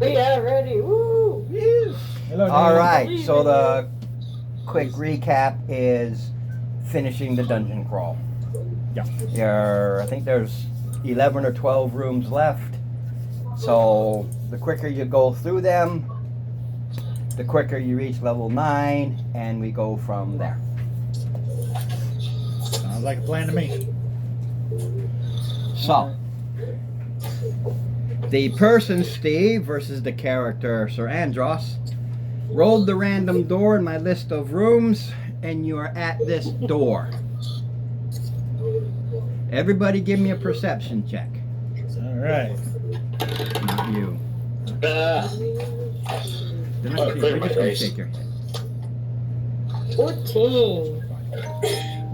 Yeah, ready. Woo! Hello, All Dave. right, so the quick recap is finishing the dungeon crawl. Yeah. I think there's 11 or 12 rooms left. So the quicker you go through them, the quicker you reach level 9, and we go from there. Sounds like a plan to me. So, the person Steve versus the character Sir Andros rolled the random door in my list of rooms, and you are at this door. Everybody give me a perception check. All right. Not you. They're not Oh, they're clear just my gonna face. shake your head. 14.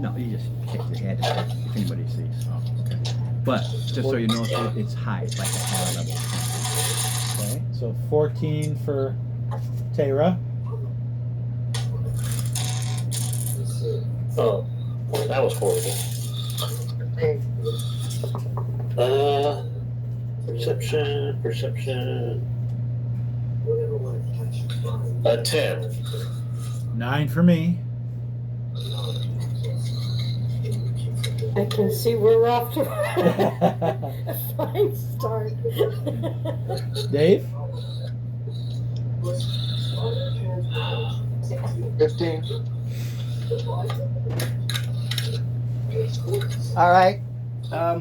No, you just shake your head if anybody sees. Oh, okay. But just so you know, it's high. It's like a higher level. Okay. So 14 for Tara. Oh, well, that was horrible. Perception. 10. 9 for me. I can see we're off to a fine start. Dave. 15. All right.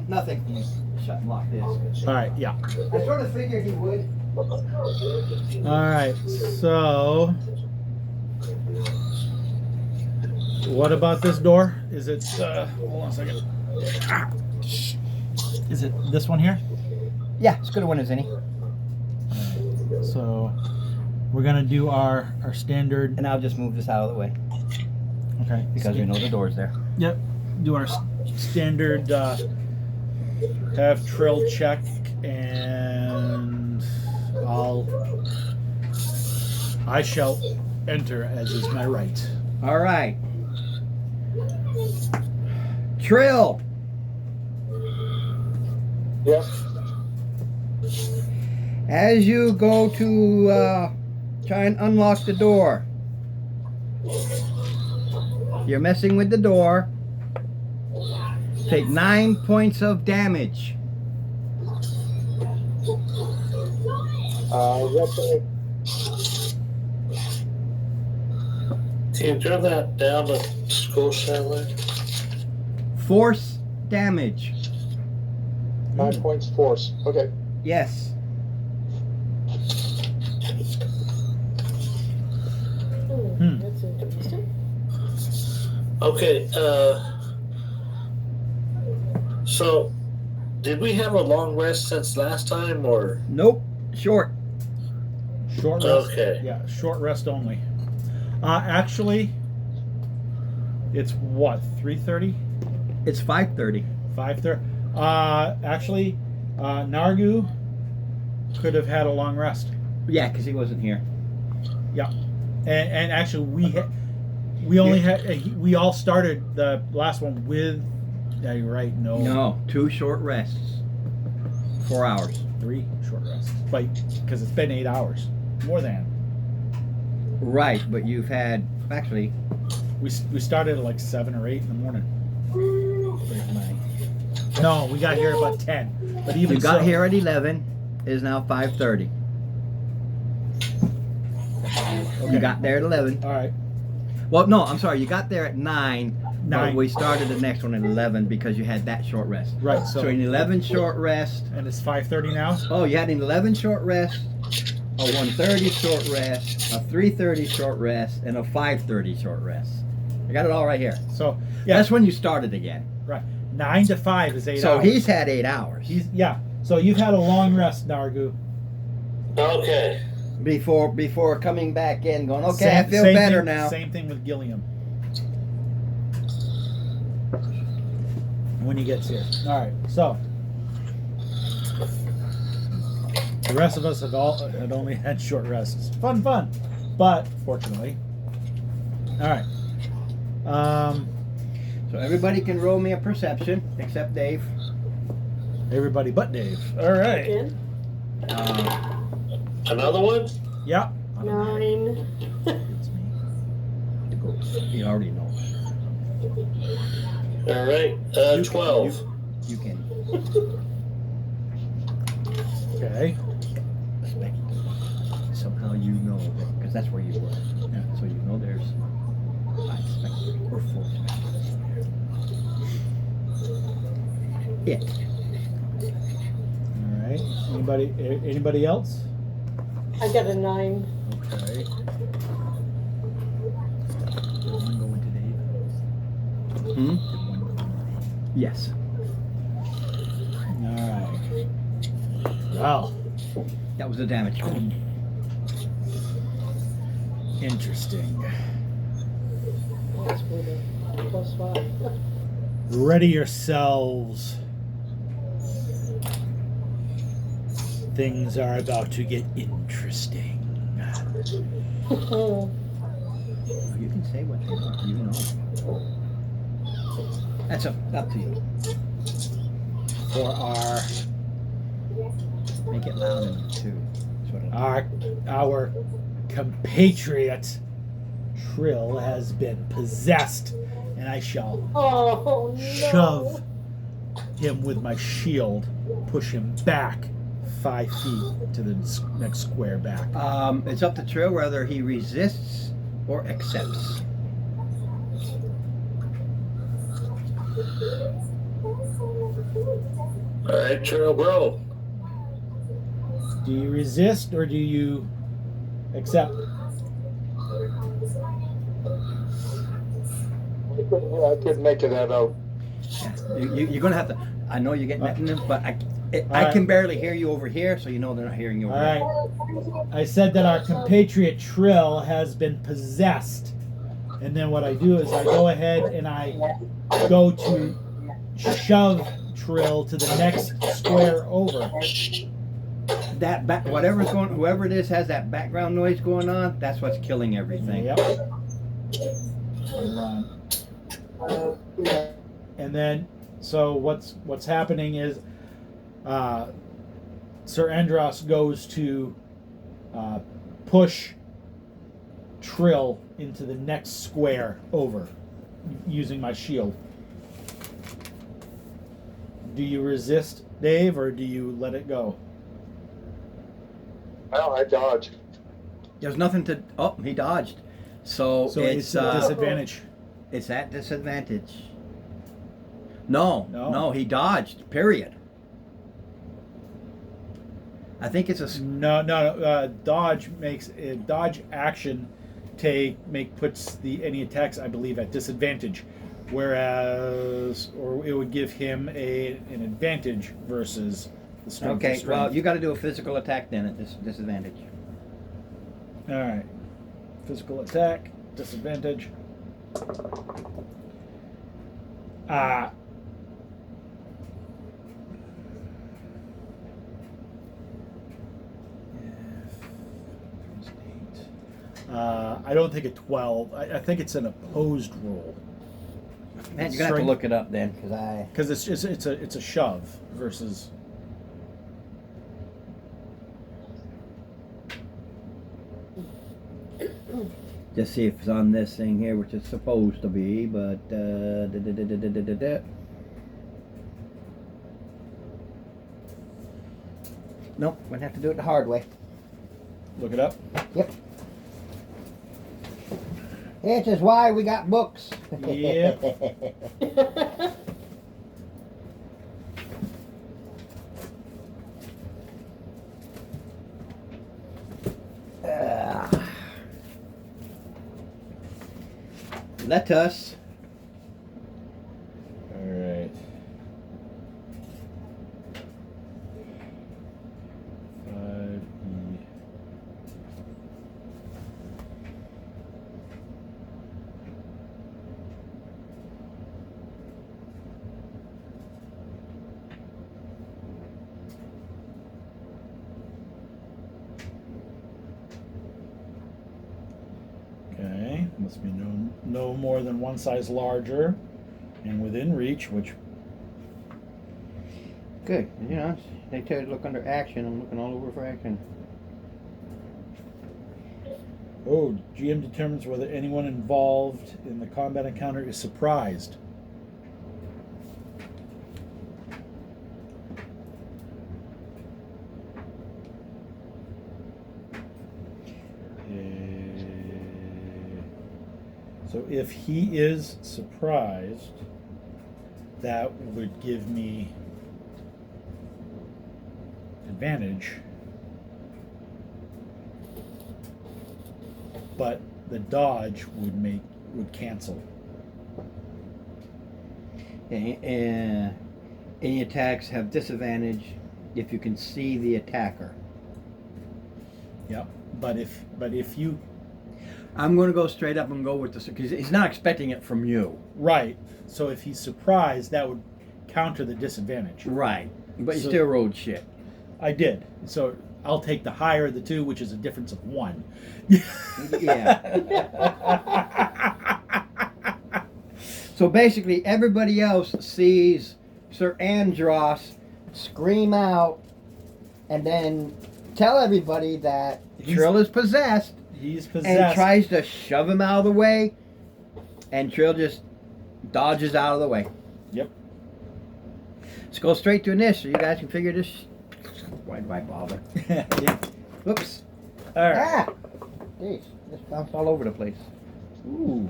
Nothing. Shut and lock this. All right. Yeah. I sort of figured he would. All right. So, what about this door? Is it? Hold on a second. Is it this one here? Yeah, as good a one as any. So, we're gonna do our standard. And I'll just move this out of the way Okay. because we know the door's there. Yep. Do our standard have trill check, and I shall enter as is my right. All right. Trill. Yes. As you go to try and unlock the door, you're messing with the door. Take 9 points of damage. Yes. Can you turn that down to school satellite? Force damage. 9 points force. Okay. Yes. That's interesting. Okay, so did we have a long rest since last time, or? Nope. Short. Short rest. Okay. Yeah, short rest only. Actually, it's what, 3:30? It's 5:30. 5:30. Actually, Nargu could have had a long rest. Yeah, because he wasn't here. Yeah, and actually we all started the last one with. Yeah, you're right. No, 2 short rests. 4 hours. 3 short rests, but because it's been 8 hours, more than. Right, but you've had actually. We started at like 7 or 8 in the morning. No, we got here about 10. But even You got so, here at 11. It is now 5:30. Okay. You got there at 11. All right. Well, no, I'm sorry. You got there at 9. 9. But we started the next one at 11 because you had that short rest. Right. So an 11 short rest. And it's 5:30 now. Oh, you had an 11 short rest, a 1:30 short rest, a 3:30 short rest, and a 5:30 short rest. I got it all right here. So yeah, That's when you started again. right. 9 to 5 is 8 So hours. he's had 8 hours Yeah. So you've had a long rest, Nargu. Okay. before coming back in, going, okay, I Same- feel same better thing, now. Same thing with Gilliam. When he gets here. All right. So the rest of us had only had short rests. Fun, but fortunately. All right. So everybody can roll me a perception except Dave. Everybody but Dave. All right. Again? Another one? Yeah. 9. It's me. You already know. All right. 12. You can Okay. expect somehow you know that because that's where you were. Yeah. So you know there's 5 specters or 4 specters. Yeah. All right. Anybody else? I got a 9. Okay. Did one go into Dave? Did one go into Dave? Yes. All right. Well, That was the damage. interesting. That's with a +5. Ready yourselves. Things are about to get interesting. You can say what you want. You know. That's up to you. For Make it loud enough too. That's what our compatriot Trill has been possessed, and I shall Oh, no. shove him with my shield, push him back 5 feet to the next square back. It's up to Trill whether he resists or accepts. All right, Trail Bro. Do you resist or do you accept? I could make it that out. You're gonna have to. I know you're getting at them, but I right. can barely hear you over here, so you know they're not hearing you over All here. right. I said that our compatriot Trill has been possessed. And then what I do is I go ahead and I go to shove Trill to the next square over. That whatever's going, whoever it is has that background noise going on. That's what's killing everything. Yep. And then, so what's happening is, Sir Andros goes to push Trill into the next square over, using my shield. Do you resist, Dave, or do you let it go? Well, I dodged. There's nothing to. Oh, he dodged. So it's a disadvantage. It's at disadvantage. No, he dodged. Period. I think it's a No. Dodge makes a dodge action puts any attacks, I believe, at disadvantage, whereas it would give him an advantage versus the strength. okay. Well, you got to do a physical attack then at this disadvantage. All right, physical attack disadvantage. I don't think a 12. I think it's an opposed roll. Man, you're gonna have to look it up then, because it's a shove versus. Just see if it's on this thing here, which it's supposed to be, but nope, we'd have to do it the hard way. Look it up. Yep. This is why we got books. Yep. Let us. All right. 5E. Okay, must be no more than one size larger and within reach, which Good. You know, they tell you to look under action. I'm looking all over for action. Oh, GM determines whether anyone involved in the combat encounter is surprised. So if he is surprised, that would give me advantage. But the dodge would cancel. Any attacks have disadvantage if you can see the attacker. Yep. But if you I'm going to go straight up and go with this because he's not expecting it from you. right, so if he's surprised, that would counter the disadvantage. Right. But you So- still rolled shit. I did. So I'll take the higher of the two, which is a difference of 1. Yeah. So basically, everybody else sees Sir Andros scream out and then tell everybody that Trill is possessed He's and possessed. tries to shove him out of the way, and Trill just dodges out of the way. Yep. Let's go straight to initiative. You guys can figure this. Why do I bother? Yeah. Whoops. All right. Ah! Jeez, just bounced all over the place. Ooh,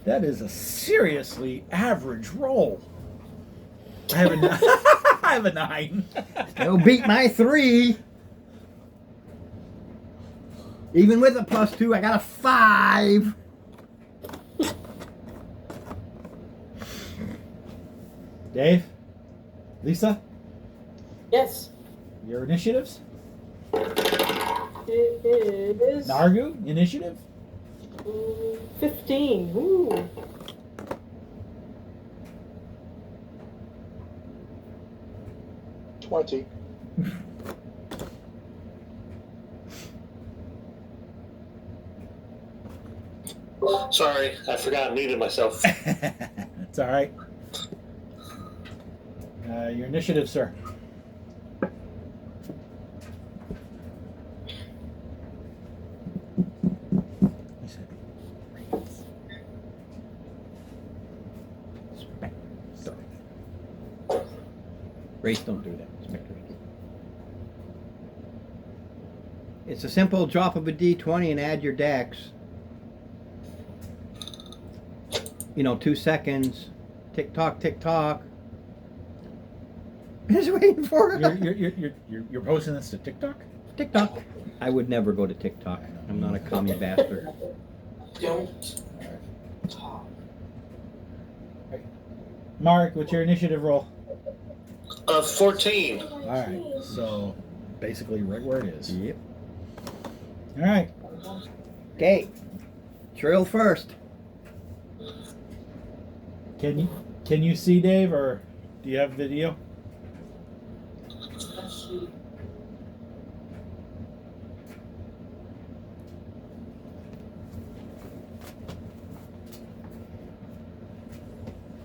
that is a seriously average roll. I have a I have a 9. It'll beat my 3. Even with a +2, I got a 5. Dave, Lisa, Yes. your initiatives. It is Nargu, initiative. 15. Ooh. $20. Sorry, I forgot I muted myself. It's all right. Your initiative, sir. Race don't do that. Spectre. It's a simple drop of a D20 and add your dex. 2 seconds. Tick tock, tick tock. Just waiting for it. You're posting this to TikTok? Tick tock. I would never go to TikTok. I'm not a commie bastard. Don't talk. Mark, what's your initiative roll? 14. All right, so basically right where it is. Yep. All right. Okay. Trill first. Can you see Dave, or do you have video?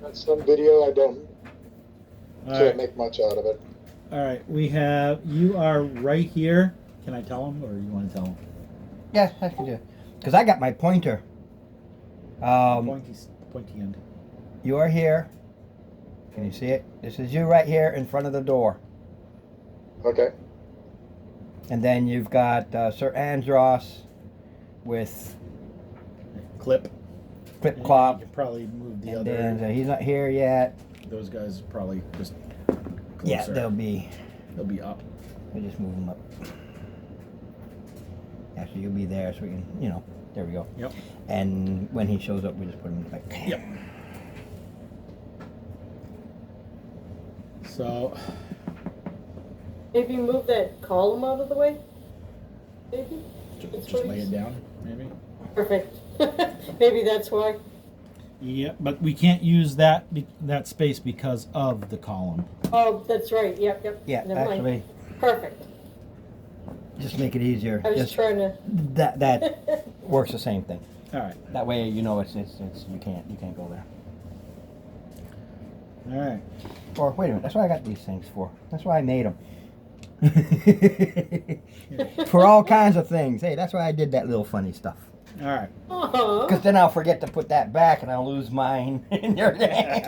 That's some video. I don't All can't right. make much out of it. All right. You are right here. Can I tell him, or you want to tell him? Yes, I can do it. Because I got my pointer. Pointy end. You are here. Can you see it? This is you right here in front of the door. Okay. And then you've got Sir Andros with Clip. Clip Clop. You could probably move the And other. then he's not here yet. Those guys probably just closer. Yeah, they'll be up. we'll just move them up. Actually, you'll be there, so we can, there we go. Yep. And when he shows up, we just put him like. Yep. So, Maybe move that column out of the way. Maybe. just lay it down, maybe. Perfect. Maybe that's why. Yeah, but we can't use that space because of the column. Oh, that's right. Yep. Yeah, Never mind. actually, Perfect. just make it easier. I was Just trying to. that works the same thing. All right. That way, it's you can't go there. All right. Or wait a minute, that's what I got these things for. That's why I made them. For all kinds of things. Hey, that's why I did that little funny stuff. All right. Uh-huh. Because then I'll forget to put that back and I'll lose mine in your day.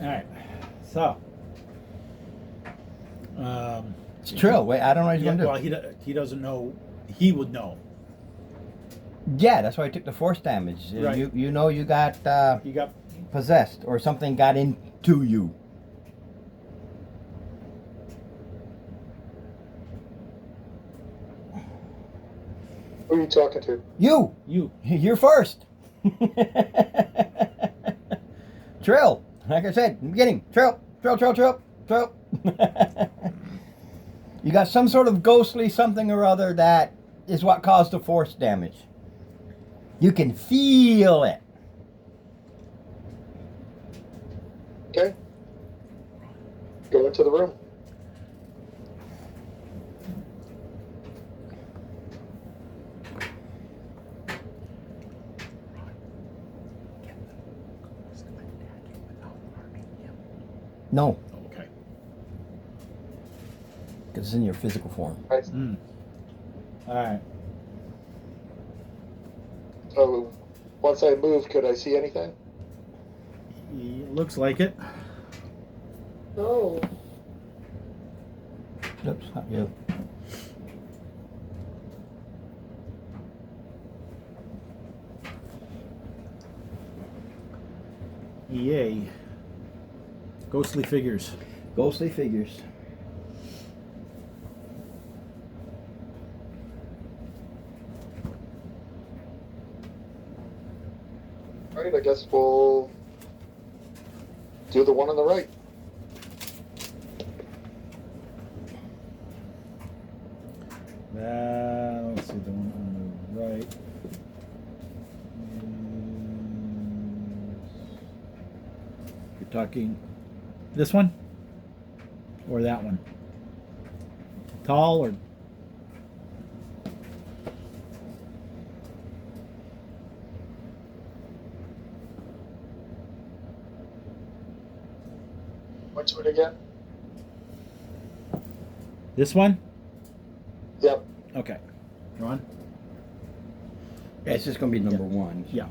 All right. So. It's Trill. Wait, I don't know what he's Yeah, going to do. well, he doesn't know. He would know. Yeah, that's why I took the force damage. Right. You know you got He got. possessed or something got into you. Who are you talking to? You! You. You're first. Trill. Like I said, in the beginning. Trill. You got some sort of ghostly something or other that is what caused the force damage. You can feel it. Okay. Go into the room. No, Okay. because it's in your physical form. Right. All right. So once I move, could I see anything? Looks like it. Oh. Oops, not you. Yay. Ghostly figures. Ghostly figures. All right, I guess we'll do the one on the right. Let's see, the one on the right. You're talking this one? Or that one? Tall or? Which one again? This one? Yep. Okay. Go on. Yeah, it's just going to be number one. Yeah.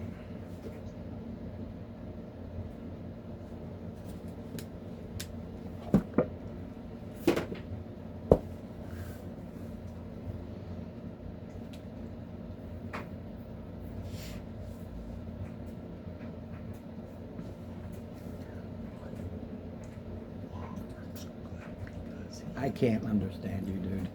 I can't understand you, dude.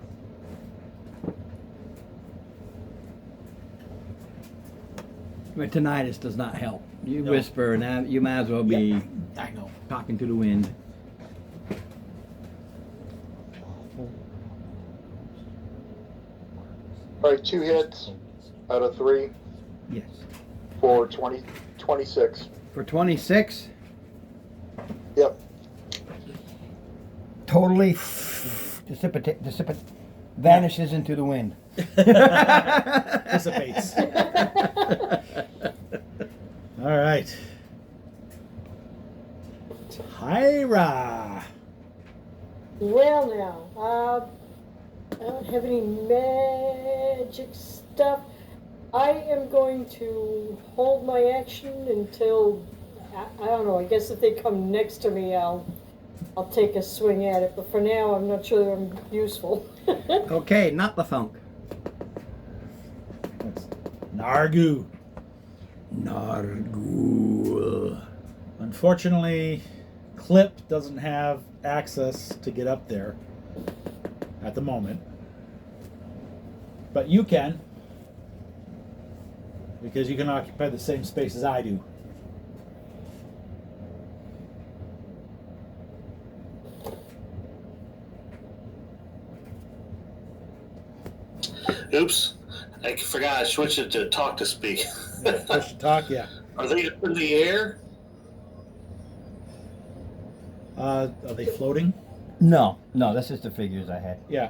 But tinnitus does not help. You No. whisper, and you might as well be I know. talking to the wind. All right, 2 hits out of 3 Yes. for 26. For 26, Yep. totally vanishes into the wind. Dissipates. All right. Tyra. Well now, I don't have any magic stuff. I am going to hold my action until, I don't know, I guess if they come next to me, I'll take a swing at it. But for now, I'm not sure I'm useful. Okay, not the funk. That's Nargu. Nargul. Unfortunately, Clip doesn't have access to get up there at the moment. But you can. Because you can occupy the same space as I do. Oops. I forgot I switched it to talk to speak. Push to talk, yeah. Are they up in the air? Are they floating? No, this is the figures I had. Yeah.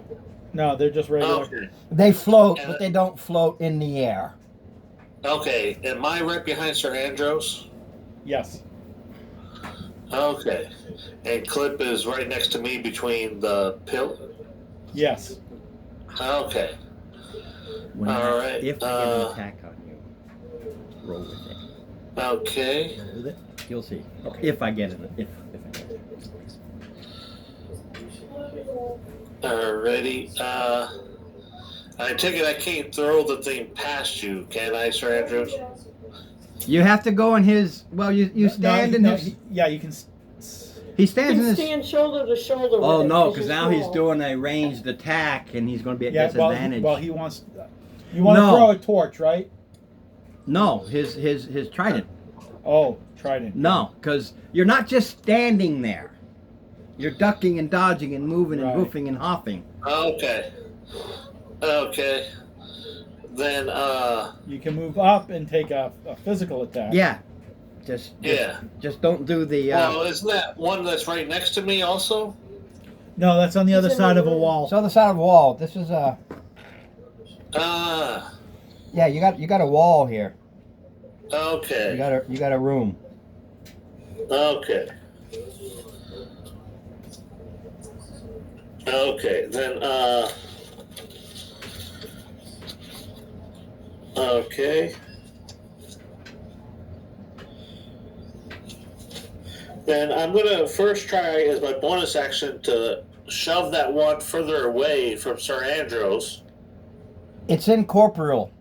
No, they're just regular. Okay. They float, but they don't float in the air. Okay. Am I right behind Sir Andros? Yes. Okay. And Clip is right next to me between the pill. Yes. Okay. When All right, If I get an attack on you, roll with it. Okay. Roll with it. You'll see. Okay. If I get it. If I get it. Alrighty. I take it I can't throw the thing past you, can I, Sir Andrews? You have to go in his. Well, you stand in his. Yeah, you can. He You stands in can his. stand shoulder to shoulder with Oh it no, 'cause because you're now he's small. doing a ranged attack, and he's going to be at Yeah, disadvantage. well, he wants. You want to No. throw a torch, right? No, his trident. Oh, trident. No, because you're not just standing there. You're ducking and dodging and moving and Right. hoofing and hopping. Okay. Okay. Then, You can move up and take a physical attack. Yeah, just don't do the. well, isn't that one that's right next to me also? No, that's on the other He's in side the of a room. wall. It's on the side of a wall. This is a. Ah, Yeah, you got a wall here. okay. You got a room. Okay. Okay, then, okay. Then I'm gonna first try as my bonus action to shove that one further away from Sir Andros. It's incorporeal.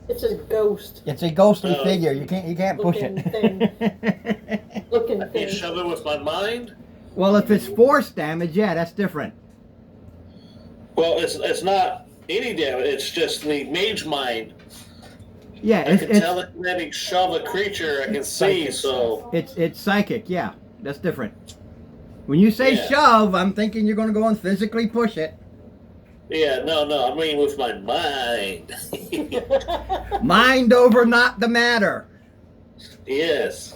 It's a ghost It's a ghostly Oh. figure. You can't push Looking it. looking I can thing. shove it with my mind. Well, if it's force damage, yeah, that's different. Well, it's not any damage. It's just the mage mind. Yeah, I can tell it letting shove a creature I can see. psychic So it's psychic. Yeah, that's different. When you say Yeah. shove, I'm thinking you're going to go and physically push it. yeah, no. I mean with my mind. Mind over not the matter. Yes.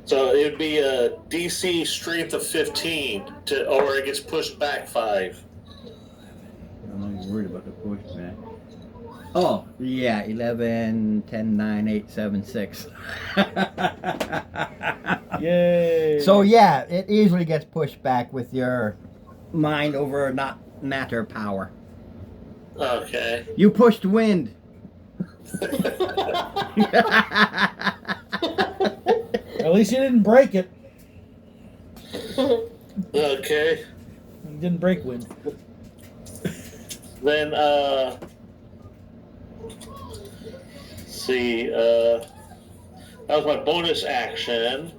So it would be a DC strength of 15 or it gets pushed back 5. I'm not worried about the push, man. Oh, yeah, 11, 10, 9, 8, 7, 6. Yay! So, yeah, it easily gets pushed back with your mind over not matter power. Okay. You pushed wind. At least you didn't break it. Okay. You didn't break wind. Then see, that was my bonus action.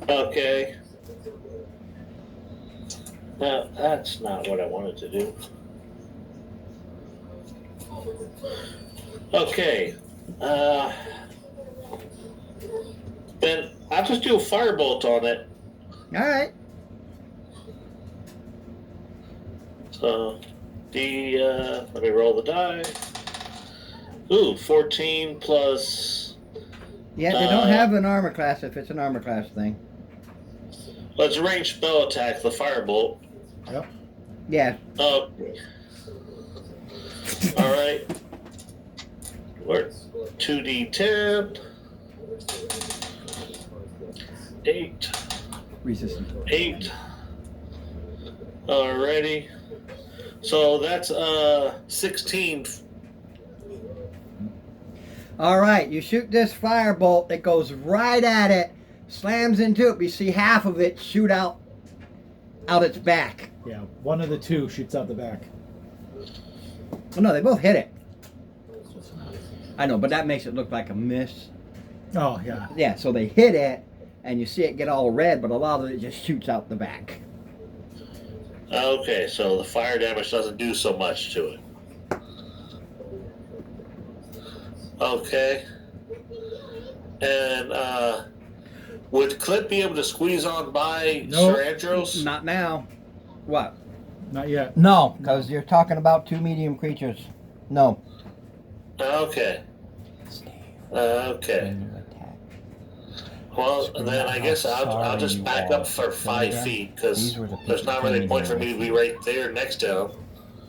Okay. Now, that's not what I wanted to do. Okay. Then I'll just do a firebolt on it. All right. So, let me roll the die. Ooh, 14 plus. Yeah, they don't have an armor class if it's an armor class thing. Well, it's a ranged spell attack, the firebolt. Yep. Yeah. Oh. Alright. We're 2d10. 8. Resistant. 8. Alrighty. So that's 16. All right, you shoot this firebolt. It goes right at it, slams into it. You see half of it shoot out its back. Yeah, one of the two shoots out the back. Oh no, they both hit it. I know, but that makes it look like a miss. Oh, yeah. Yeah, so they hit it, and you see it get all red, but a lot of it just shoots out the back. Okay, so the fire damage doesn't do so much to it. Okay. And would Clip be able to squeeze on by Nope. Sir Andros? Not now. What? Not yet. No, because you're talking about two medium creatures. No. Okay. Okay. Well, then I guess I'll just back up for 5 feet because there's not really a point for me to be right there next to him.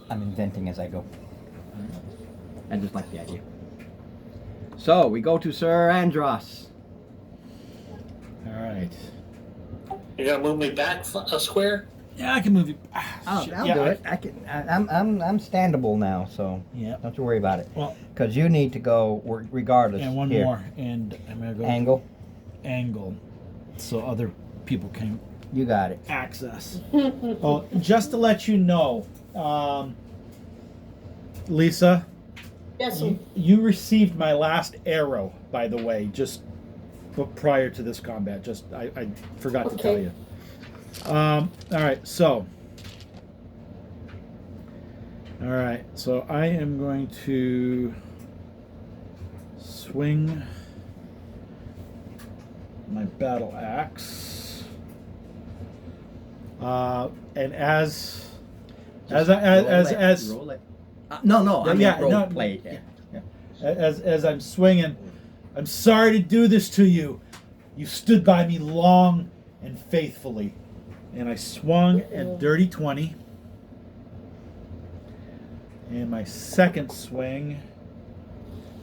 I'm inventing as I go. I just like the idea. So we go to Sir Andros. All right. You gonna move me back a square? Yeah, I can move you. I'll Shit, do yeah, it. I'm standable now, so Yeah. don't you worry about it. Well, Because you need to go regardless. and one Here. more, and I'm gonna go Angle. so other people can You got it. access. Oh, just to let you know, Lisa, Yes. you received my last arrow, by the way, just prior to this combat. Just I forgot to tell Okay. you. All right, so. All right, so I am going to swing my battle axe, and as roll it. No, I mean Yeah, roll no, play. yeah. As I'm swinging, I'm sorry to do this to you. You stood by me long and faithfully, and I swung at dirty 20. And my second swing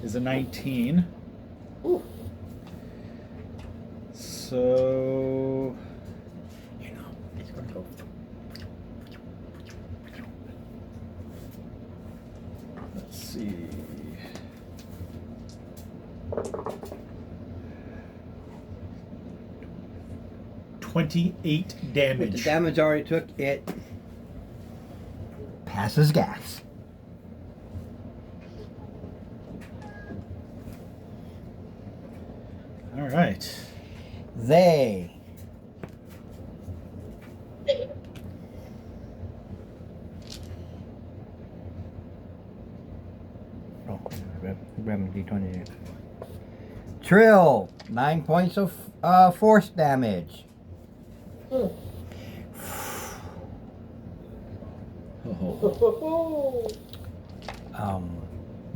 is a 19. Ooh. So, It's going to go. let's see. $28 With damage. the damage already took, it passes gas. All right. They. Oh, grab D20 here. Trill, 9 points of force damage. Oh.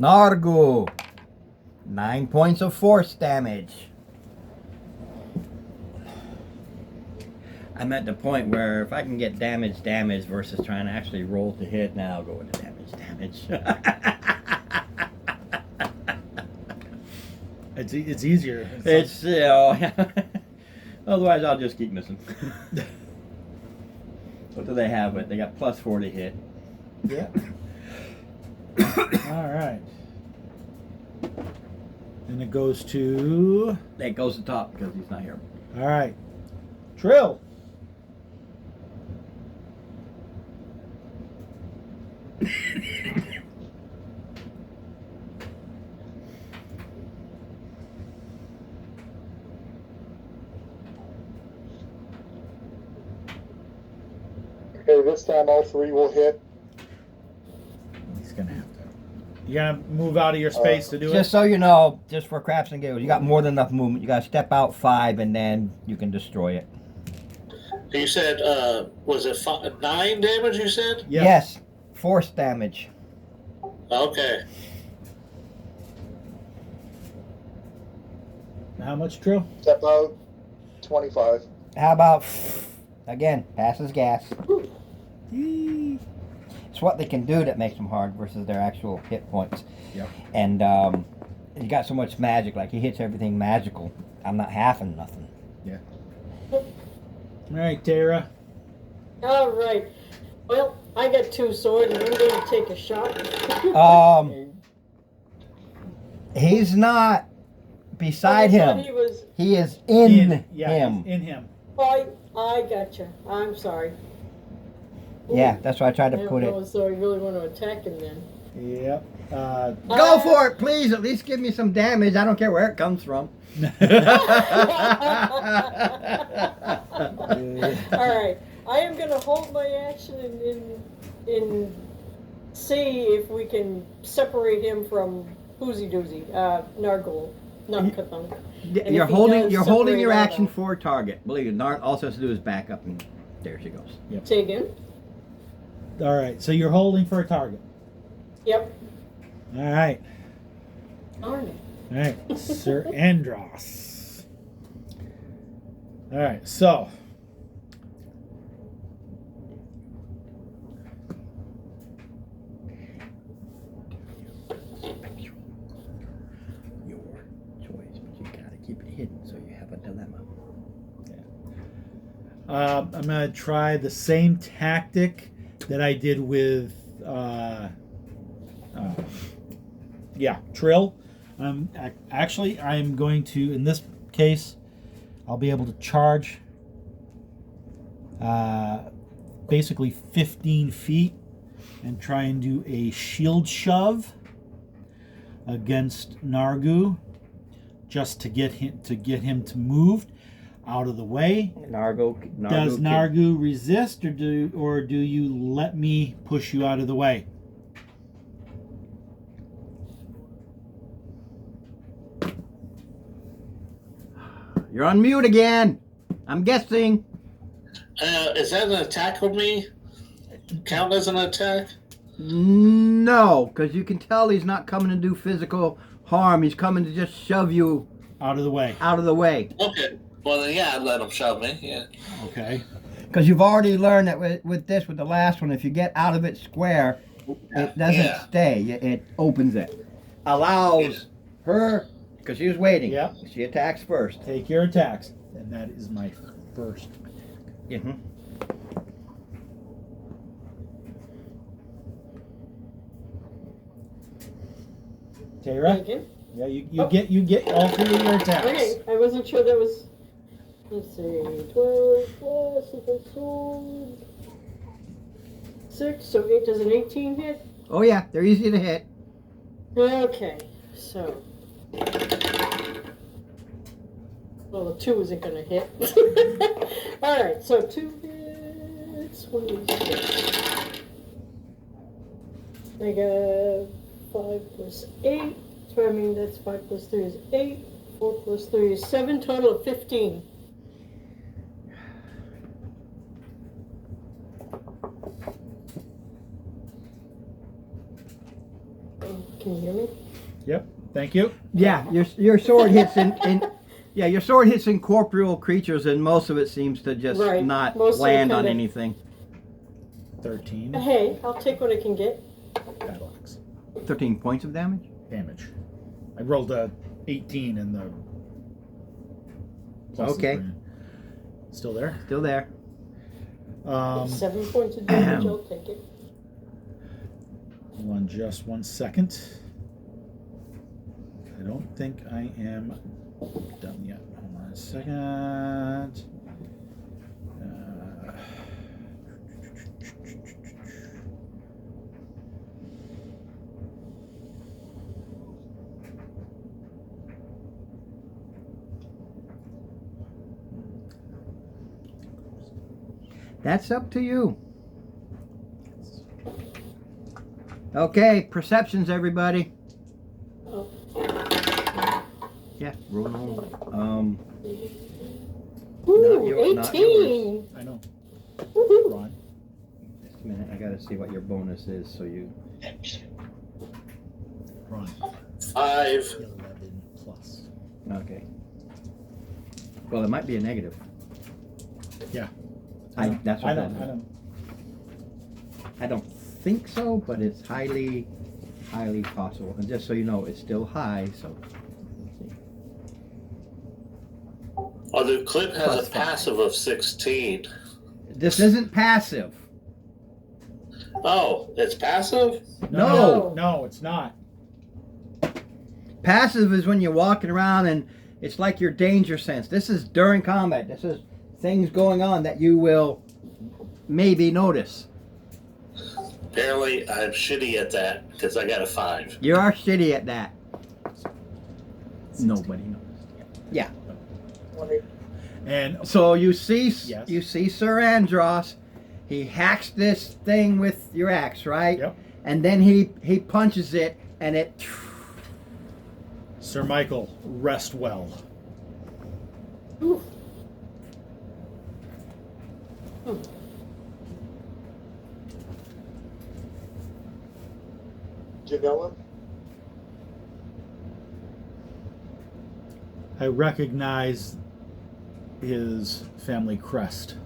Nargu, 9 points of force damage. I'm at the point where if I can get damage versus trying to actually roll to hit, now I'll go with the damage. It's easier. It's, otherwise I'll just keep missing. What do they have? They got +4 to hit. Yeah. All right. And it goes to. That goes to top because he's not here. All right. Trill. Okay, this time all three will hit. He's gonna have to. You gonna move out of your space to do Just it? so you know, just for craps and giggles, you got more than enough movement. You got to step out 5 and then you can destroy it. You said, was it 9 damage? You said? Yeah. Yes, force damage. Okay. How much, Trill? Step out 25. How about, again, passes gas. It's what they can do that makes them hard versus their actual hit points. Yep. And you got so much magic, like he hits everything magical. I'm not halving nothing. Yeah. All right, Tara. All right. Well, I got 2 swords, and I'm going to take a shot. He's not beside I thought him. He was. He is in Yeah, him. he's in him. I gotcha. I'm sorry. Yeah, that's why I tried to I put don't it. know, so you really want to attack him then? Yep. Go for it, please. At least give me some damage. I don't care where it comes from. All right. I am going to hold my action and see if we can separate him from Hoozy Doozy, Nargul, Nunkathunk. You're holding your action for a target. Believe it, Nart also has to do his back up, and there she goes. Yep. Say again? All right. So you're holding for a target. Yep. All right. Darn it. All right, Sir Andros. All right, so. Your choice, but you gotta keep it hidden so you have a dilemma. I'm gonna try the same tactic that I did with Trill. Actually, I'm going to, in this case, I'll be able to charge basically 15 feet and try and do a shield shove against Nargu, just to get him to move out of the way. Does Nargu resist, or do you let me push you out of the way? You're on mute again. I'm guessing. Is that an attack on me? Count as an attack? No, because you can tell he's not coming to do physical harm. He's coming to just shove you Out of the way. out of the way. Okay. Well, then, yeah, I'd let him shove me. Yeah. Okay. Because you've already learned that with the last one, if you get out of it square, it doesn't stay. It opens it. Allows her, because she was waiting. Yep. She attacks first. Take your attacks. And that is my first. Mm-hmm. Tara? Again? Yeah, you get all three of your attacks. Okay, I wasn't sure that was. Let's see, 12 plus if I sold 6, so 8 does an 18 hit? Oh yeah, they're easy to hit. Okay, so. Well, the 2 isn't going to hit. Alright, so 2 hits. 1 d6. I got 5 plus 8. So I mean, that's 5 plus 3 is 8. 4 plus 3 is 7. Total of 15. Can you hear me? Yep. Thank you. Yeah, your sword hits in yeah, your sword hits incorporeal creatures, and most of it seems to just Right, not most of it land on kinda- anything. 13. Hey, I'll take what I can get. Battle axe. 13 points of damage. Damage. I rolled a 18 in the. pluses Okay. were still there. Still there. 7 points of damage, I'll take it. Hold on just 1 second. I don't think I am done yet. Hold on a second. That's up to you. Okay, perceptions, everybody. Oh. Yeah, roll normal. Ooh, your- not 18! I know. Woohoo! Ron. Just a minute, I gotta see what your bonus is, so you. Ron. 5. 11 plus. Okay. Well, it might be a negative. Yeah. That's I what know. I don't think so, but it's highly possible. And just so you know, it's still high, so. Let's see. Oh, the clip has Plus a passive of 16. This isn't passive. Oh, it's passive? No. No, it's not. Passive is when you're walking around and it's like your danger sense. This is during combat. This is things going on that you will maybe notice. Apparently, I'm shitty at that because I got a 5. You are shitty at that. Nobody knows. Yeah. And So you see, Yes. you see Sir Andros. He hacks this thing with your axe, right? Yep. And then he punches it, and it. Sir Michael, rest well. Ooh. Janella? I recognize his family crest.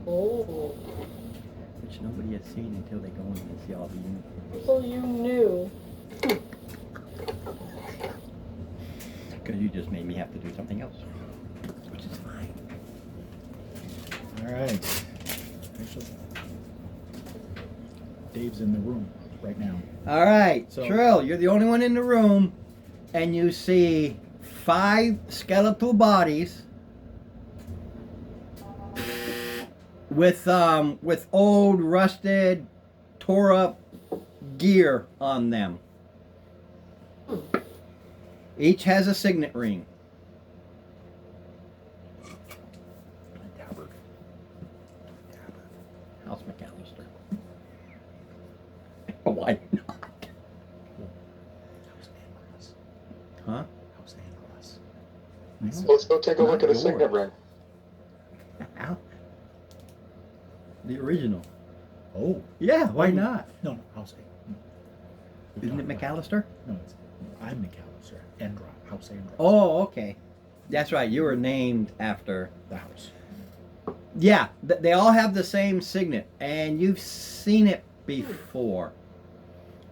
Oh. Which nobody has seen until they go in and see all the uniforms. Well, you knew. Because you just made me have to do something else, which is fine. All right. Actually, Dave's in the room right now. All right, So- Trill, you're the only one in the room, and you see 5 skeletal bodies with old, rusted, tore up gear on them. Each has a signet ring. House McAllister. Why not? Huh? Let's go take a look at a Not signet yours. ring. How? The original. Oh. Yeah, why Oh. not? No, House A. Isn't it McAllister? No, I'm McAllister. Andros. House Andros. Oh, okay. That's right. You were named after. The house. Yeah, they all have the same signet, and you've seen it before.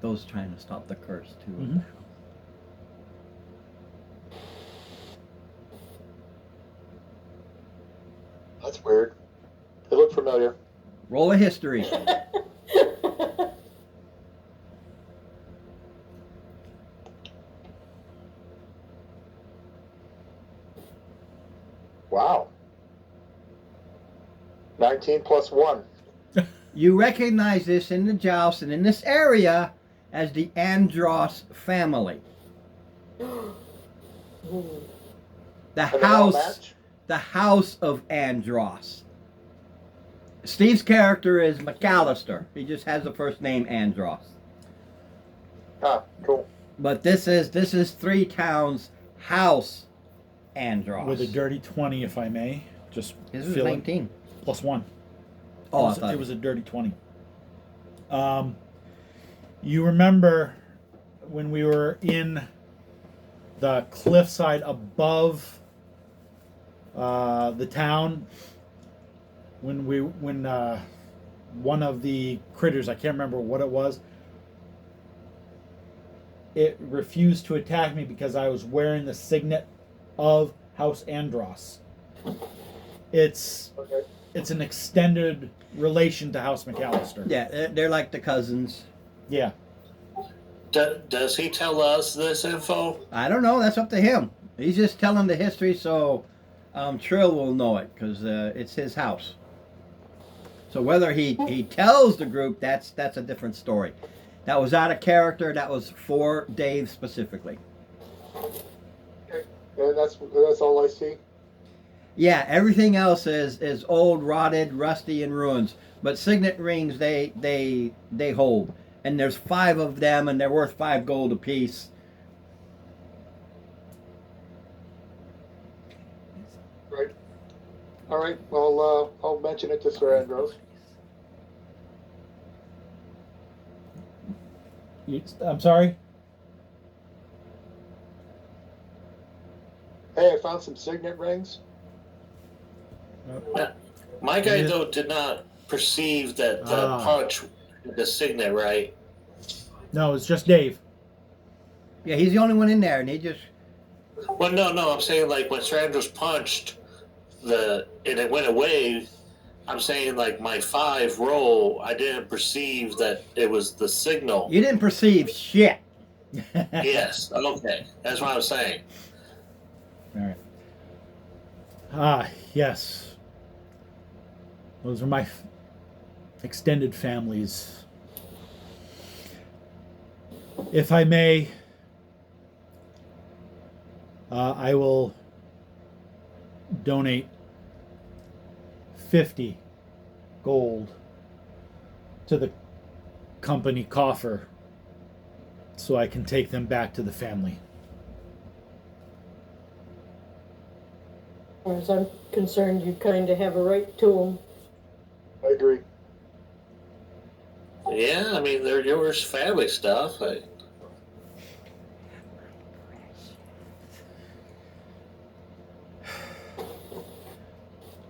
Those trying to stop the curse too. Mhm. That's weird. They look familiar. Roll a history. Wow. 19 plus 1. You recognize this in the joust and in this area as the Andros family. The And they all house, match? the house of Andros. Steve's character is McAllister. He just has the first name Andros. Ah, cool. But this is Three Towns House Andros. With a dirty 20, if I may. Just His was fill in. 19. Plus 1. Oh, I it was, thought it was a dirty 20. You remember when we were in the cliffside above the town, when one of the critters, I can't remember what it was, it refused to attack me because I was wearing the signet of House Andros. It's Okay. it's an extended relation to House McAllister. Yeah, they're like the cousins. Yeah. Does he tell us this info? I don't know. That's up to him. He's just telling the history, so Trill will know it because it's his house. So whether he tells the group, that's a different story. That was out of character. That was for Dave specifically. And that's all I see. Yeah, everything else is old, rotted, rusty, and ruins. But signet rings they hold, and there's 5 of them, and they're worth 5 gold apiece. Right. All right. Well, I'll mention it to Sir Andros. I'm sorry? Hey, I found some signet rings. My guy, Yeah. though, did not perceive that the Ah. punch, the signet, right? No, it's just Dave. Yeah, he's the only one in there, and he just Well, no, I'm saying like when Sandros punched and it went away. I'm saying like my 5 roll, I didn't perceive that it was the signal. you didn't perceive shit. Yes, okay, that's what I'm saying. All right. Ah, yes. Those are my extended families. If I may, I will donate 50 gold to the company coffer so I can take them back to the family. As far as I'm concerned, you kind of have a right to them. I agree. Yeah, I mean they're yours, family stuff.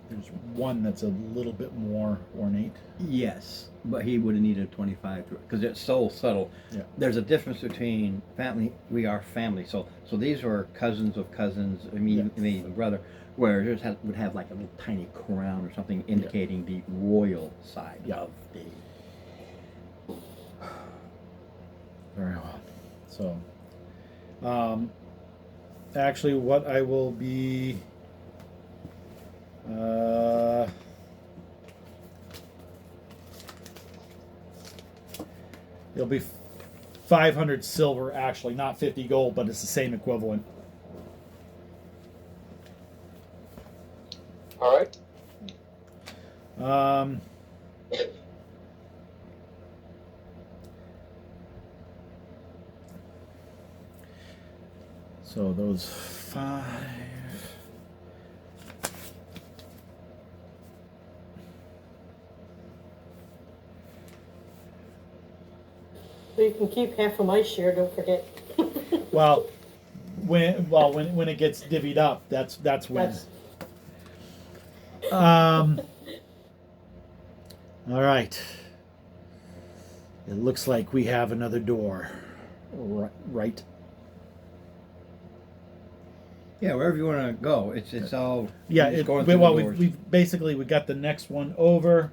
there's one that's a little bit more ornate. Yes, but he would have needed a 25 because it's so subtle. Yeah. There's a difference between family. We are family, so these were cousins of cousins. I mean, the brother, where yours would have like a little tiny crown or something indicating the royal side of the. Very well. So, actually, what I will be. It'll be 500 silver, actually, not 50 gold, but it's the same equivalent. All right. So those 5. So you can keep half of my share, don't forget. Well, when it gets divvied up, that's when. All right. It looks like we have another door. Right. Yeah, wherever you want to go, it's all. Yeah. just going through the doors. We've basically we got the next one over.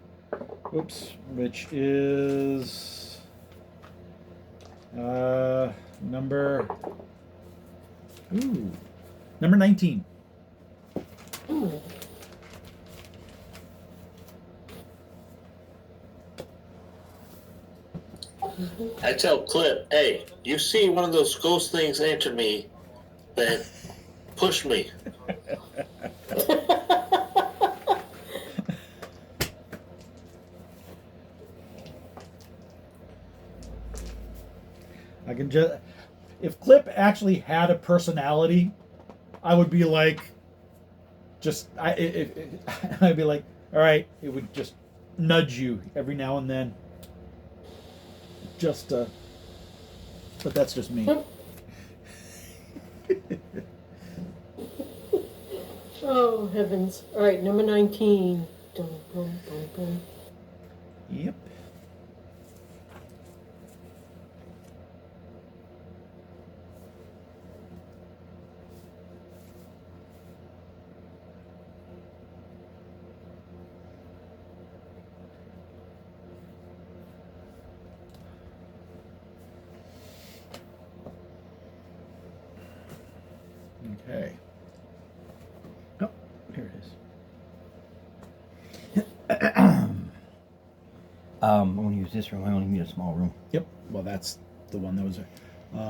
Oops, which is number 19. Ooh. I tell Clip, hey, you see one of those ghost things enter me, then push me. I can just, if Clip actually had a personality, I would be like, I'd be like, all right, it would just nudge you every now and then. But that's just me. Oh, heavens. All right, number 19. Dun, dun, dun, dun. Yep. Okay. Oh, here it is. I want to use this room. I only need a small room. Yep. Well, that's the one that was. Do I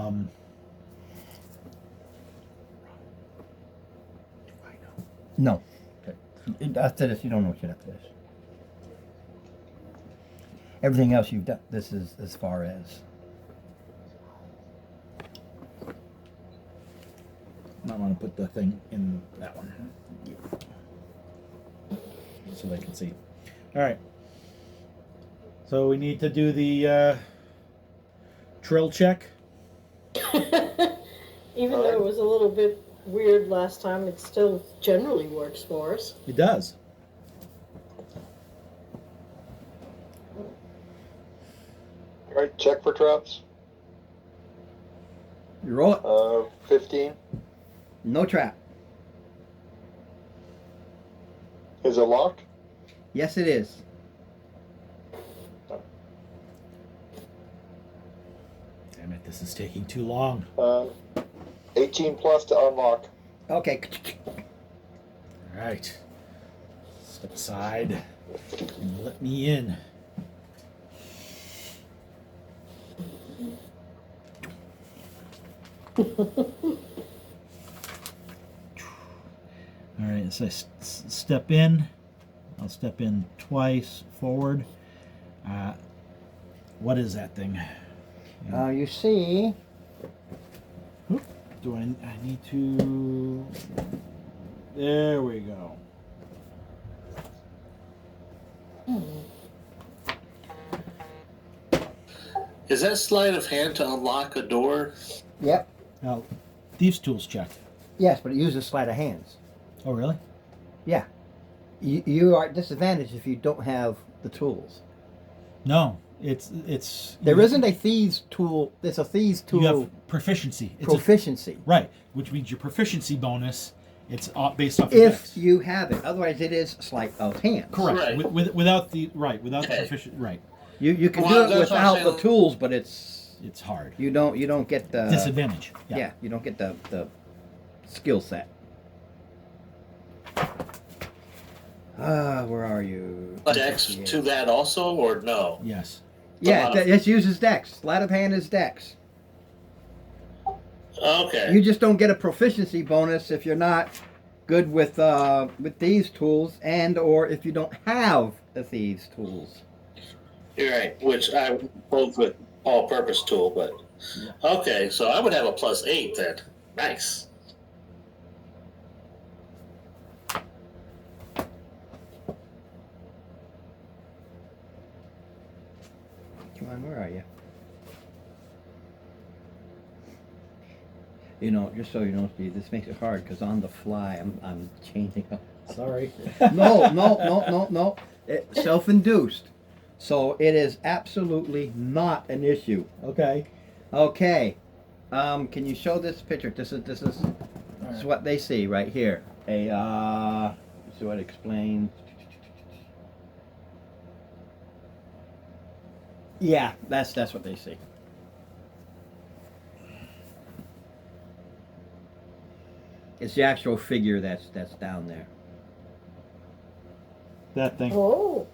know? No. Okay. After this, you don't know shit after this. Everything else you've done. This is as far as. I want to put the thing in that one, so they can see. All right. So we need to do the trill check. Even though it was a little bit weird last time, it still generally works for us. It does. All right. Check for traps. You roll it. 15. No trap. Is it locked? Yes, it is. Damn it! This is taking too long. 18 plus to unlock. Okay. All right. Step aside and let me in. All right, so step in. I'll step in twice forward. What is that thing? You see. Do I need to? There we go. Is that sleight of hand to unlock a door? Yep. Now, thieves' tools check. Yes, but it uses sleight of hands. Oh, really? Yeah. You are disadvantaged if you don't have the tools. No, it's There isn't a thieves tool. There's a thieves tool. You have proficiency. It's proficiency. right, which means your proficiency bonus. It's based off. Your If dex. you have it, otherwise it is sleight of hand. Correct. Right. Without the the Okay. proficient. Right. You can Well, do it that's what I'm without the saying. tools, but it's It's hard. you don't get the Disadvantage. Yeah, you don't get the skill set. Where are you? Dex to that also, or no? Yes. Yeah, lot of- it uses dex. Sleight of hand is dex. Okay. You just don't get a proficiency bonus if you're not good with these tools, and or if you don't have the thieves tools. You're right. Which I both with all-purpose tool, but okay. So I would have a +8 then. Nice. Come on, where are you? You know, just so you know, Steve, this makes it hard because on the fly, I'm changing up. Sorry. No. It's self-induced, so it is absolutely not an issue. Okay. Okay, can you show this picture? This is what they see right here. So it explains. Yeah, that's what they see. It's the actual figure that's down there. That thing. Oh.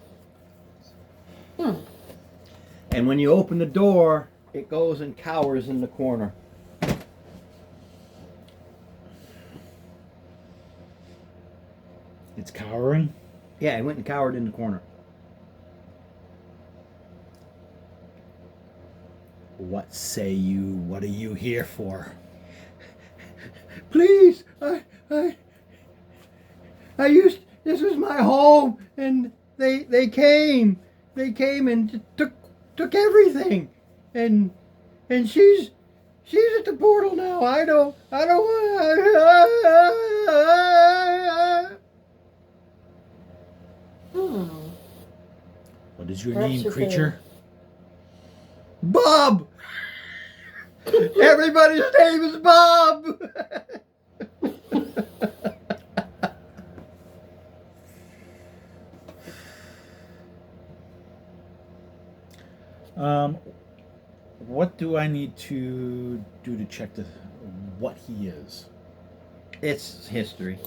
And when you open the door, it goes and cowers in the corner. It's cowering. Yeah, it went and cowered in the corner. What say you? What are you here for? Please, this was my home, and they came and took everything, and she's at the portal now. I don't want. What is your Perhaps name, you can- creature? Bob. Everybody's name is Bob. What do I need to do to check what he is? It's history.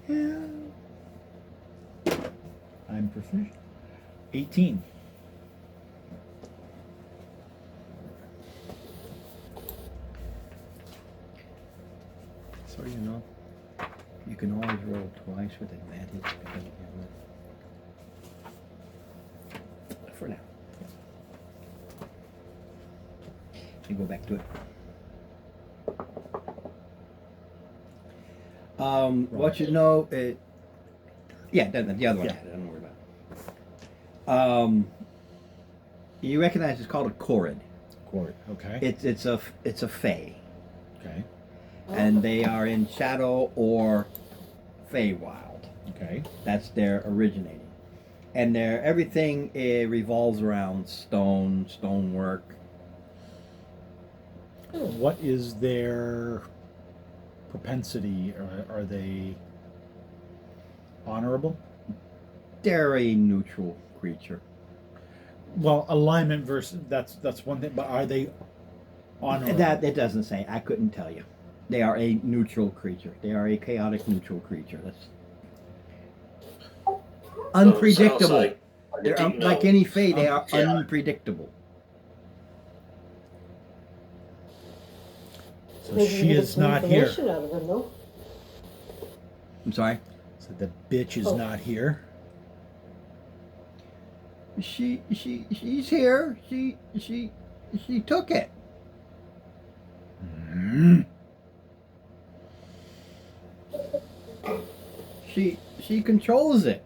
Yeah. I'm proficient. 18. So you know, you can always roll twice with advantage. For now. You go back to it. What you know, yeah, the other one. Yeah. Had it, don't worry about it. You recognize it's called a Korrid. Court. Okay. It's a Fae, Okay. and they are in Shadow or Feywild. Okay. That's their originating, and everything revolves around stonework. What is their propensity? Are they honorable? They're a neutral creature. Well, alignment versus that's one thing, but are they honorable? That it doesn't say. I couldn't tell you. They are a neutral creature. They are a chaotic neutral creature. That's unpredictable. So it sounds They're deep like note. any Fae. They are Yeah. unpredictable. So Maybe she we can get is some not here. information out of him, though. I'm sorry. So the bitch is Oh. not here. She's here. She took it. Mm. She controls it.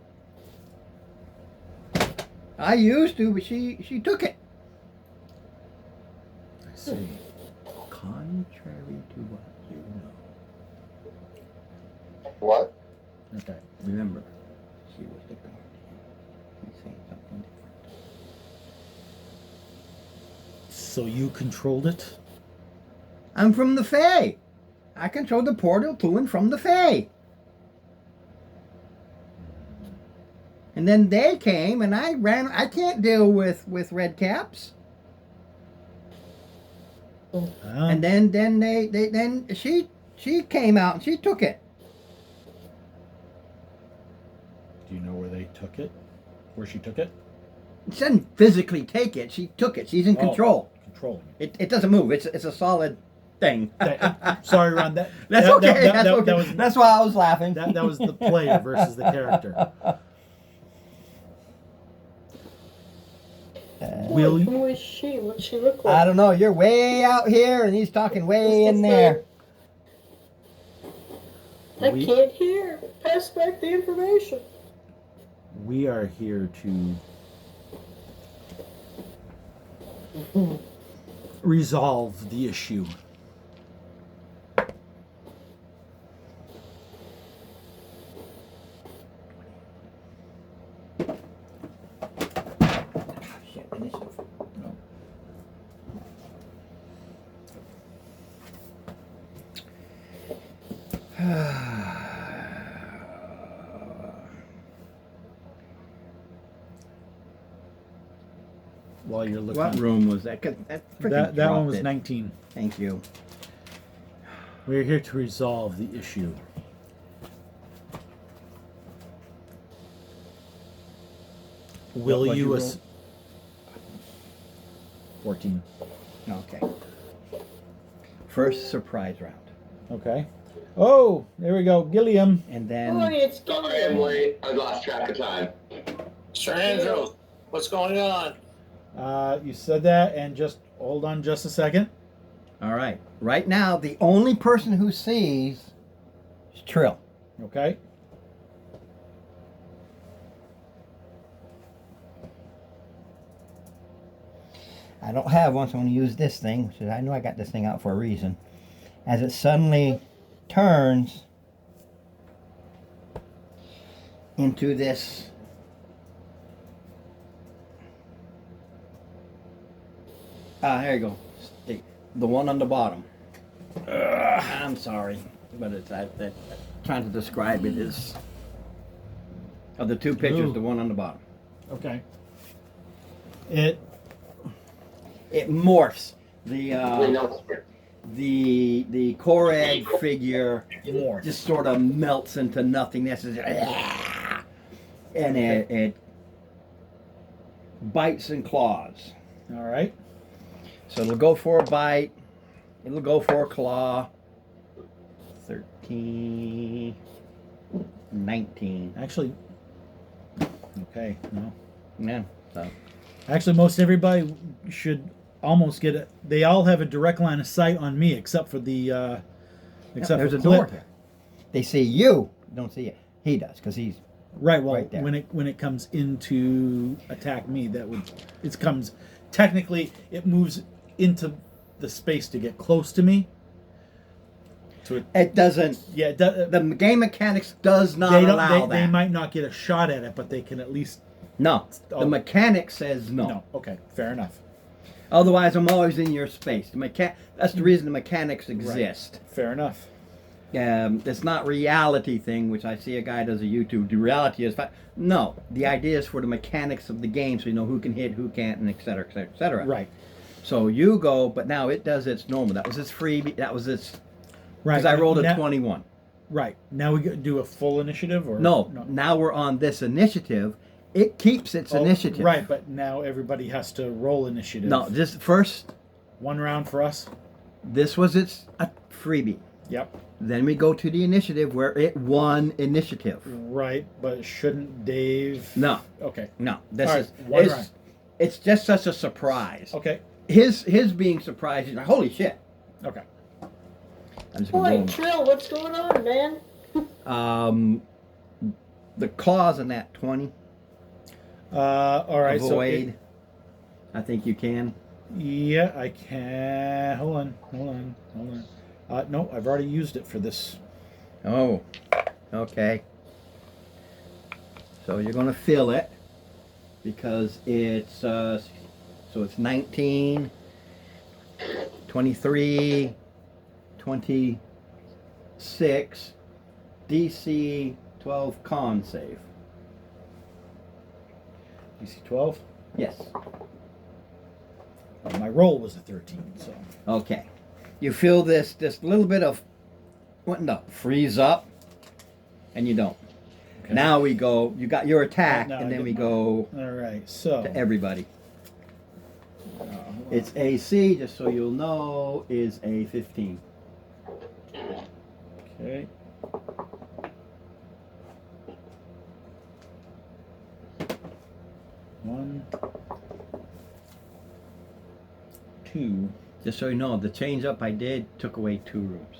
I used to, but she took it. I see. Contrary to what you know. What? Okay. Remember, she was the guardian. He's saying something different. So you controlled it? I'm from the Fae. I controlled the portal to and from the Fae. And then they came, and I ran. I can't deal with red caps. And then she came out and she took it. Do you know where they took it? Where she took it? She didn't physically take it. She took it. She's in control. Controlling It doesn't move. It's a solid thing. it. Sorry, Ron. That's okay. That That's why I was laughing. that was the player versus the character. Will you? Who is she? What's she look like? I don't know. You're way out here, and he's talking way in there. I can't hear. Pass back the information. We are here to resolve the issue. Shit, initiative. While you're looking, What room was that? 'Cause that that one dropped was it. 19. Thank you. We're here to resolve the issue. Will what'd you? you roll? 14. Okay. First surprise round, Okay. Oh, there we go. Gilliam. and Boy, then it's Sorry I'm Gilliam. late. I lost track of time. Sir Andrew, what's going on? You said that, and just hold on just a second. all right. Right now, the only person who sees is Trill. Okay. I don't have one, so I'm going to use this thing. Which is, I know I got this thing out for a reason. As it suddenly turns into this here you go. The one on the bottom. I'm sorry, but it's trying to describe it as of the two pictures, Ooh. the one on the bottom. Okay. It. It morphs. Wait, The no. the Korag figure More. just sort of melts into nothingness, and it bites and claws. All right. So it'll go for a bite. It'll go for a claw. 13, 19. Actually. Okay. No. Yeah. So Actually, most everybody should almost get it. They all have a direct line of sight on me, except for the. Except there's for a Clip. door here. They see you. Don't see it. He does because he's Right. Well, right there. when it comes in to attack me, it comes. Technically, it moves into the space to get close to me. So it doesn't. yeah, it does, The game mechanics does not they don't. allow They that. might not get a shot at it, but they can at least. No, Oh. the mechanic says no. No. Okay. Fair enough. Otherwise, I'm always in your space. That's the reason the mechanics exist. Fair enough. It's not reality thing, which I see a guy does a YouTube. The reality is, no. The idea is for the mechanics of the game, so you know who can hit, who can't, and et cetera, et cetera, et cetera. Right. So you go, but now it does its normal. That was its freebie. That was its. Right. Because I rolled a Now- 21. Right. Now we do a full initiative, or No, now we're on this initiative. It keeps its Oh, initiative. Right, but now everybody has to roll initiative. No, this first. One round for us. This was its freebie. Yep. Then we go to the initiative where it won initiative. Right, but shouldn't Dave? No, Okay. no. This All right, is one it's, round. it's just such a surprise. Okay. His being surprised, he's like, holy shit. Okay. I'm just gonna Boy, Trill, what's going on, man? go. The clause in that 20. All right. Avoid. I think you can. Yeah, I can. Hold on. No, I've already used it for this. Oh. Okay. So you're gonna fill it because it's so it's 19, 23, 26, DC 12 con save. DC 12. Yes. Well, my roll was a 13, so. Okay. You feel this little bit of what no freeze up, and you don't. Okay. Now we go. You got your attack, No, and I then we didn't. go All right, so. to everybody. Hold on. Its AC, just so you'll know, is a 15. Okay. One, two. Just so you know, the change up I did took away 2 rooms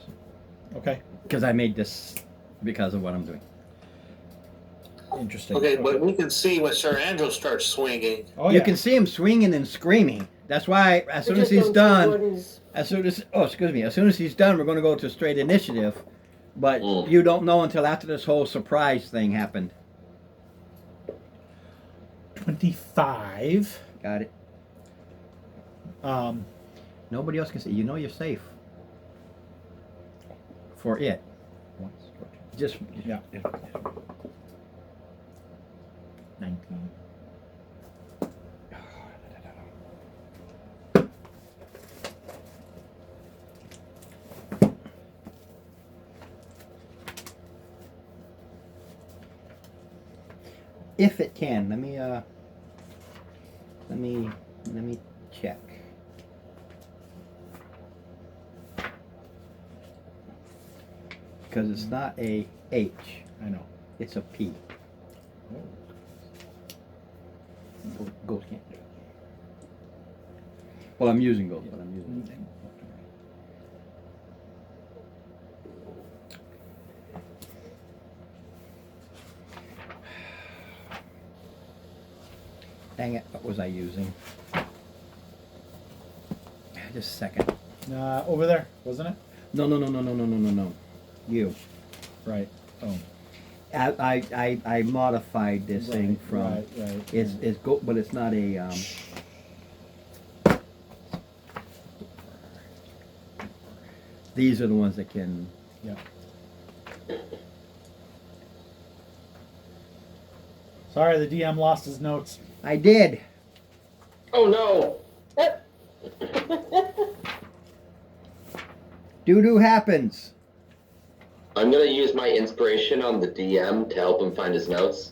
Okay. because I made this because of what I'm doing. Interesting. Okay, but we can see when Sir Andrew starts swinging. Oh, You yeah. can see him swinging and screaming. That's why as soon as he's done, as soon as he's done, we're going to go to straight initiative. But you don't know until after this whole surprise thing happened. 25. Got it. Um, Nobody else can see. You know you're safe. For it. Just yeah. 19. if it can. Let me check. Because it's not a H, I know. it's a P. Gold can't do it. Well, I'm using gold, but I'm using it. Dang it, what was I using? Just a second. Over there, wasn't it? No. You. Right. Oh. I modified this thing from Right. it's gold, but it's not a these are the ones that can. Yeah. Sorry, the DM lost his notes. I did. Oh no! Doo-doo happens. I'm gonna use my inspiration on the DM to help him find his notes.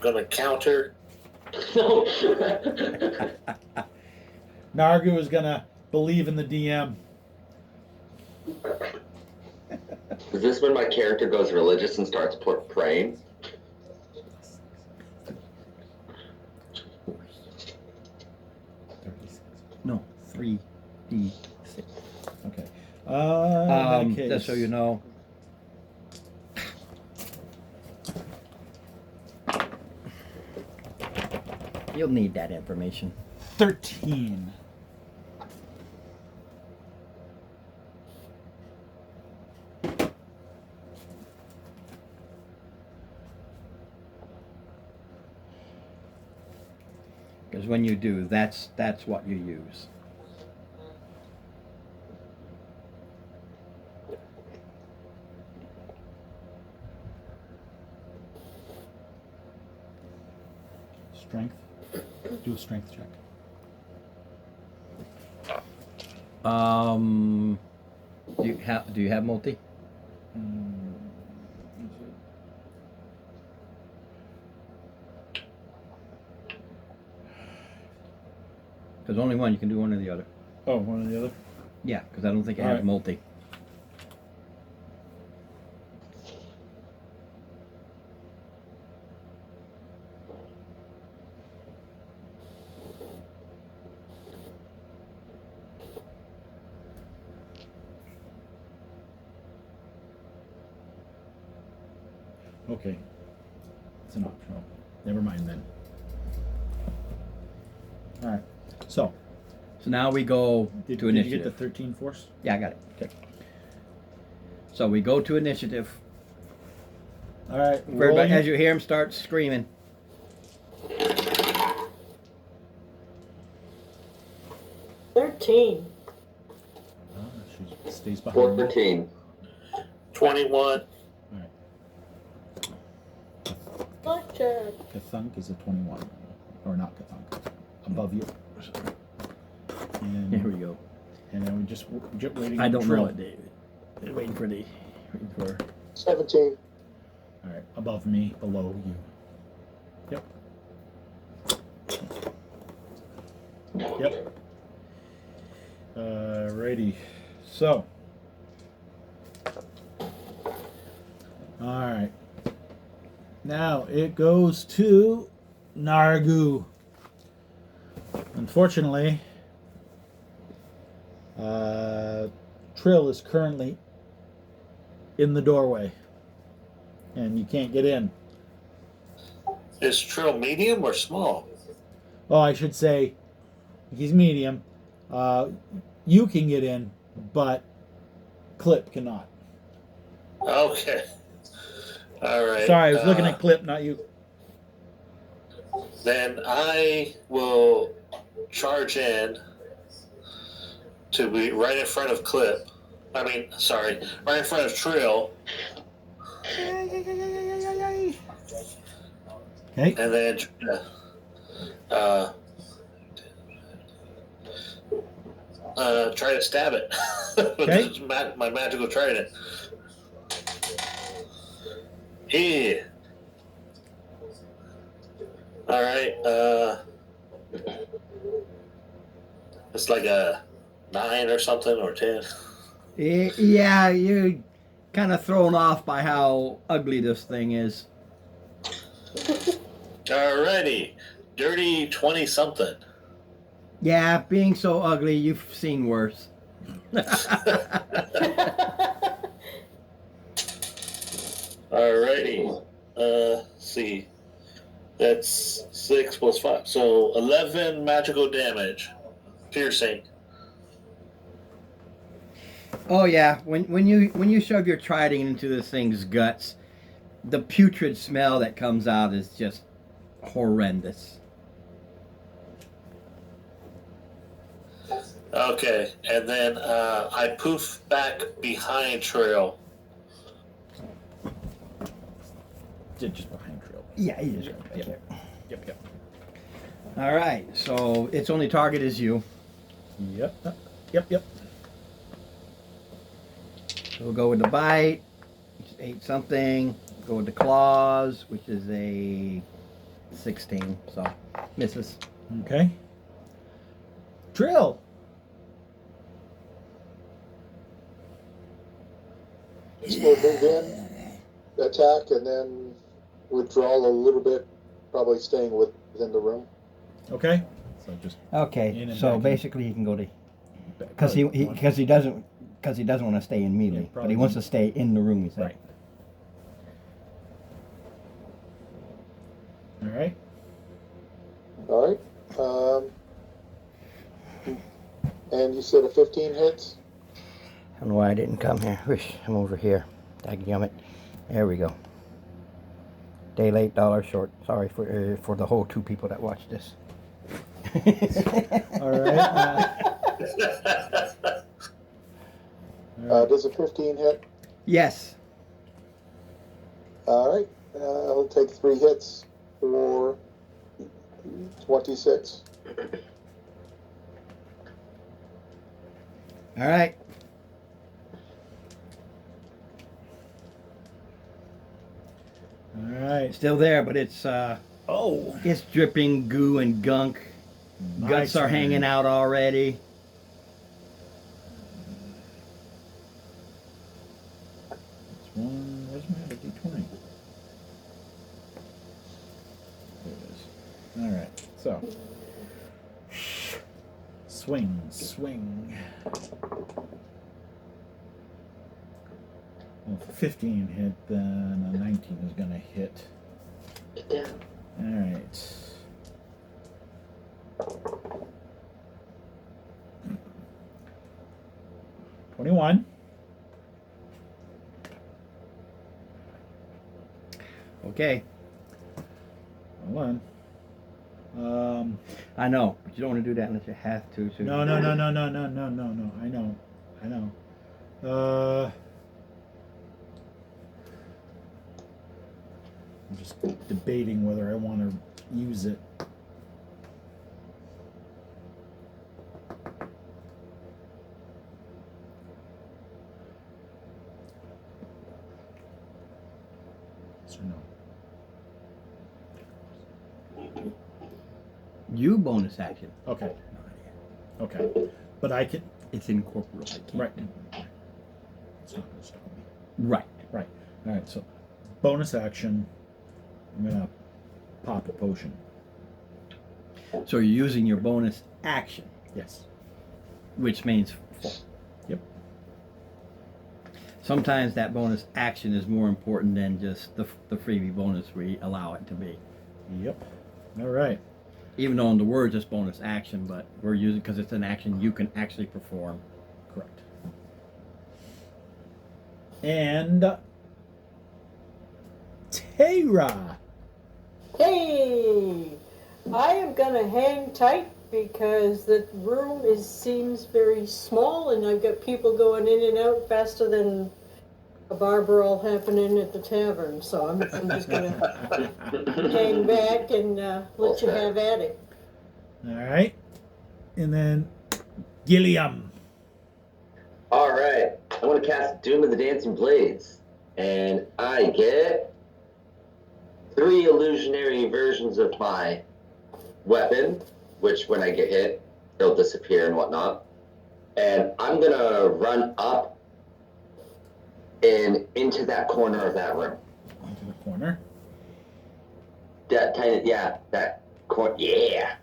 Gonna counter. No. Nargu is gonna believe in the DM. Is this when my character goes religious and starts praying? No, 3D6. Okay. In that case, Just so you know. You'll need that information. 13. Because when you do, that's what you use. Strength. Do a strength check. Do you have multi? Because only one, you can do one or the other. Oh, one or the other? Yeah, because I don't think I have Alright. multi. Okay. It's an optional. Never mind then. Alright. So, So now we go Did to you initiative. get the 13 force? Yeah, I got it. Okay. So we go to initiative. All right. Everybody, as you hear him start screaming. 13. She stays behind. 14. 21. Blackjack. Kathunk is a 21. Or not Kathunk. Above you. And, Here we go. And then we just waiting I on don't Trill. know it, David. Waiting for 17. All right. Above me, below you. Yep. Righty. So. All right. Now it goes to Nargu. Unfortunately, Trill is currently in the doorway, and you can't get in. Is Trill medium or small? Oh, I should say he's medium. You can get in, but Clip cannot. Okay. All right. Sorry, I was looking at Clip, not you. Then I will charge in to be right in front of Clip. Right in front of Trill. Okay. And then try to stab it with Okay. my magical trident. Yeah. All right. It's like a 9 or something, or 10. Yeah, you're kind of thrown off by how ugly this thing is. Alrighty. Dirty 20 something. Yeah, being so ugly, you've seen worse. Alrighty. See. That's 6 plus 5. So 11 magical damage. Piercing. Oh yeah, when you shove your trident into this thing's guts, the putrid smell that comes out is just horrendous. Okay. And then I poof back behind Trail. Just behind Trill. Yeah, he is. Yep. All right, so its only target is you. Yep. So we'll go with the bite, which is 8 something. Go with the claws, which is a 16. So misses. Okay. Trill. Just will move in, attack, and then withdraw a little bit, probably staying within the room. Okay. So just in Okay, and so back in. basically he can go to back- because he doesn't want to stay in melee, Yeah, but probably. he wants to stay in the room. He said. Right. All right. All right. And you said a 15 hits? I don't know why I didn't come here. Wish I'm over here. Dadgummit. There we go. Day late, dollar short. Sorry for the whole 2 people that watched this. All right. Does a 15 hit? Yes. All right. I'll take 3 hits for 26. All right. All right. Still there, but it's Oh. it's dripping goo and gunk. My Guts are turn. hanging out already. That's one. Where's my other D20? There it is. All right. So. Swing. Well, if a 15 hit, then a 19 is going to hit. Yeah. All right. 21. Okay. Hold on. I know, but you don't want to do that unless you have to. So No. I know. I'm just debating whether I want to use it. Yes or no? You bonus action. Okay. Okay. But I can. It's incorporeal. I can't Right. do it. It's not going to stop me. Right. Right. All right. So, bonus action. I'm gonna pop a potion. So you're using your bonus action, Yes. which means full. Yep. Sometimes that bonus action is more important than just the freebie bonus we allow it to be. Yep. All right. Even though in the words it's bonus action, but we're using because it's an action you can actually perform. Correct. And Tara. Hey, I am gonna hang tight because the room seems very small, and I've got people going in and out faster than a bar brawl happening at the tavern. So I'm just gonna hang back and let you have at it. All right. And then Gilliam. All right, I want to cast Doom of the Dancing Blades, and I get 3 illusionary versions of my weapon, which when I get hit, it'll disappear and whatnot. And I'm gonna run up and into that corner of that room. Into the corner. That tiny, yeah, that corner, yeah.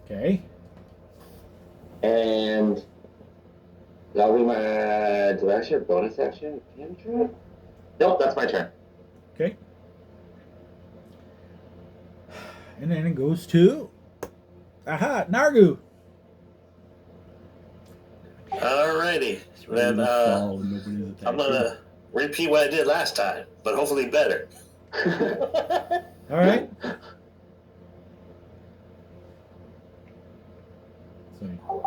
Okay. And that'll be my. Do I actually have bonus action? Nope, that's my turn. Okay. And then it goes to Nargu. Alrighty. Then I'm gonna repeat what I did last time, but hopefully better. All right.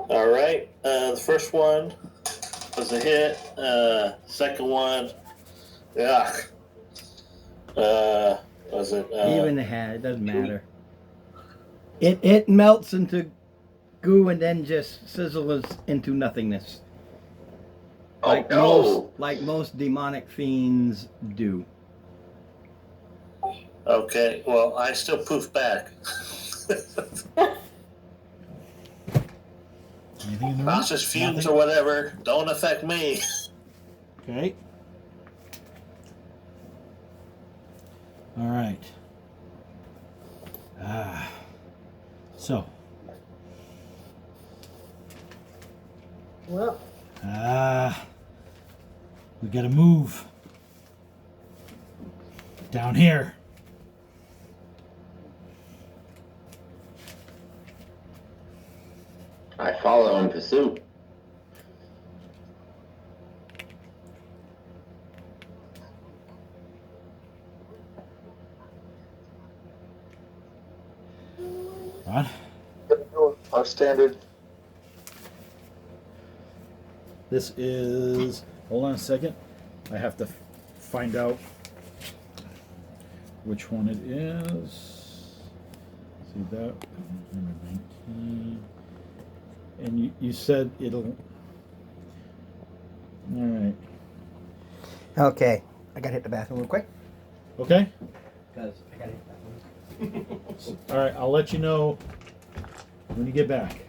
All right. The first one was a hit. Second one, was it? Even the hat, it doesn't matter. It melts into goo and then just sizzles into nothingness. Like most demonic fiends do. Okay. Well, I still poof back. Anything in the room? Monstrous fumes Nothing? or whatever don't affect me. Okay. All right. So. Well, We gotta move down here. I follow in pursuit. Rod? Our standard. This is. Hold on a second. I have to find out which one it is. See that? Number 19. And you said it'll. All right. Okay, I gotta hit the bathroom real quick. Okay. Because I gotta hit the bathroom. All right. I'll let you know when you get back.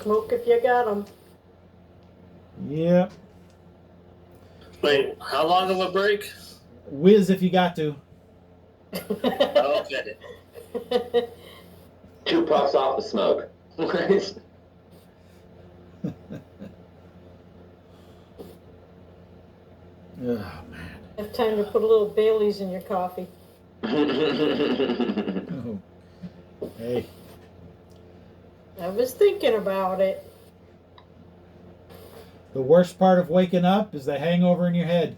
smoke if you got 'em. Yep. Wait, how long of a break? Whiz if you got to. Okay. 2 puffs off the smoke. Oh man. Have time to put a little Bailey's in your coffee. Oh. Hey. I was thinking about it. The worst part of waking up is the hangover in your head.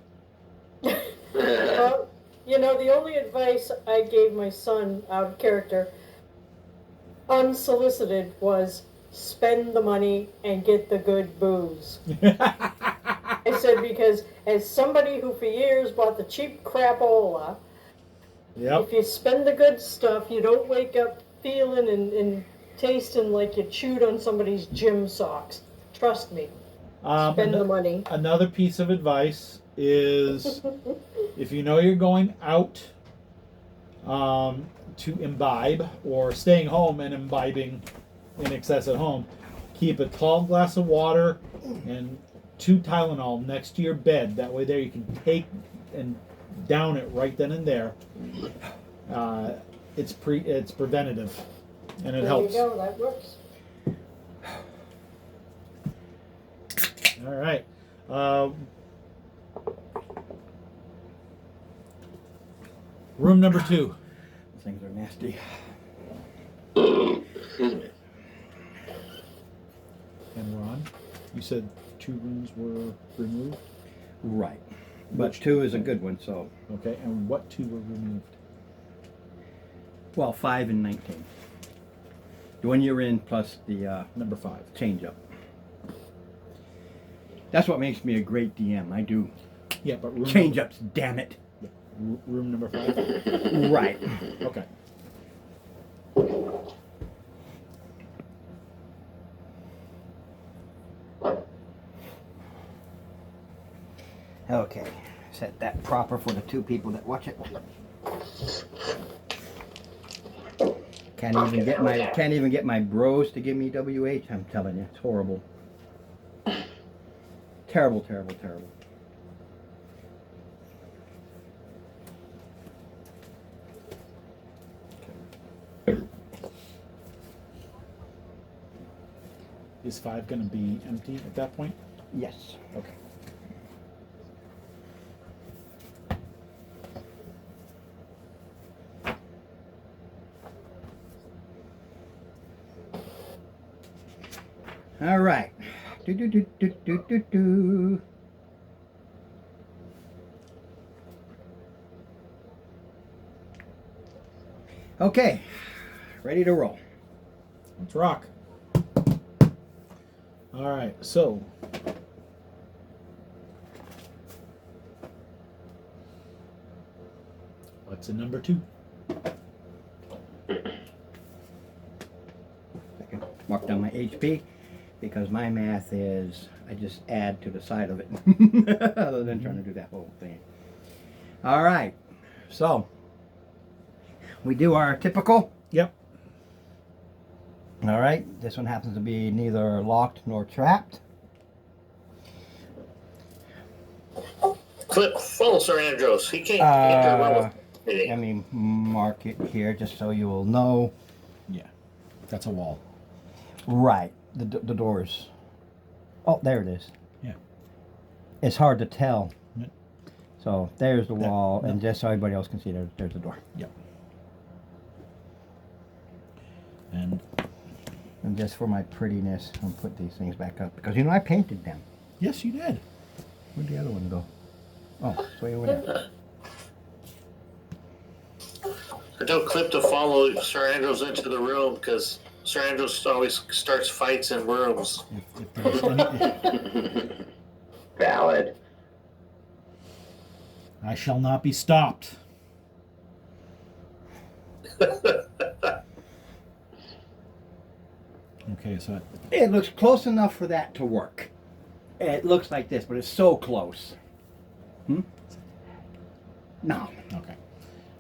Well, the only advice I gave my son out of character, unsolicited, was spend the money and get the good booze. I said, because as somebody who for years bought the cheap crapola, Yep. if you spend the good stuff, you don't wake up feeling and tasting like you chewed on somebody's gym socks. Trust me. Spend the money. Another piece of advice is if you know you're going out to imbibe or staying home and imbibing in excess at home, keep a tall glass of water and 2 Tylenol next to your bed. That way there you can take and down it right then and there. It's preventative, and it helps. There you go, that works. All right. Room number 2. Those things are nasty. Excuse me. And Ron, you said 2 rooms were removed? Right. But 2 is a good one, so. Okay, and what 2 were removed? Well, 5 and 19. The one you're in plus the Number 5. change up. That's what makes me a great DM. I do Yeah, but room change ups, damn it. Room number 5? Right. Okay. Okay. Set that proper for the 2 people that watch it. Can't even get my bros to give me WH. I'm telling you, it's horrible. Terrible, terrible, terrible. Is 5 going to be empty at that point? Yes. Okay. All right. Do do do do do do do. Okay. Ready to roll. Let's rock. All right, so what's in number 2? Second. Mark down my HP because my math is I just add to the side of it other than trying to do that whole thing. All right. So we do our typical. Yep. All right. This one happens to be neither locked nor trapped. Clip, follow Sir Andros. He can't enter a room with me. Let me mark it here just so you will know. Yeah, that's a wall. Right. The doors. Oh, there it is. Yeah. It's hard to tell. Yep. So there's the wall, no. and just so everybody else can see, there's the door. Yep. And just for my prettiness, I'll put these things back up because I painted them. yes, you did. Where'd the other one go? Oh, it's way over there. I don't clip to follow Sir Andros into the room because Sir Andros always starts fights in rooms. If there's any, Valid. I shall not be stopped. Okay, so It looks close enough for that to work. It looks like this, but it's so close. No. okay.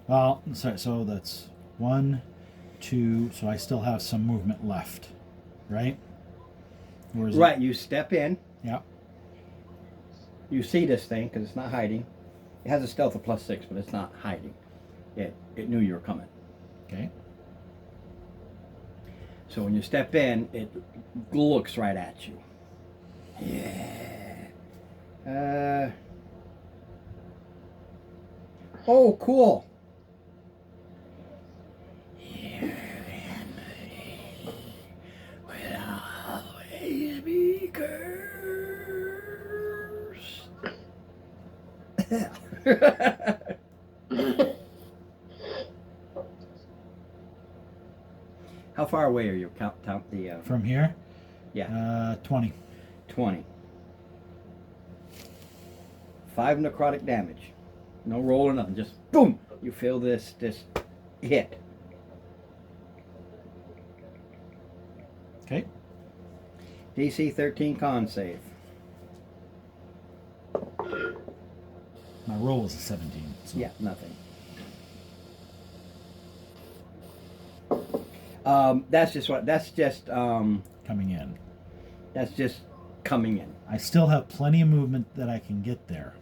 Well, so that's 1, 2. So I still have some movement left, right? Or is Right, you step in. Yeah. You see this thing because it's not hiding. It has a stealth of +6, but it's not hiding. It knew you were coming. Okay. So when you step in, it looks right at you. Yeah. Oh, cool. How far away are you? Count the From here? Yeah. 20. 20. 5 necrotic damage. No roll or nothing. Just boom. You feel this hit. Okay. DC 13 con save. My roll was a 17. So. Yeah, nothing. That's just Coming in. that's just coming in. I still have plenty of movement that I can get there.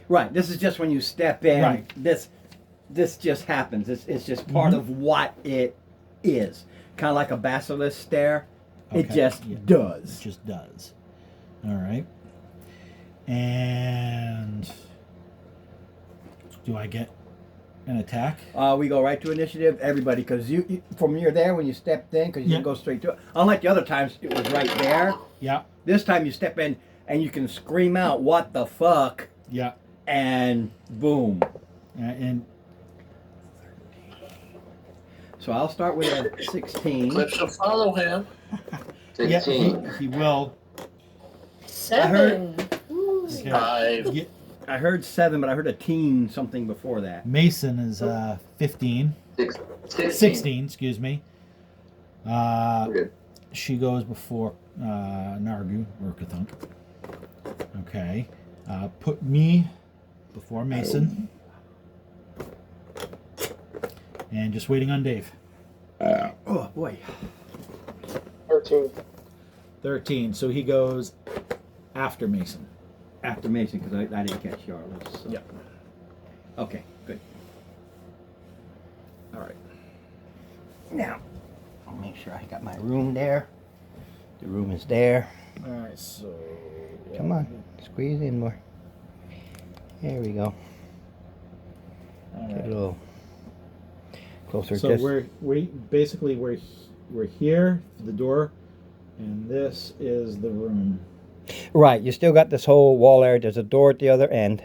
Right. This is just when you step in. Right. This just happens. It's just part of what it is. Kind of like a basilisk stare. It Okay. just Yeah. does. It just does. All right. And do I get an attack? We go right to initiative, everybody, because you from you're there when you stepped in, because you Yeah. can go straight to it. Unlike the other times, it was right there. Yeah. This time you step in and you can scream out, "What the fuck!" Yeah. and boom. And So I'll start with a 16. Clip should follow him. yeah, 16. he will. 7. Ooh. Okay. 5. Yeah, I heard 7, but I heard a teen something before that. Mason is 15. 16. 16, excuse me. Okay. She goes before Nargu or Kathunk. Okay. Put me before Mason. And just waiting on Dave. Oh boy. 13. 13. So he goes after Mason. After Mason, because I didn't catch yours. So. Yep. Okay, good. All right. Now, I'll make sure I got my room there. The room is there. All right. So. Come on, squeeze in more. There we go. All Get a right. little closer. So just we're here, the door, and this is the room. right. You still got this whole wall area. There's a door at the other end.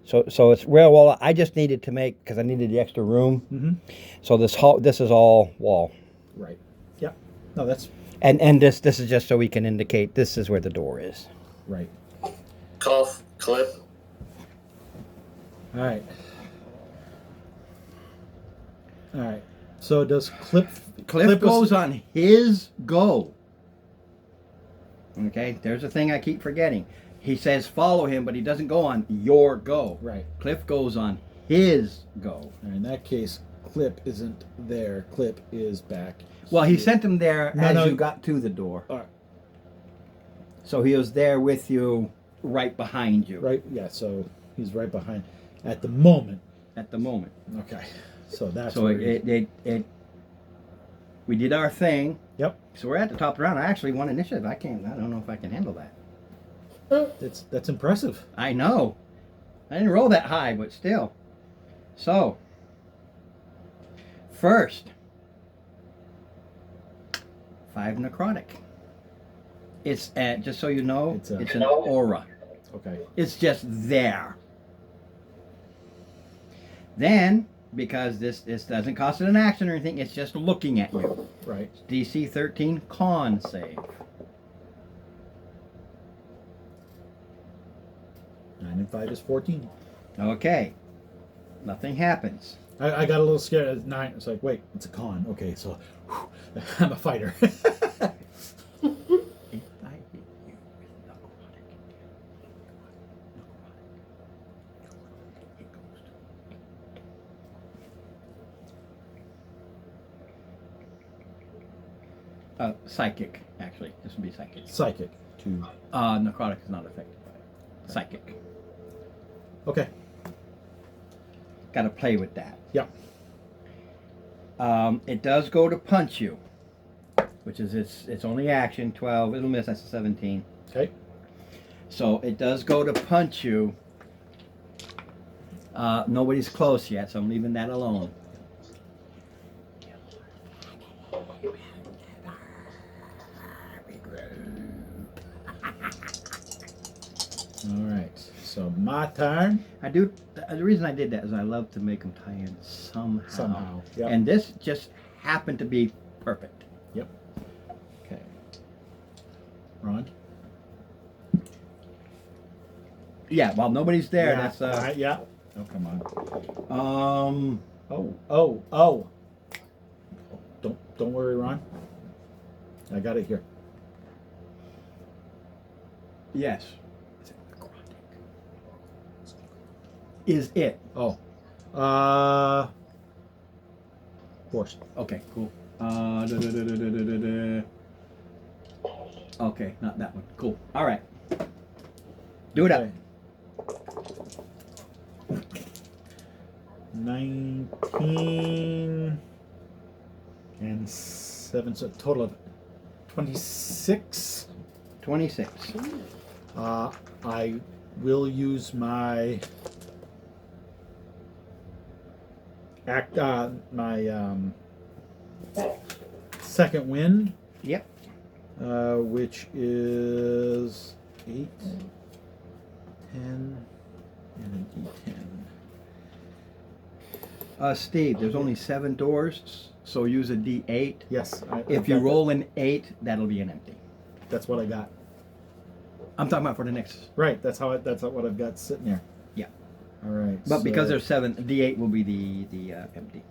So it's real wall. I just needed to make because I needed the extra room. Mm-hmm. So this is all wall. Right. Yep. No, that's And this is just so we can indicate this is where the door is. right. Cough. Clip. All right. All right. So does Cliff goes on his go. Okay, there's a thing I keep forgetting. He says follow him, but he doesn't go on your go. Right. Cliff goes on his go. In that case, Clip isn't there. Clip is back. Well, he here. sent him there No, as no. you got to the door. All right. So he was there with you, right behind you. Right. Yeah. So he's right behind at the moment. At the moment. Okay. So that's So where he- we did our thing. Yep. So we're at the top of the round. I actually won initiative. I don't know if I can handle that. That's impressive. I know. I didn't roll that high, but still. So, first, 5 necrotic. It's just so you know, It's it's a- an aura. Okay. It's just there. Then, because this doesn't cost it an action or anything, it's just looking at you. Right. DC 13 con save. 9 and 5 is 14. Okay. Nothing happens. I got a little scared at 9. It's like, wait, it's a con. Okay, so whew, I'm a fighter. If I hit you with necrotic, it goes to psychic, actually. This would be psychic. Psychic. 2. Necrotic is not affected by it. Psychic. Okay. Got to play with that. Yeah. It does go to punch you, which is its only action. 12. It'll miss. That's a 17. Okay. So it does go to punch you. Nobody's close yet, so I'm leaving that alone. All right. So my turn. I do. The reason I did that is I love to make them tie in somehow. Somehow. Yep. And this just happened to be perfect. Yep. Okay. Ron. Yeah. While nobody's there, Yeah. that's All right, yeah. Oh, come on. Oh. Don't worry, Ron. I got it here. Yes. Is it? Oh. Force. Okay, cool. Okay, not that one. Cool. All right. Do it up. 19 and 7, so a total of 26. 26. I will use my second wind. Yep. Which is 8, 10, and an D10. Steve, there's only 7 doors, so use a D8. Yes. If you roll an 8, that'll be an empty. That's what I got. I'm talking about for the next. Right. That's what I've got sitting there. Yeah. All right. But because so- there's 7, D8 will be the empty.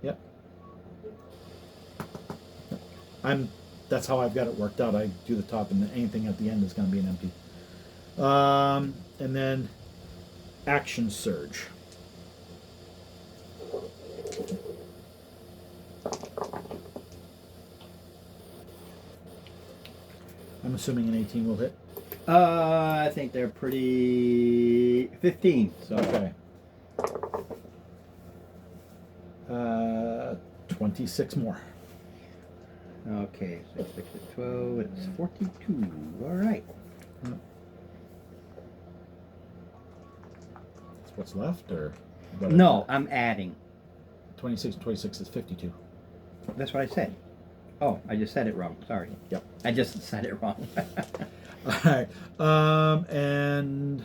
Yep. That's how I've got it worked out. I do the top, and anything at the end is going to be an empty. And then action surge. I'm assuming an 18 will hit. I think they're pretty 15. So Okay. 26 more. Okay, so 6 to 12, it's 42. All right. That's what's left, or? No, I'm adding. 26 is 52. That's what I said. Oh, I just said it wrong. Sorry. Yep. I just said it wrong. All right. And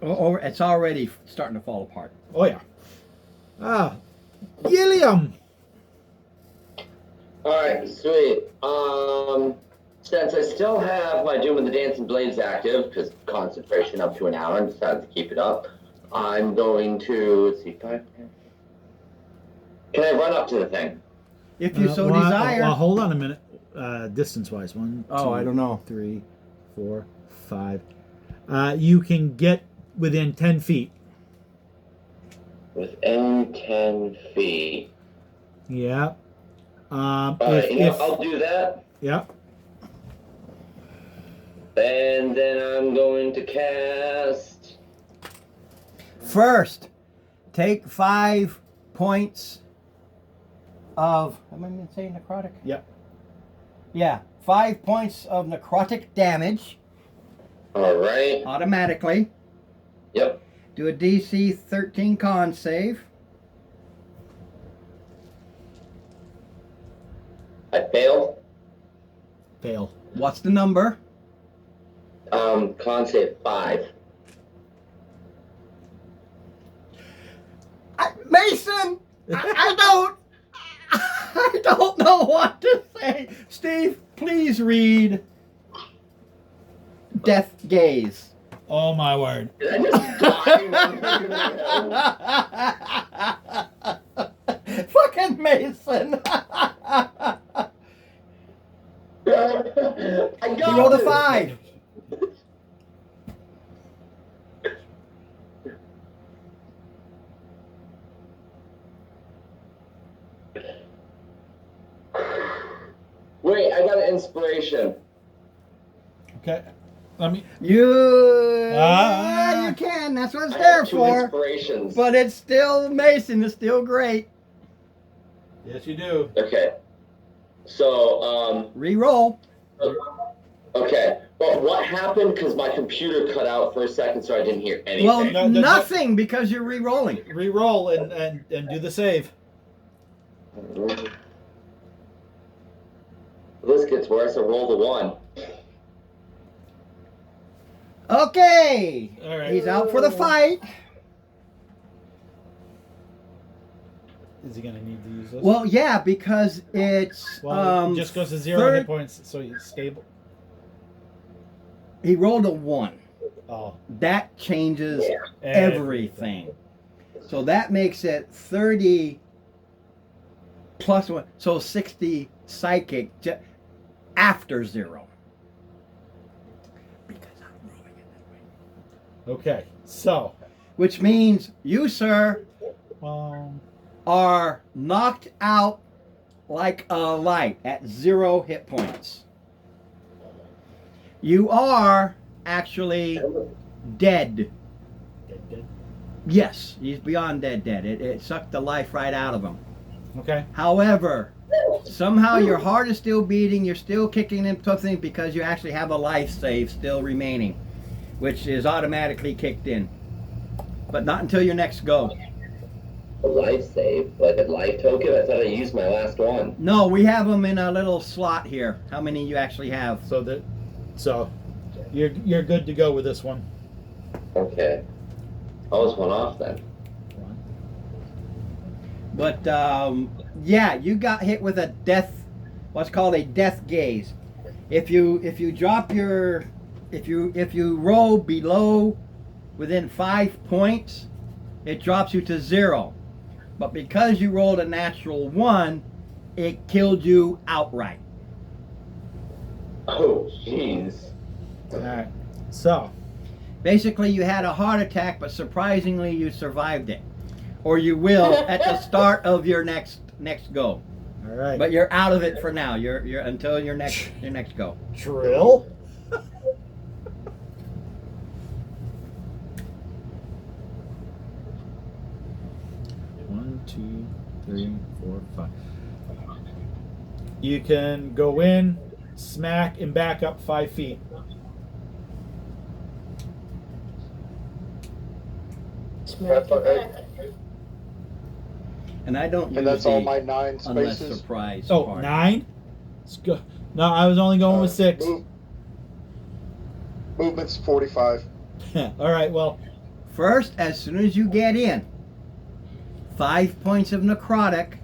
Oh, it's already starting to fall apart. oh yeah. Gilliam. Alright, sweet. Since I still have my Doom of the Dancing Blades active, because concentration up to an hour, and decided to keep it up, I'm going to, let's see, 5, 10. Can I run up to the thing? If you so Well, desire. Well, hold on a minute. Distance-wise, 1, 2, Oh, I don't know. 3, 4, 5. You can get within 10 feet. Within 10 feet. Yeah. Alright, I'll do that. Yeah. And then I'm going to cast. First, take 5 points of. Am I saying necrotic? Yep. Yeah, 5 points of necrotic damage Alright. automatically. Yep. Do a DC 13 con save. I failed. Fail. What's the number? Con save 5. Mason! I don't know what to say. Steve, please read Death Gaze. Oh my word. Did I just die? Fucking Mason. I got He rolled a it. 5. Wait, I got an inspiration. Okay. Let me. You Ah. can. That's what it's I there have 2 for. inspirations. But it's still Mason. It's still great. Yes, you do. Okay. So, Reroll. okay. But what happened? Because my computer cut out for a second, so I didn't hear anything. Well, No, nothing because you're re-rolling. Reroll and do the save. This gets worse. I rolled a 1. Okay. All right. He's out for the fight. Is he gonna need to use this? Well, yeah, because it's Well, it just goes to 0 third- hit points, so he's stable. He rolled a 1. Oh, That changes everything. So that makes it 30 plus 1. So 60 psychic after 0. Because I'm rolling it that way. Okay, so Which means you, sir, are knocked out like a light at 0 hit points. You are actually dead. dead. Yes, he's beyond dead. It sucked the life right out of him. Okay. However, somehow your heart is still beating, you're still kicking and something because you actually have a life save still remaining, which is automatically kicked in. But not until your next go. A life save? Like a life token? I thought I used my last one. No, we have them in a little slot here. How many you actually have? So you're good to go with this one. Okay. I was one off then. But yeah, you got hit with a death, what's called a death gaze. If you drop your, if you roll below within 5 points, it drops you to 0. But because you rolled a natural 1, it killed you outright. Oh, jeez. All right. So Basically, you had a heart attack, but surprisingly, you survived it, or you will at the start of your next go. all right. But you're out of it for now. You're until your next go. Drill. 1, 2, 3, 4, 5. You can go in, smack, and back up 5 feet. Smack it back. And I don't use And that's all the my 9 unless spaces. surprise Oh, part. 9? Let's go. No, I was only going with 6. Movement's 45. All right. Well, First, as soon as you get in, 5 points of necrotic,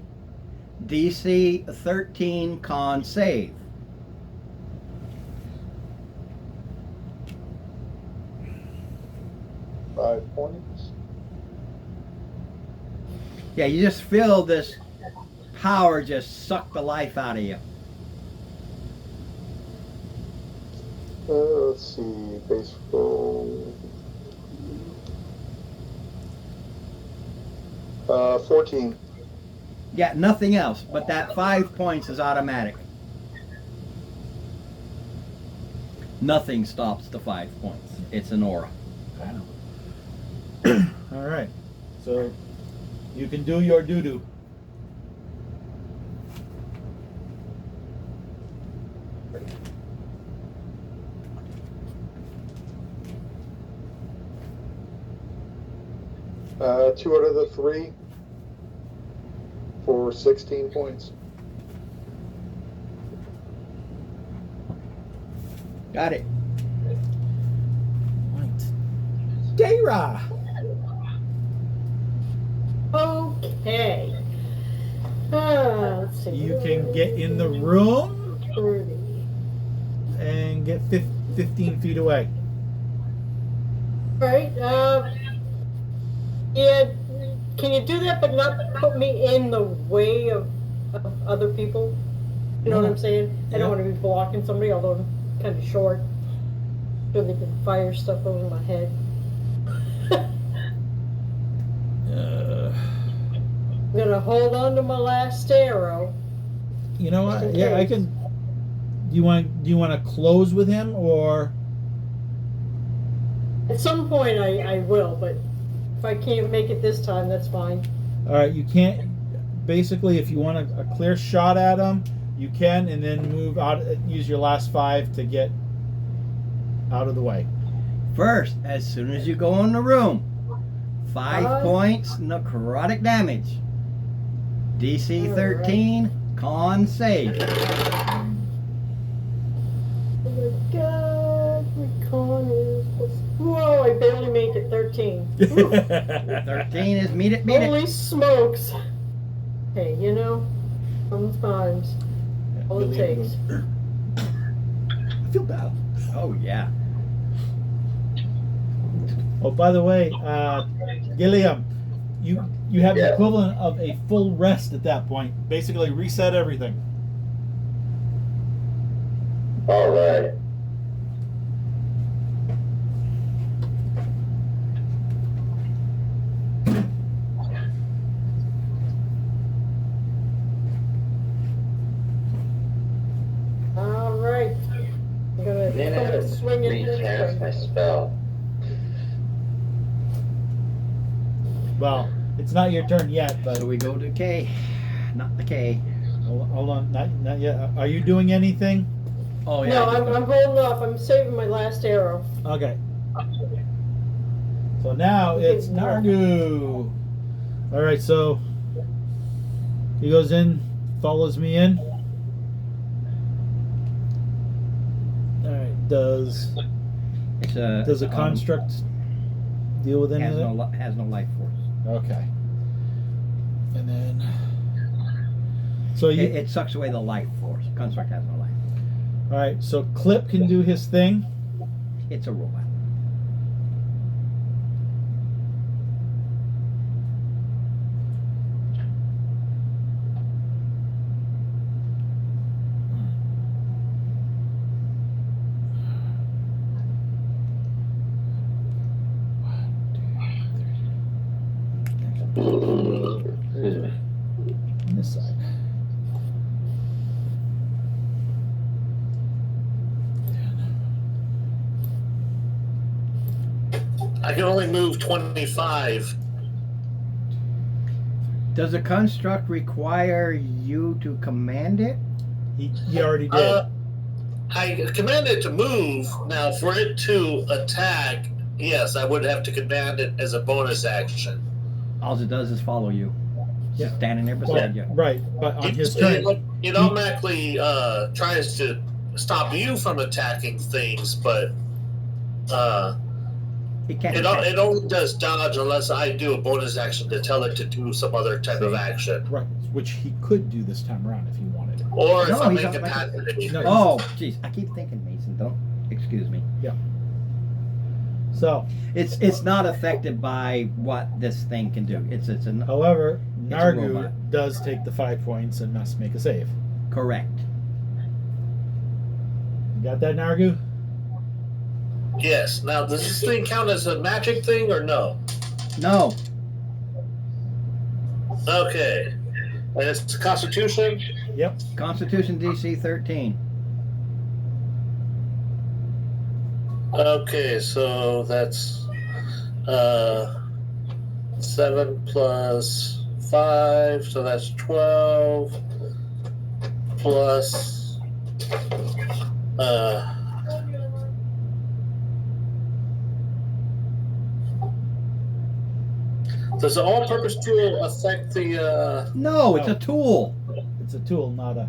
DC 13 con save. Five points. Yeah, you just feel this power just suck the life out of you. Let's see. Base roll. 14. Yeah, nothing else, but that 5 points is automatic. Nothing stops the 5 points. It's an aura. all right. So you can do your doo-doo. Two out of the 3 for 16 points. Got it. Right. Dayra. Okay. Let's see. You can get in the room 30. and get 15 feet away. Right. Yeah. Can you do that, but not put me in the way of other people? You know what I'm saying? I Yeah. don't want to be blocking somebody, although I'm kind of short. So they can fire stuff over my head. I'm gonna hold on to my last arrow. You know what? Just in Yeah, I case. can. Do you want to close with him or? At some point, I will, but if I can't make it this time, that's fine. All right, you can't. Basically, if you want a clear shot at him, you can, and then move out. Use your last 5 to get out of the way. First, as soon as you go in the room, 5 points necrotic damage. DC 13 con save. Oh my god, my con is plus 13. Ooh, 13 is meet it. holy smokes. Hey, you know, sometimes all it Gilliam takes. goes, I feel bad. Oh, yeah. Oh, by the way, Gilliam, you have the Yeah. equivalent of a full rest at that point. Basically, reset everything. All right. All right. I'm gonna Then I come have and to swing it recast my anyway. spell. Well, it's not your turn yet, but So we go to K. Not the K. hold on, not yet. Are you doing anything? Oh, yeah. No, I'm holding off. I'm saving my last arrow. Okay. So now it's Nargu. All right, so he goes in, follows me in. All right, does It's a construct deal with any has of that? has no life force. Okay. And then, so you. It sucks away the life force. Construct has no life. All right, so Clip can do his thing. It's a robot. On this side. I can only move 25. Does a construct require you to command it? He already did. I command it to move. Now, for it to attack, yes, I would have to command it as a bonus action. All it does is follow you. Yeah. Just standing there beside you. Right, but on his turn, It automatically tries to stop you from attacking things, but It can't. it only does dodge unless I do a bonus action to tell it to do some other type of action. right, which he could do this time around if he wanted. Or if No, I'm he's not incapacitated. No. Oh, jeez. I keep thinking, Mason. Don't excuse me. So, It's not affected by what this thing can do. It's a however, It's a Nargu robot. does take the 5 points and must make a save. correct. You got that, Nargu? Yes. Now, does this thing count as a magic thing or no? No. Okay. And it's Constitution? Yep. Constitution DC 13. Okay, so that's 7 plus 5, so that's 12 plus does the all-purpose tool affect the No, it's a tool. It's a tool, not a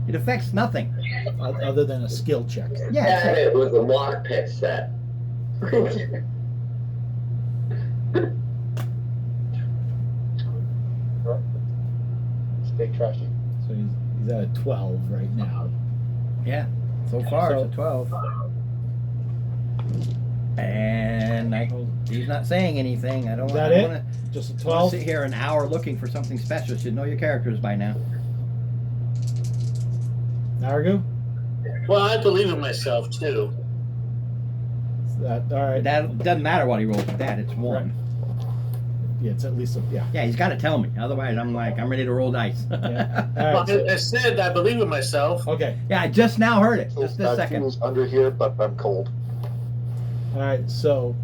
It affects nothing. other than a skill check. Yeah. And it was a lockpick set. Stay trashy. So he's at a 12 right now. Yeah. So far, So- it's a 12. And he's not saying anything. I don't Is want that it? to Just a 12. sit here an hour looking for something special. You should know your characters by now. Nargu? well, I believe in myself too. All right. That doesn't matter what he rolls with that. It's one. Yeah, it's at least a, yeah. Yeah, he's got to tell me. Otherwise, I'm ready to roll dice. Yeah. All Well, right. So, I said I believe in myself. okay. Yeah, I just now heard it. So Just this second. Tools under here, but I'm cold. All right. So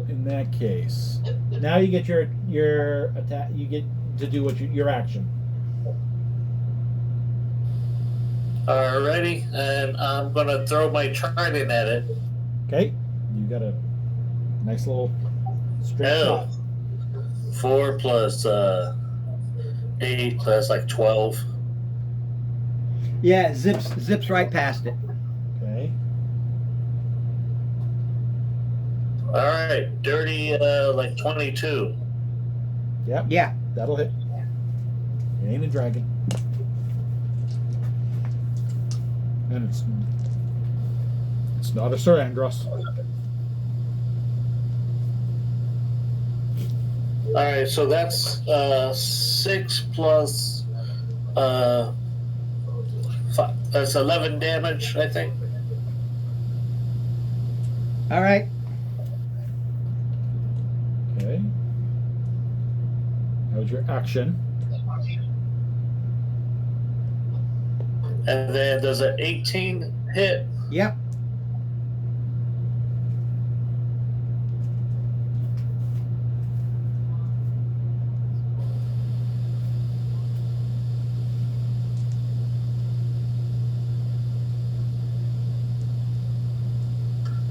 in that case, now you get your attack. You get to do what your action. Alrighty, and I'm gonna throw my trident at it. Okay. You got a nice little straight Oh. shot. 4 plus 8 plus like 12. Yeah, it zips right past it. Okay. All right, dirty like 22. Yep. Yeah. That'll hit. It ain't a dragon. And it's not a Sir Andros. All right, so that's 6 plus that's 11 damage, I think. All right. Okay. That was your action. And then does an 18 hit? Yep.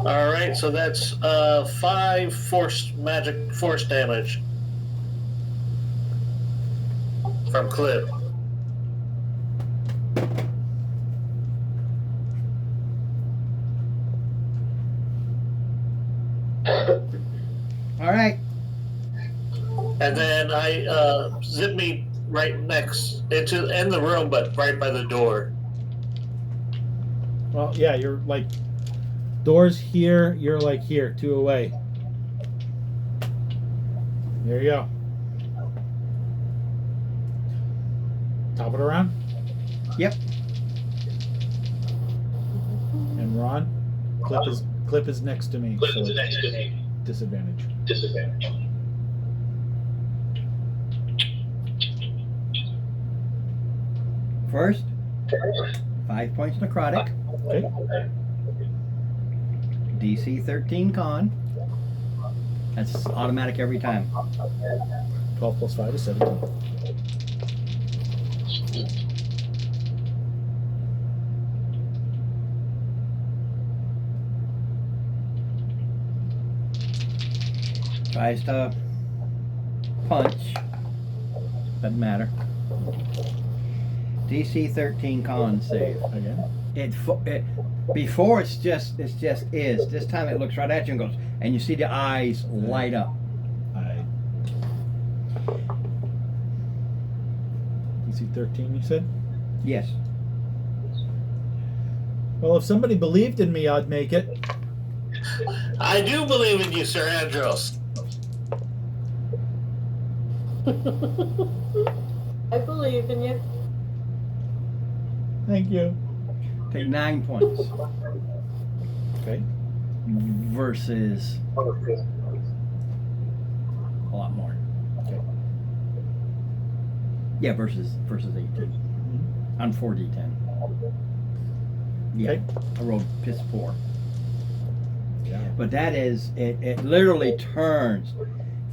All right, so that's 5 magic force damage from Clip. All right. And then I zip me right next in the room, but right by the door. Well, yeah, you're like doors here. You're like here, 2 away. There you go. Top it around. Yep. And Ron, Clip is next to me. So disadvantage. First, 5 points necrotic. Okay. DC 13 con. That's automatic every time. 12 plus 5 is 17. Tries to punch. Doesn't matter. DC 13 con save. Again. It before it's just is. This time it looks right at you and goes, and you see the eyes light up. DC 13, you said? Yes. Well, if somebody believed in me, I'd make it. I do believe in you, Sir Andros. I believe in you. Thank you. Take 9 points Okay. versus a lot more. Okay. Yeah, versus 18 on 4d10. Yeah, Okay. I rolled piss poor. Yeah. But that is it literally turns,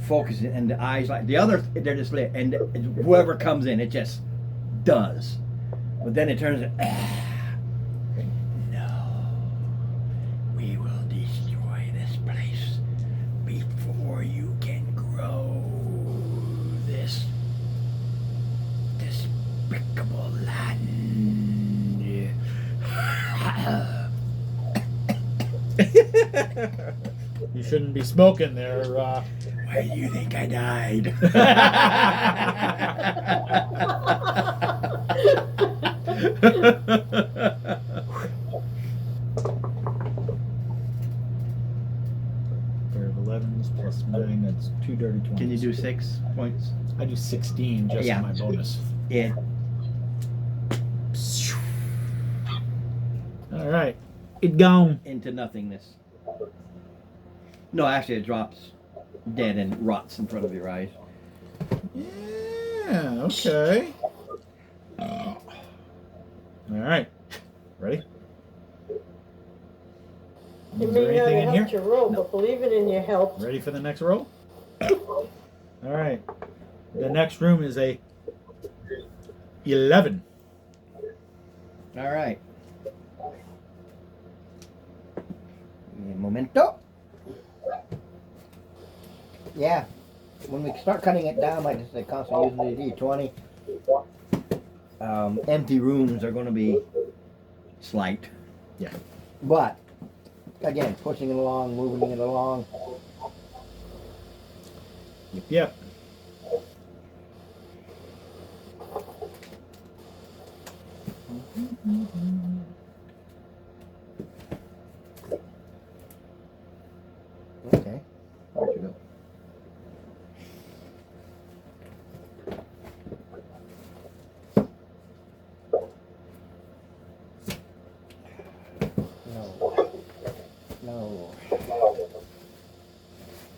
focuses, and the eyes like the other they're just lit, and whoever comes in it just does. But then it turns no. We will destroy this place before you can grow this despicable land. You shouldn't be smoking there. Why do you think I died? Pair of 11s plus 9, that's 2 dirty 20s. Can you do 6 points? I do 16 just Yeah. in my bonus. It All right. It gone. into nothingness. No, actually, it drops dead and rots in front of your eyes. Yeah, okay. All right. Ready? It Is there may not anything have in here? helped your roll, but believing in you helped. Ready for the next roll? All right. The next room is a 11. All right. Un momento. Yeah. When we start cutting it down, like I said, constantly using the D20, empty rooms are going to be slight. Yeah. But, again, pushing it along, moving it along, Yep. Okay. Where'd you go? No. No.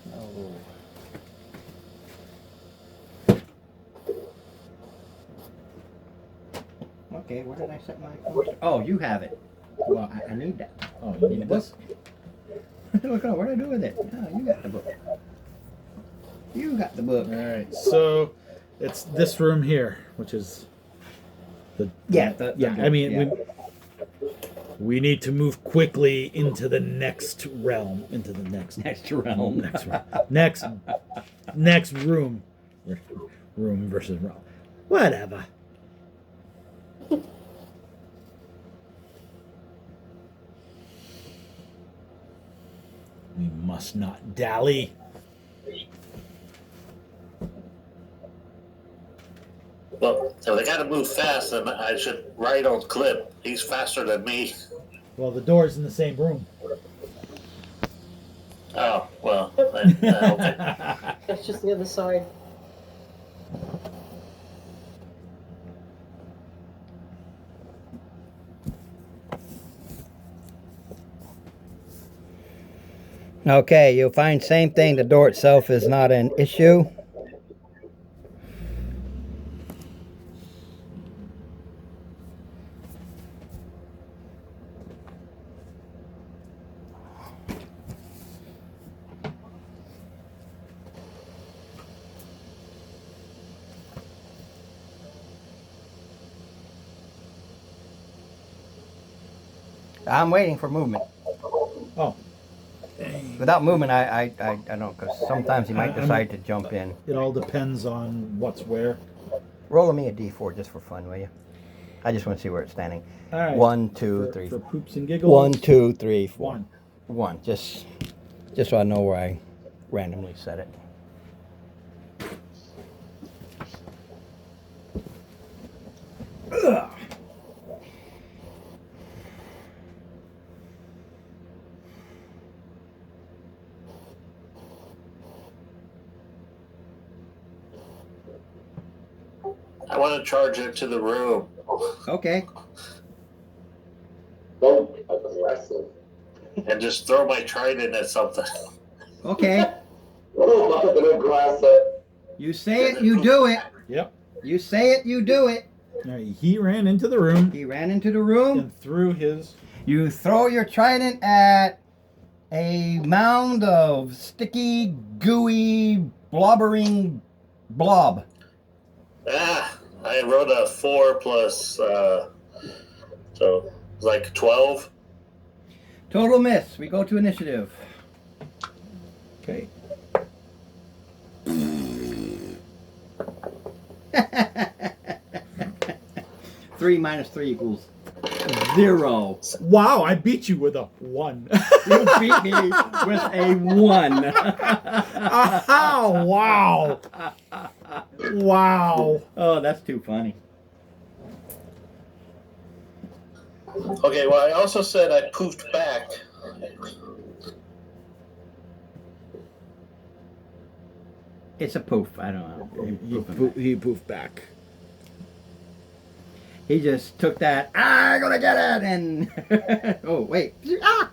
No. Okay, where did I set my poster? Oh, you have it. Well, I need that. Oh, you need this? Look, what did I do with it? Oh, you got the book. You got the book. All right. So it's this room here, which is the Yeah, I mean, we need to move quickly into the next realm, into the next realm. next realm, next room, room versus realm, whatever. We must not dally. Well, so they got to move fast, and I should ride on Clip. He's faster than me. Well, the door's in the same room. Oh, well, then, okay. That's just the other side. Okay, you'll find same thing. The door itself is not an issue. I'm waiting for movement. Oh. Without movement, I don't, because sometimes he might decide to jump in. It all depends on what's where. Roll me a d4 just for fun, will you? I just want to see where it's standing. All right. 1, 2, 3. For poops and giggles. 1, 2, 3, 4. 1. 1. Just so I know where I randomly set it. Ugh. I want to charge into the room. Okay. Don't be aggressive. And just throw my trident at something. Okay. Oh, I'm aggressive. You say it, you do it. Yep. You say it, you do it. All right, he ran into the room He ran into the room. and threw his. You throw your trident at a mound of sticky, gooey, blobbering blob. Ah, I wrote a 4 plus, so it's like 12. Total miss. We go to initiative. Okay. 3 minus 3 equals 0. Wow, I beat you with a 1. You beat me with a 1. Oh, wow. Wow. Oh, that's too funny. Okay, well, I also said I poofed back. It's a poof. I don't know. He poofed back. He just took that, I'm gonna get it, and oh wait, ah!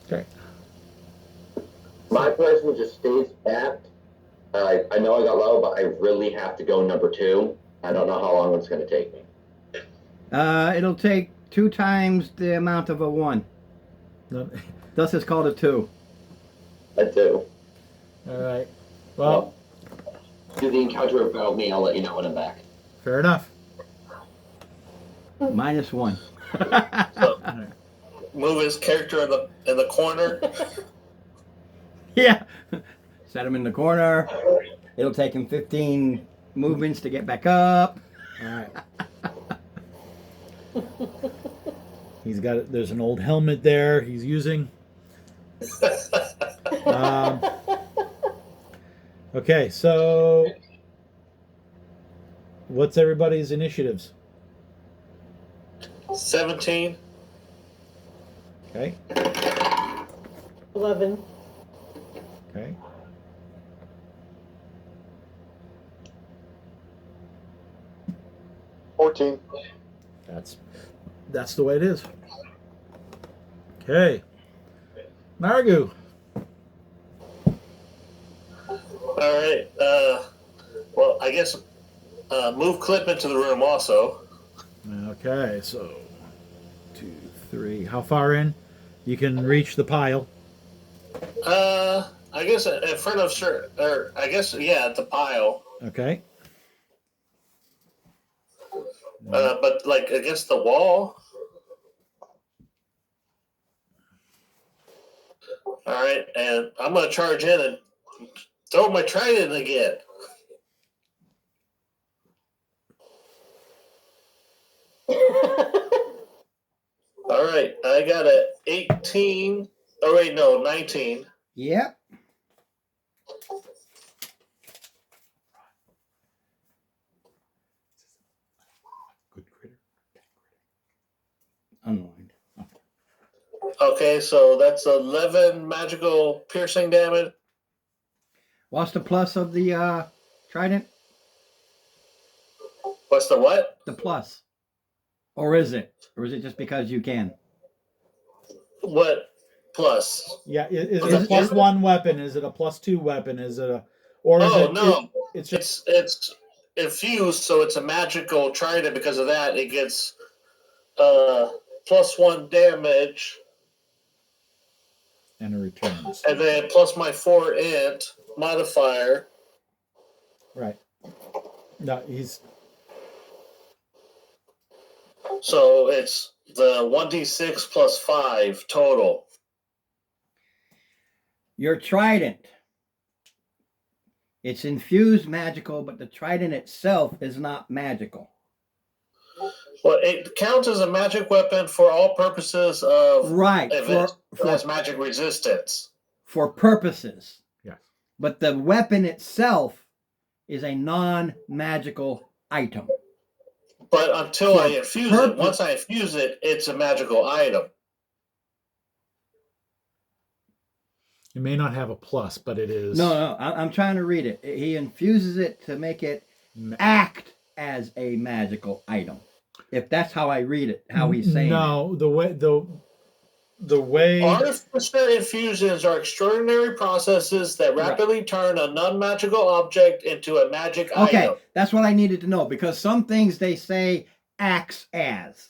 Okay. My person just stays back. I know I got low, but I really have to go number 2. I don't know how long it's going to take me. It'll take 2 times the amount of a 1. No. Thus it's called a 2. I do. All right. Well, Do the encounter about me, I'll let you know when I'm back. fair enough. Minus 1. So, move his character in the corner. Yeah. Set him in the corner. It'll take him 15 movements to get back up. All right. He's got. There's an old helmet there. He's using. Okay, so what's everybody's initiatives? 17. Okay, 11. okay. $14. That's the way it is. Okay, Margu. All right. Well, I guess move Clip into the room also. Okay, so 2, 3. How far in? You can reach the pile. I guess in front of sure, or I guess at the pile. Okay. But like against the wall. All right, and I'm gonna charge in and throw my trident again. All right, I got a 18. Oh wait, no, 19. Yep. Good critter. Unwind. Okay, so that's 11 magical piercing damage. What's the plus of the trident? What's the what? The plus. Or is it? Or is it just because you can? What plus? Yeah, is Is it a it- plus is it- 1 weapon? Is it a plus 2 weapon? Is it a, or is Oh it? no, It's just it's infused, so it's a magical trident. Because of that, it gets plus 1 damage, and it returns. and then plus my 4 int modifier. Right. No, he's So it's the 1d6 plus 5 total. Your trident. It's infused magical, but the trident itself is not magical. Well, it counts as a magic weapon for all purposes of Right. if it has magic resistance. For purposes. Yes. But the weapon itself is a non-magical item. But until For I infuse purpose- it, once I infuse it, it's a magical item. it may not have a plus, but it is. No, I'm trying to read it. He infuses it to make it act as a magical item. If that's how I read it, how he's saying No, the way Artificer infusions are extraordinary processes that rapidly turn a non-magical object into a magic it. Okay, item. that's what I needed to know, because some things they say acts as.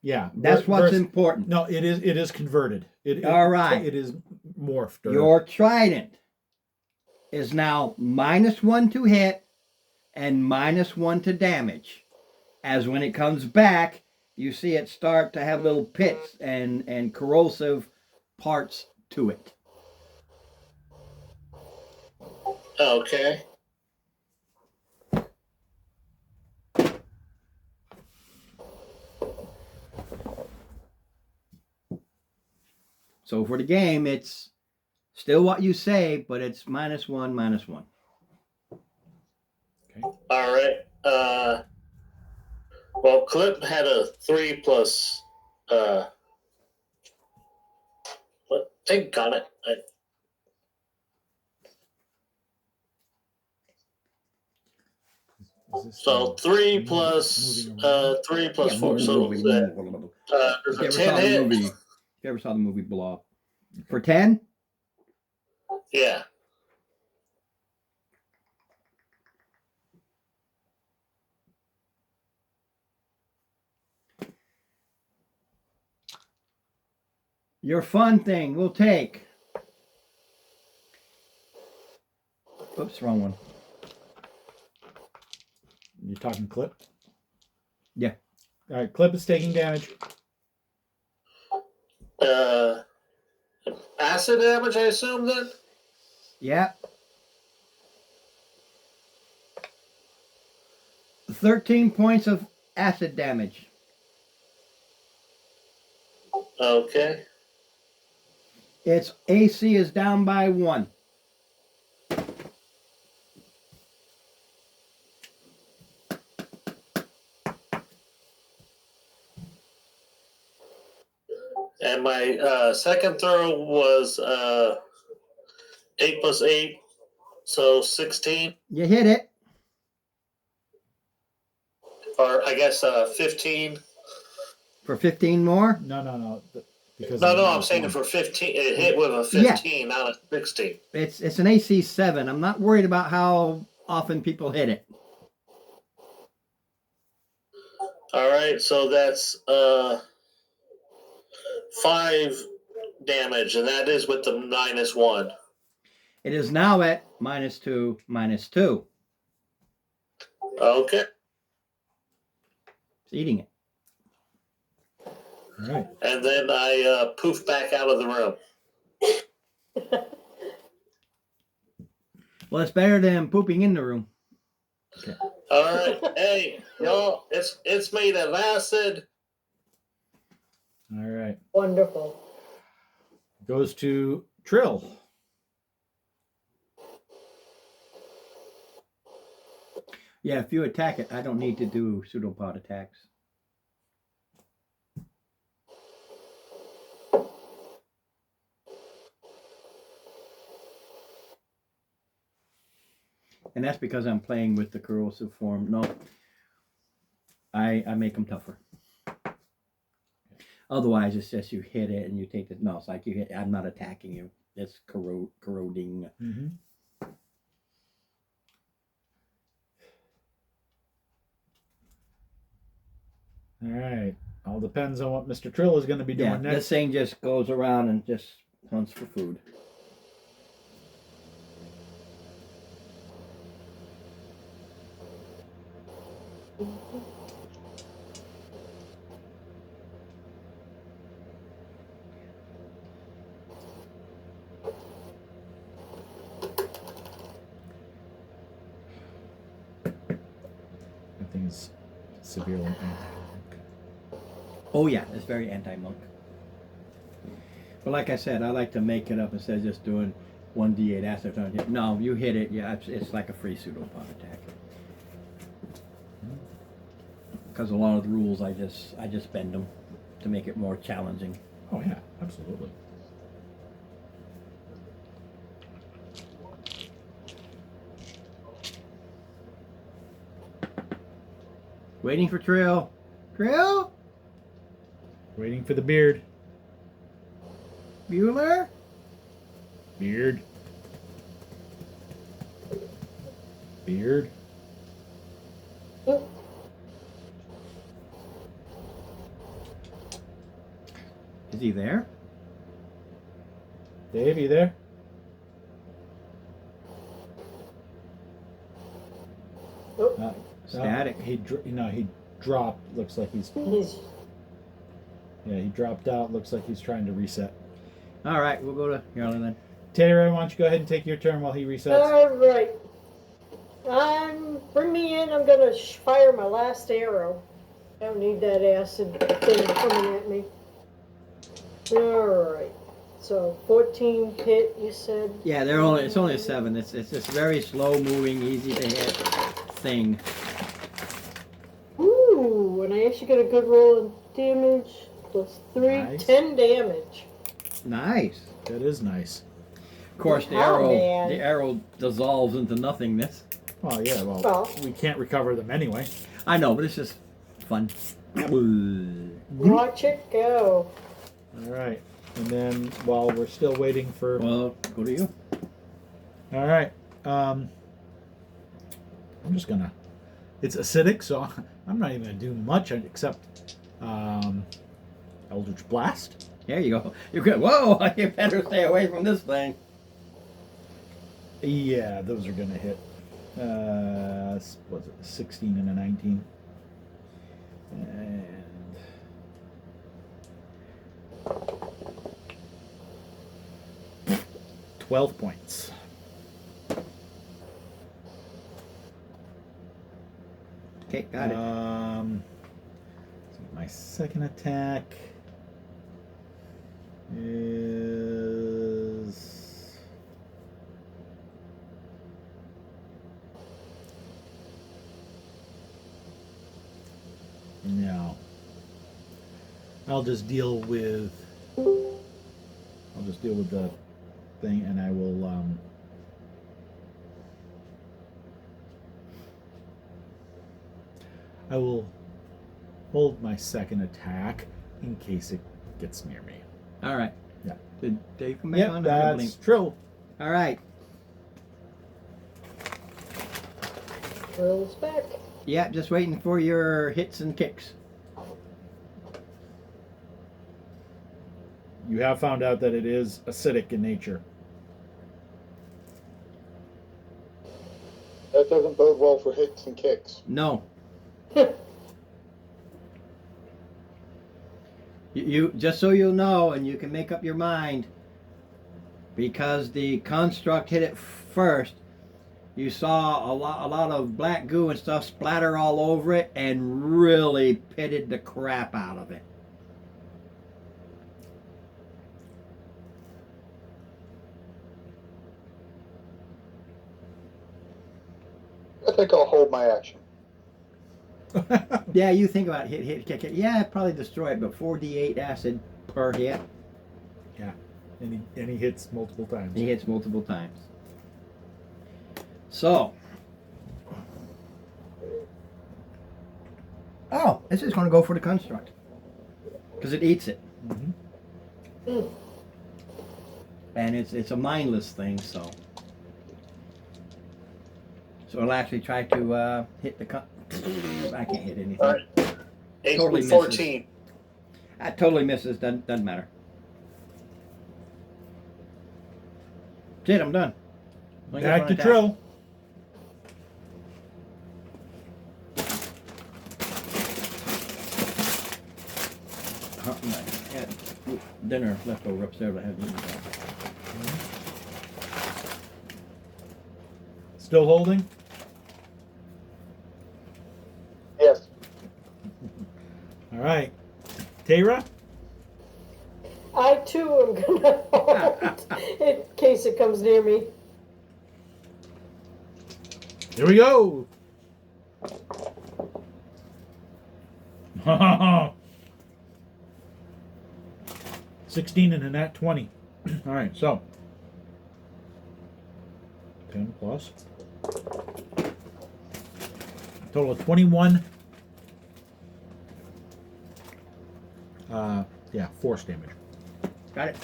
yeah, That's what's versus- important. No, it is converted. All right. It is morphed. Your trident is now -1 to hit and -1 to damage. As when it comes back, you see it start to have little pits and corrosive parts to it. Okay. So for the game, it's still what you say, but it's -1, -1. Okay. All right. Well, Clip had a 3 plus. What? Thank God it. So 3 plus moving around? 3 plus Yeah, 4. So there's If you a ever 10 saw the hit. movie, if you ever saw the movie Blob, for 10, Yeah. your fun thing will take. Oops, wrong one. You're talking Clip? Yeah. All right, Clip is taking damage. Acid damage, I assume then? Yeah. 13 points of acid damage. Okay. Its AC is down by 1. And my second throw was 8 plus 8, so 16. You hit it. Or I guess 15. For 15 more? No. Because No, of I'm minus saying one. it for 15. It hit with a 15, not a 16. It's an AC 7. I'm not worried about how often people hit it. All right, so that's 5 damage, and that is with the -1. It is now at -2, -2. Okay. It's eating it. All right. And then I poof back out of the room. Well, it's better than pooping in the room. Okay. All right. Hey, y'all, it's made of acid. All right. Wonderful. Goes to Trill. Yeah, if you attack it, I don't need to do pseudopod attacks. And that's because I'm playing with the corrosive form. No, I make them tougher. Otherwise, it's just you hit it and you take the... No, it's like you hit... I'm not attacking you. It's corroding. Mm-hmm. All right. All depends on what Mr. Trill is going to be doing next. This thing just goes around and just hunts for food. I think it's severely anti-monk. Oh yeah, it's very anti-monk. But like I said, I like to make it up instead of just doing 1d8 acid on hit. No, you hit it, yeah, it's like a free pseudopod attack. Because a lot of the rules, I just bend them to make it more challenging. Oh yeah, absolutely. Waiting for Trill. Trill? Waiting for the beard. Bueller? Beard. Beard. Is he there? Dave, you there? Oh, Static. He dropped. Looks like he's. Yeah, he dropped out. Looks like he's trying to reset. All right, we'll go to Yarlin then. Taylor, why don't you go ahead and take your turn while he resets? all right. Bring me in. I'm gonna fire my last arrow. I don't need that acid thing coming at me. All right. So 14 hit, you said. Yeah, it's only a 7. It's this very slow moving, easy to hit thing. Ooh, and I actually got a good roll of damage. Plus 3, Nice. 10 damage. Nice. That is nice. Of course, the Oh, man. arrow dissolves into nothingness. Well, yeah. Well, Well. we can't recover them anyway. I know, but it's just fun. Watch it go. All right. And then while we're still waiting for. Well, go to you. All right. I'm just gonna. It's acidic, so I'm not even gonna do much except Eldritch Blast. There you go. You're good. Whoa! You better stay away from this thing. Yeah, those are gonna hit. Was it 16 and a 19? And 12 points. Okay, got it. So my second attack is no. I'll just deal with I'll just deal with the thing, and I will hold my second attack in case it gets near me. All right. Yeah. Did Dave come back Yep, on? that's true. All right. Will's back. Yeah, just waiting for your hits and kicks. You have found out that it is acidic in nature. That doesn't bode well for hits and kicks. No. You just so you'll know, and you can make up your mind, because the construct hit it first. You saw a lot of black goo and stuff splatter all over it, and really pitted the crap out of it. I think I'll hold my action. Yeah, you think about it, hit, kick it. Yeah, it'd probably destroy it, but 4d8 acid per hit. Yeah, and he hits multiple times. He hits multiple times. So. Oh, this is going to go for the construct. Because it eats it. Mm-hmm. And it's a mindless thing, so. So it'll actually try to hit the I can't hit anything. All right. 8 Totally through misses. 14. That totally misses. Doesn't matter. That's it, I'm done. Only got Back one to attack. Trill. I had dinner left over upstairs. I haven't eaten that. Still holding? Yes. All right. Tara? I too am gonna hold in case it comes near me. Here we go. 16 and a nat 20. All right, so 10 plus. Total of 21. Yeah, force damage. Got it.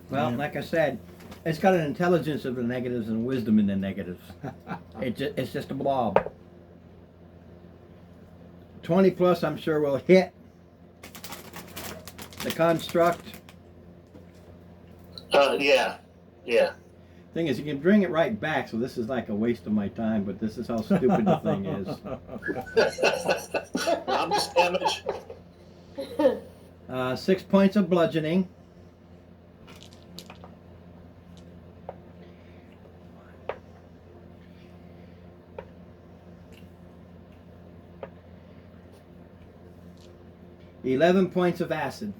Well, Yeah. like I said, it's got an intelligence of the negatives and wisdom in the negatives. It's just a blob. 20 plus, I'm sure, will hit the construct. Yeah. Thing is, you can bring it right back, so this is like a waste of my time, but this is how stupid the thing is. How much damage? 6 points of bludgeoning. $11 points of acid.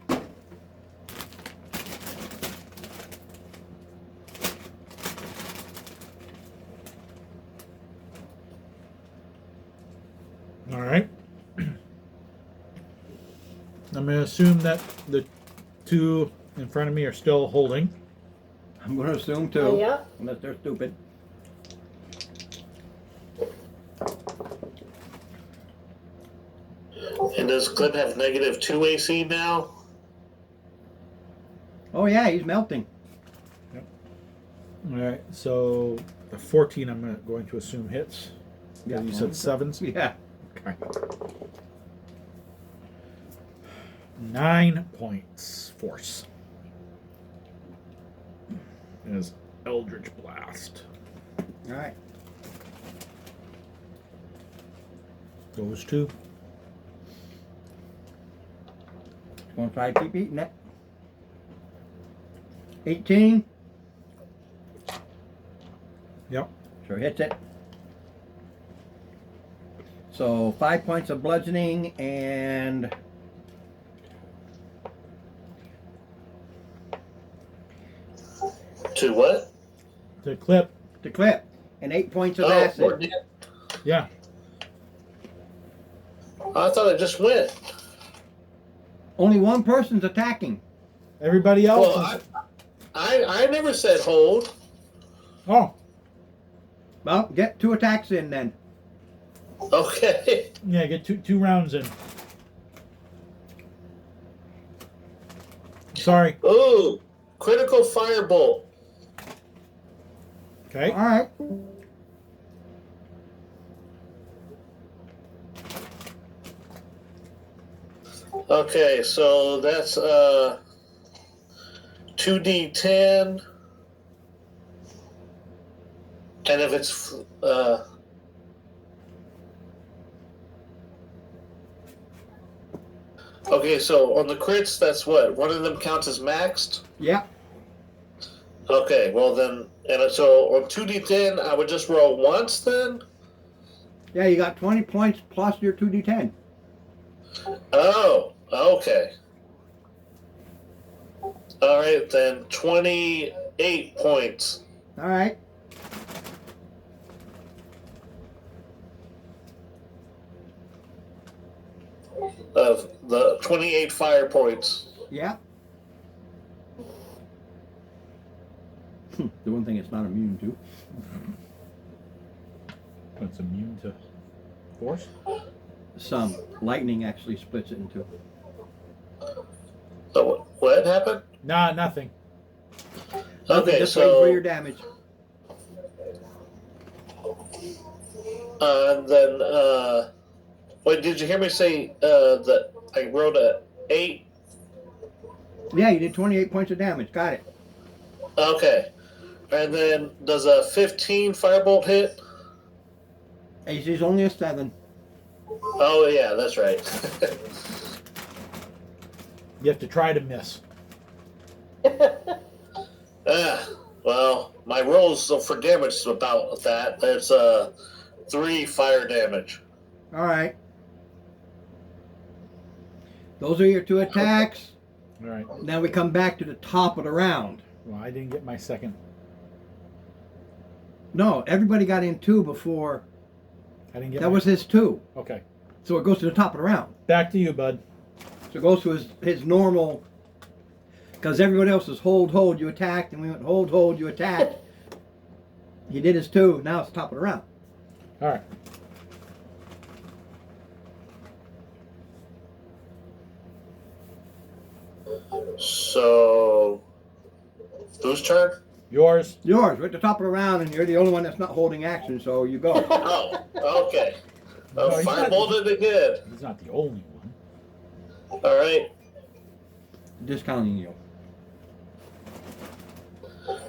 All right. I'm going to assume that the two in front of me are still holding. I'm going to assume too, Yeah. unless they're stupid. And does Clint have -2 AC now? Oh yeah, he's melting. All right, so the 14 I'm going to assume hits. Yeah. You said sevens? Yeah. Okay. 9 points force. As Eldritch Blast. All right. Goes to 1.5 keep eating it. 18. Yep. Sure hits it. So 5 points of bludgeoning and To what? The clip. to clip, and 8 points of Oh, acid. more damage. Yeah. I thought it just went. Only one person's attacking. Everybody else Well, is... I never said hold. Oh, Well, get 2 attacks in then. Okay. yeah, get two rounds in. Sorry. Ooh, critical firebolt. Okay. All right. Okay, so that's 2d10, and if it's okay, so on the crits, that's what, one of them counts as maxed. Yeah. Okay, well then, and so on 2d10, I would just roll once then. Yeah, you got 20 points plus your 2d10. Oh, okay. All right, then 28 points. All right. Of the 28 fire points. Yeah. The one thing it's not immune to. It's immune to force. Some. Lightning actually splits it in 2. So what happened? Nah, nothing. Nothing, Okay, just wait for your so damage. and then wait, did you hear me say that I rolled a 8? Yeah, you did 28 points of damage. Got it. Okay, and then does a 15 firebolt hit? AC's only a 7. Oh yeah, that's right. You have to try to miss. Well, my rolls for damage is about that. That's 3 fire damage. All right. Those are your 2 attacks. All right. Now we come back to the top of the round. Well, I didn't get my second. No, everybody got in 2 before. I didn't get. That was his 2. Okay. So it goes to the top of the round. Back to you, bud. So it goes to his normal. Because everybody else is hold, you attacked, and we went hold, you attacked. He did his 2. Now it's top of the round. All right. So, whose turn? Yours. Yours. We're at the top of the round, and you're the only one that's not holding action, so you go. Oh, okay. No, he's not- Firebolted again. He's not the only one. All right. Discounting you.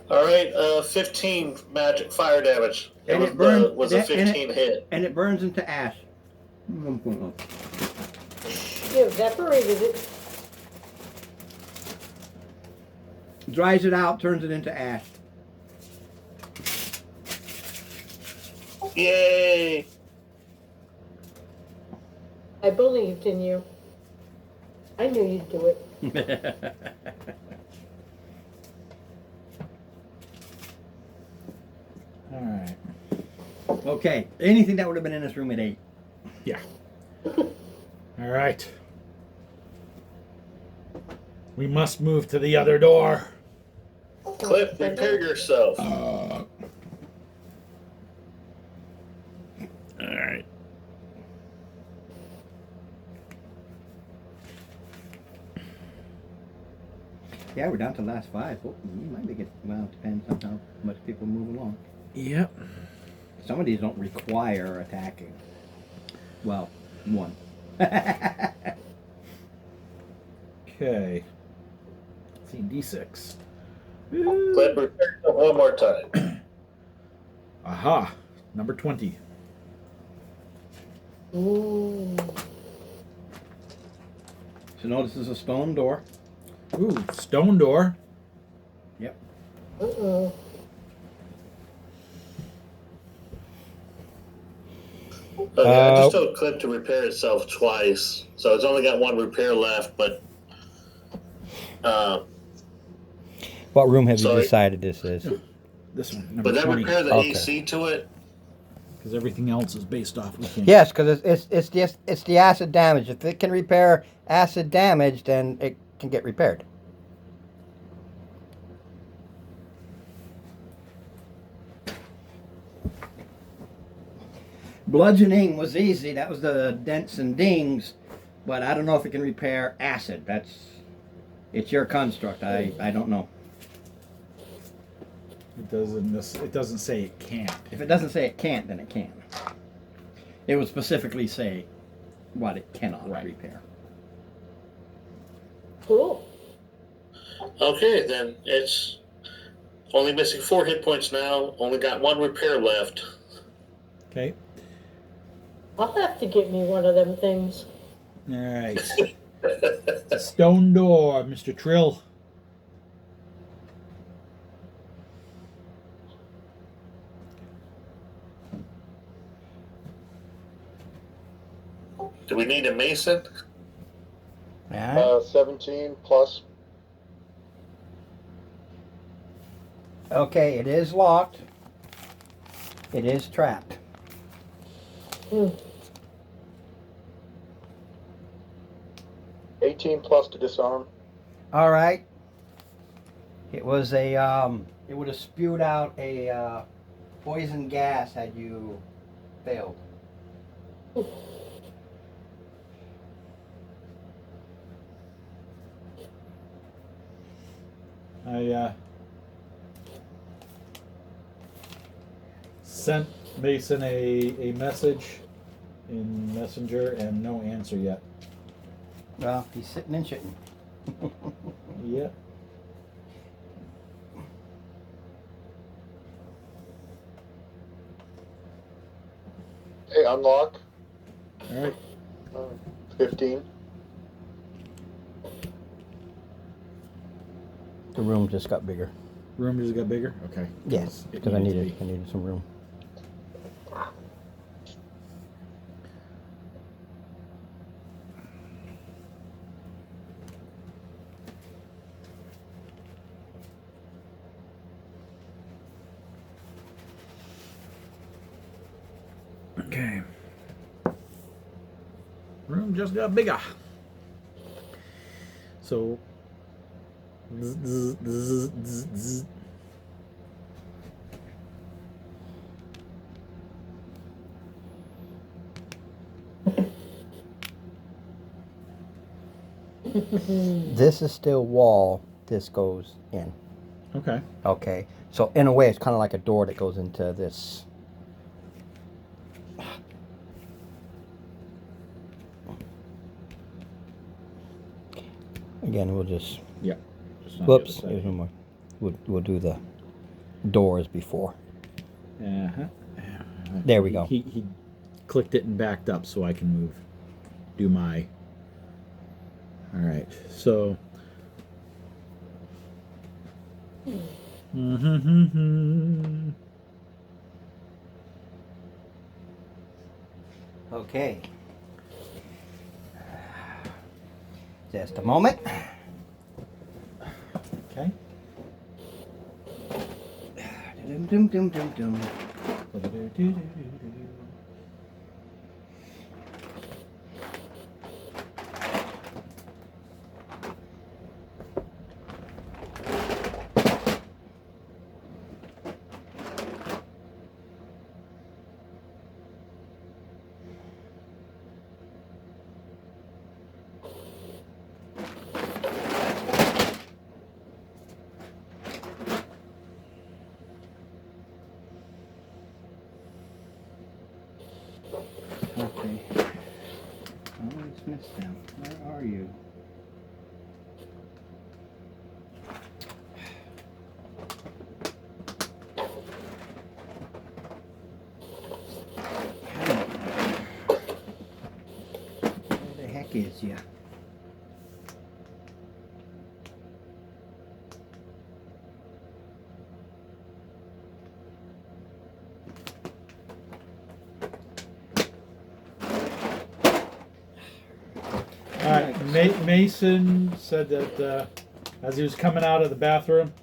All right, 15 magic fire damage. And was it burned- the- was a and it- 15 hit. And it burns into ash. 1.1. You evaporated it. Dries it out, turns it into ash. Yay! I believed in you. I knew you'd do it. All right. Okay. Anything that would have been in this room at 8. Yeah. All right. We must move to the other door. Cliff, prepare yourself. All right. Yeah, we're down to the last 5. Oh, we might make it. Well, it depends on how much people move along. Yep. Some of these don't require attacking. Well, 1. Okay. D6. Cliff, prepare yourself one more time. Aha. Number 20. Ooh. So notice there's a stone door. Ooh, stone door. Yep. Uh-oh. Okay, I just told Cliff to repair itself twice, so it's only got 1 repair left. But What room have Sorry. you decided this is? This one. Number but that 20. repair the Okay. AC to it. Because everything else is based off. We can't. Yes, because it's the acid damage. If it can repair acid damage, then it can get repaired. Bludgeoning was easy. That was the dents and dings, but I don't know if it can repair acid. It's your construct. I don't know. It doesn't say it can't. If it doesn't say it can't, then it can. It would specifically say what it cannot repair. Cool. Okay, then it's only missing 4 hit points now. Only got 1 repair left. Okay. I'll have to get me one of them things. All right. It's a stone door, Mr. Trill. Do we need a mason? 17 plus. Okay, it is locked. It is trapped. 18 plus to disarm. All right. It was a it would have spewed out a poison gas had you failed. I sent Mason a message in Messenger and no answer yet. Well, he's sitting and shitting. Yep. Hey, unlock. All right. 15. The room just got bigger. Room just got bigger. Okay. Yes, It because I needed to needed some room. Okay. Room just got bigger. So. This is still wall. This goes in. Okay. Okay. So in a way, it's kind of like a door that goes into this. Again, we'll just. Yeah. Just on the Whoops. other There's side. one more. We'll do the doors before. Uh-huh. There we go. He clicked it and backed up so I can do my. All right. So. Okay. Just a moment. Okay. Dum, dum, dum, dum, dum. Okay. Oh, it's missed them. Where are you? Where the heck is you? All right. Mason said that as he was coming out of the bathroom,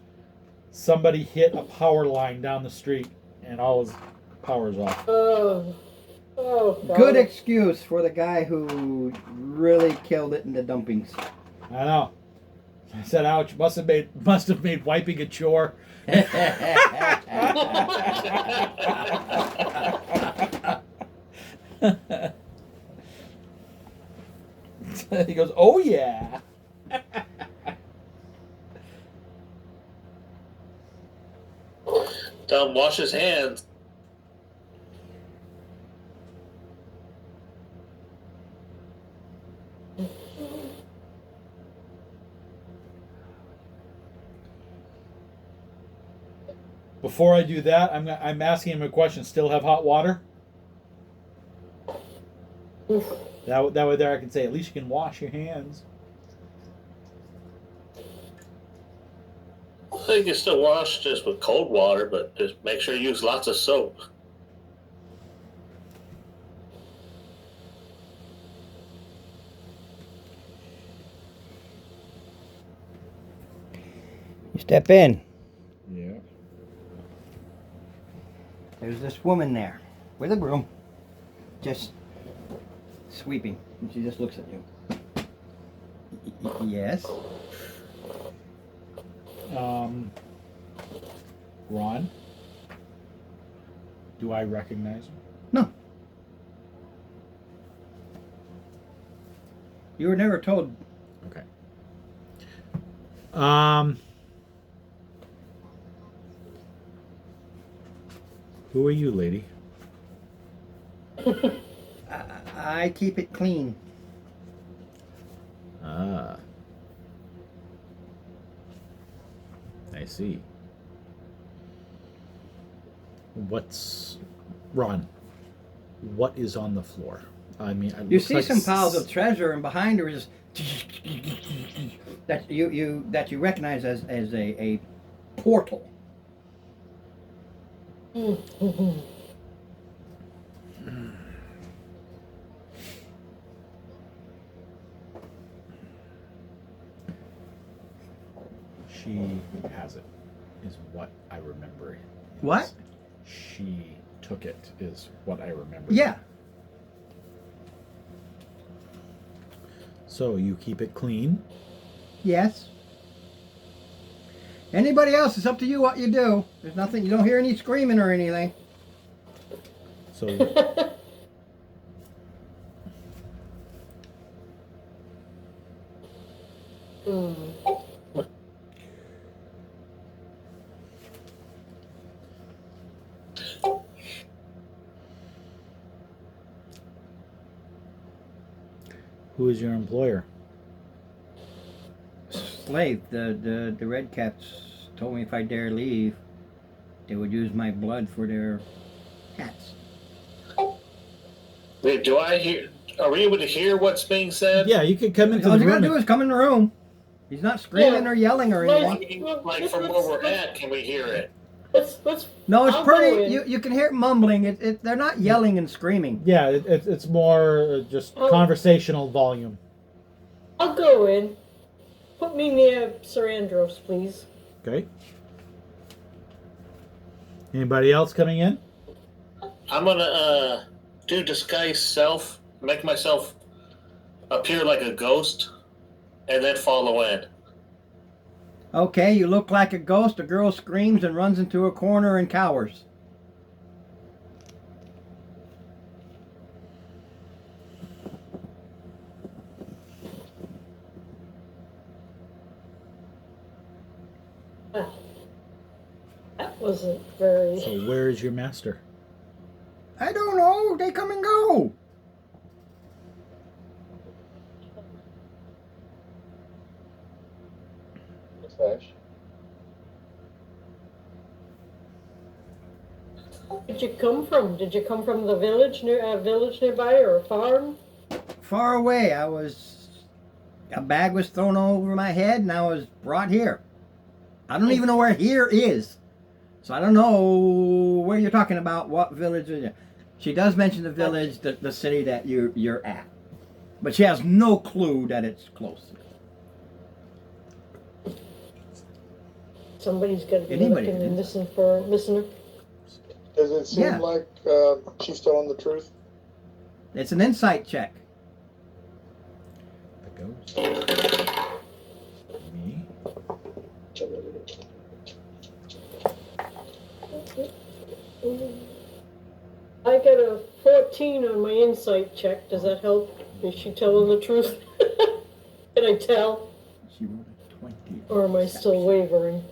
somebody hit a power line down the street, and all his power's off. Oh, God. Good excuse for the guy who really killed it in the dumpings. I know. I said, ouch, must have made wiping a chore. He goes, oh yeah. Tell him wash his hands. Before I do that, I'm asking him a question. Still have hot water? That way there I can say, at least you can wash your hands. I think you still wash just with cold water, but just make sure you use lots of soap. You step in. Yeah. There's this woman there with a broom, just sweeping, and she just looks at you. Yes. Ron, do I recognize him? No. You were never told. Okay. Who are you, lady? I keep it clean. Ah. I see. Ron, what is on the floor? I mean, it You looks see like some piles of treasure, and behind her is that you recognize as a portal. She has it, is what I remember. What? She took it, is what I remember. Yeah. So you keep it clean? Yes. Anybody else, it's up to you what you do. There's nothing, you don't hear any screaming or anything. So who is your employer? Slave, the red caps told me if I dare leave, they would use my blood for their hats. Wait, do I hear? Are we able to hear what's being said? Yeah, you could come into All the you gotta room. do is come in the room. He's not screaming Yeah. or yelling or anything. Like from where we're at, can we hear it? Let's. No, it's I'll go pretty. in. You can hear it mumbling. They're not yelling and screaming. Yeah, it's more just conversational volume. I'll go in. Put me near Sir Andros, please. Okay. Anybody else coming in? I'm gonna do disguise self, make myself appear like a ghost, and then follow in. Okay, you look like a ghost. A girl screams and runs into a corner and cowers. That wasn't very. So where is your master? I don't know. They come and go. Flash. Did you come from? Did you come from the village village nearby or a farm? Far away. A bag was thrown over my head and I was brought here. I don't even know where here is. So I don't know where you're talking about. What village is it? She does mention the village, the city that you're at. But she has no clue that it's close. Somebody's got to be Anybody looking can and do listening for listener. Does it seem Yeah. like she's telling the truth? It's an insight check. That goes. Me. I got a 14 on my insight check. Does that help? Is she telling the truth? Can I tell? She rolled a 20. Or am I still wavering?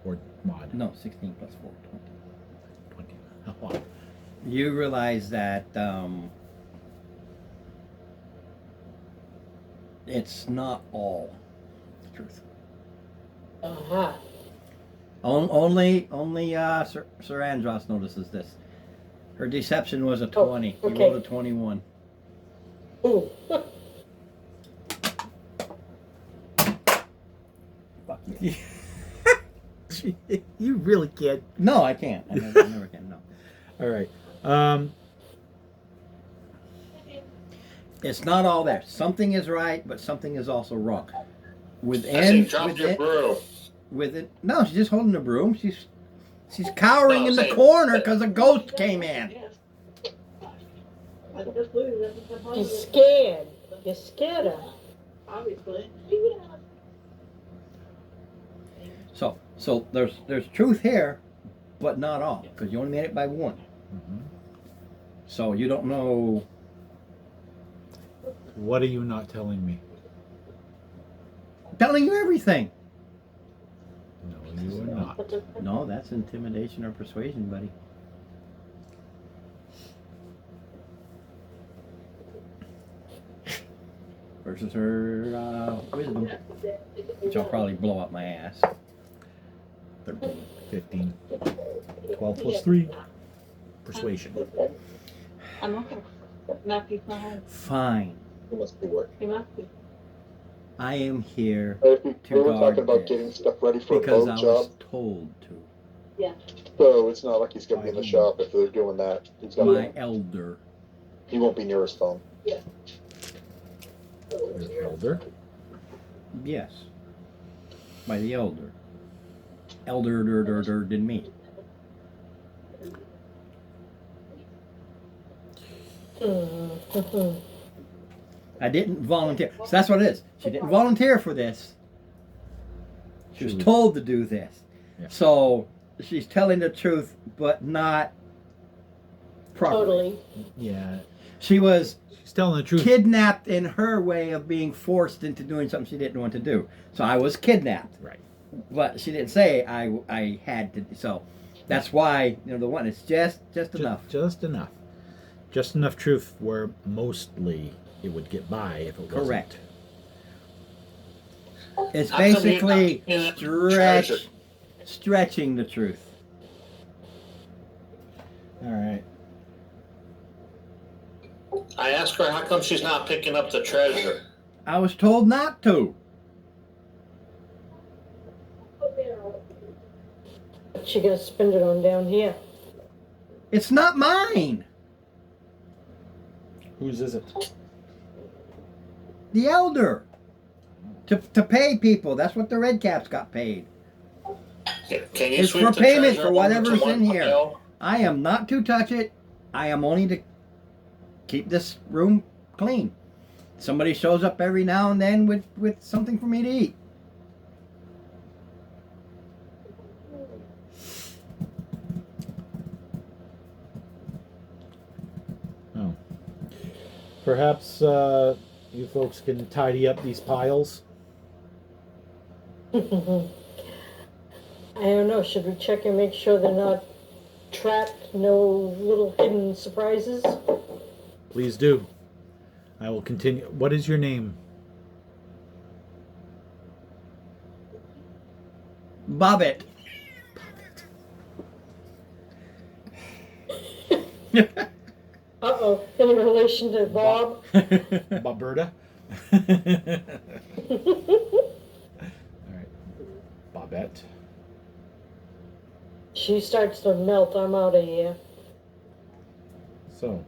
Or mod. No, 16 plus 4, 20. 20. Oh, You realize that it's not all truth. Aha. Only Sir Andros notices this. Her deception was a 20. okay. You rolled a 21. Ooh. Fuck you. you really can't. No, I can't. I never can. No. All right. It's not all there. Something is right, but something is also wrong. I Within, say drop your broom. no, she's just holding the broom. She's cowering No, in the say- corner because a ghost came in. She's scared. You scared her. So there's truth here, but not all, because you only made it by one. Mm-hmm. So you don't know. What are you not telling me? I'm telling you everything. No, you are not. No, that's intimidation or persuasion, buddy. Versus her wisdom, which will probably blow up my ass. 13, 15, 12 plus 3. Persuasion. I'm okay. Matthew's not home. Fine. He must be working. He must be. I am here We to were guard talking about this getting stuff ready for a because boat I job, was told to. so it's not like he's gonna be in the shop if they're doing that. He's gonna My elder. he won't be near his phone. Your elder. Yes. By the elder. Elder than me. I didn't volunteer. So that's what it is. She didn't volunteer for this. She was told to do this. Yeah. So she's telling the truth, but not properly. Totally. Yeah. She was She's telling the truth. kidnapped in her way of being forced into doing something she didn't want to do. So I was kidnapped. Right. But she didn't say I had to. So that's why, the one, it's just enough. Just enough. Just enough truth where mostly it would get by if it wasn't. Correct. It's How come you're basically not in treasure? stretching the truth. All right. I asked her how come she's not picking up the treasure. I was told not to. She gonna spend it on down here. It's not mine. Whose is it? The elder. To pay people. That's what the red caps got paid. Can you It's sweep for the payment treasure for over whatever's to one in here. pile? I am not to touch it. I am only to keep this room clean. Somebody shows up every now and then with something for me to eat. Oh. Perhaps you folks can tidy up these piles. I don't know. Should we check and make sure they're not trapped? No little hidden surprises? Please do. I will continue. What is your name? Bobbit. Uh-oh. In relation to Bob? Boberta. All right. Bobette. She starts to melt. I'm out of here. So.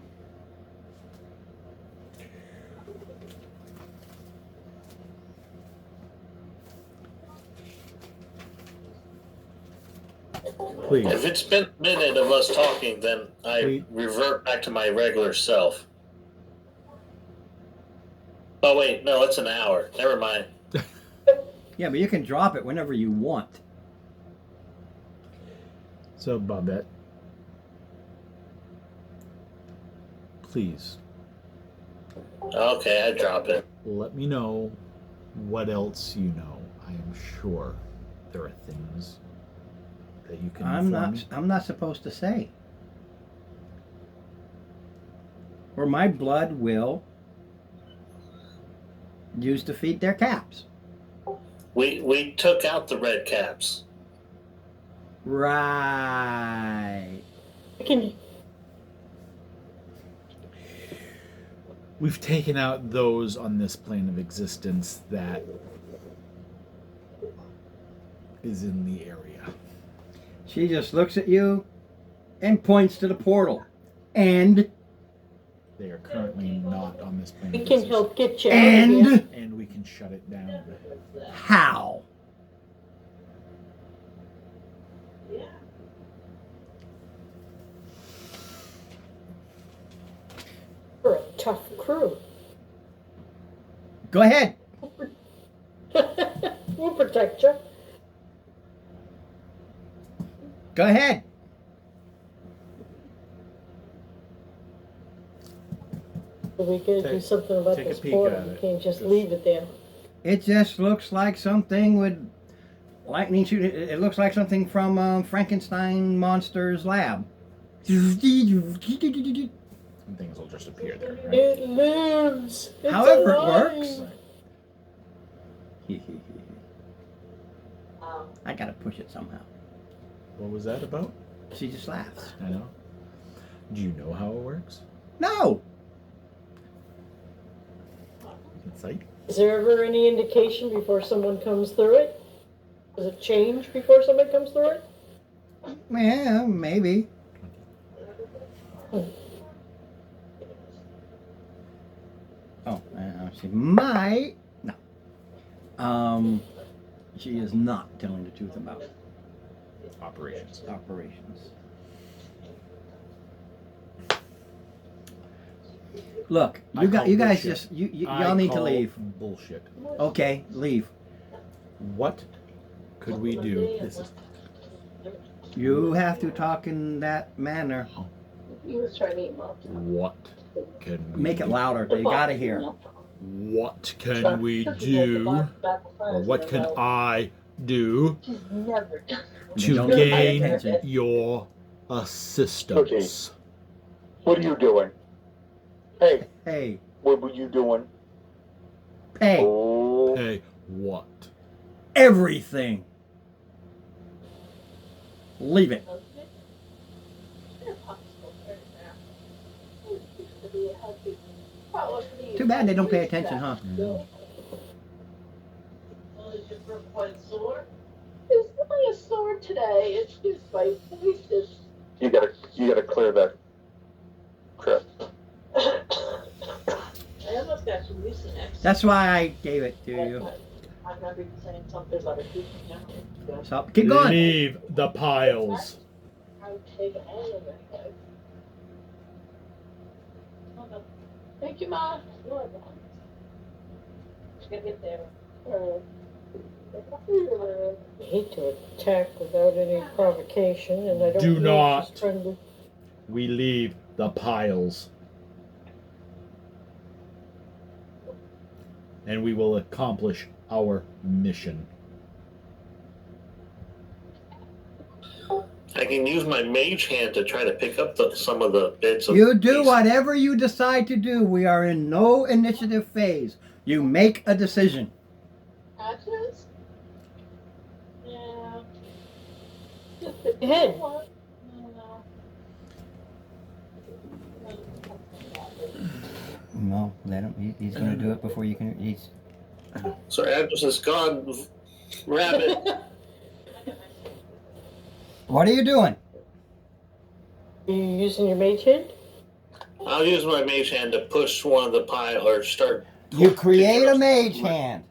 Please. If it's been a minute of us talking, then I Please. revert back to my regular self. Oh wait, no, it's an hour. Never mind. Yeah, but you can drop it whenever you want. So, Babette, please Okay, I drop it. let me know what else you know. I am sure there are things that you can inform me. I'm not supposed to say. Or my blood will use to feed their caps. We took out the red caps. Right. Can We've taken out those on this plane of existence that is in the area. She just looks at you and points to the portal. And They are currently not on this plane we of can existence. help get you out of here. and And we can shut it down. how? We're a tough crew. Go ahead. We'll protect you. Go ahead. So we gotta do Take- something about take a this peek portal. at We it. can't just leave it there. It just looks like something with lightning shoot. It looks like something from Frankenstein Monster's lab. Some things will just appear there. Right? It lives. It's However it alive. works. I gotta push it somehow. What was that about? She just laughs. I know. Do you know how it works? No. Insight? Is there ever any indication before someone comes through it? Does it change before somebody comes through it? Yeah, maybe. Oh, she might. No. She is not telling the truth about Operations. operations. Look, I you call guys bullshit. just y'all I need to call leave. Bullshit. Okay, leave. What could we do? This is You have to talk in that manner. He was trying to eat more. what can we Make it do? louder. They gotta hear. What can we do? Or what can I do She's never done. to Don't pay gain attention. your assistance? What are you doing? Hey, Hey, what were you doing? pay Oh, Hey, what? everything. Leave it. Too bad they don't pay attention, huh? No. It's only a sore today. It's just my voice is. you gotta clear that crap. I almost got some Mucinex. That's why I gave it to you. I remember you saying something about a decent number. So keep going. Leave the piles. I would take all of it. Thank you, Ma. You're welcome. Just gonna get there. I hate to attack without any provocation, and I don't Do know if she's not. trying to. We leave the piles. And we will accomplish our mission. I can use my mage hand to try to pick up some of the bits of You do pieces. whatever you decide to do. We are in no initiative phase. You make a decision. Patches? Yeah. Ahead. No, let him. He's going to do it before you can. He's. So Agnes is gone. Rabbit. What are you doing? Are you using your mage hand? I'll use my mage hand to push one of the pile or start. You create a mage hand.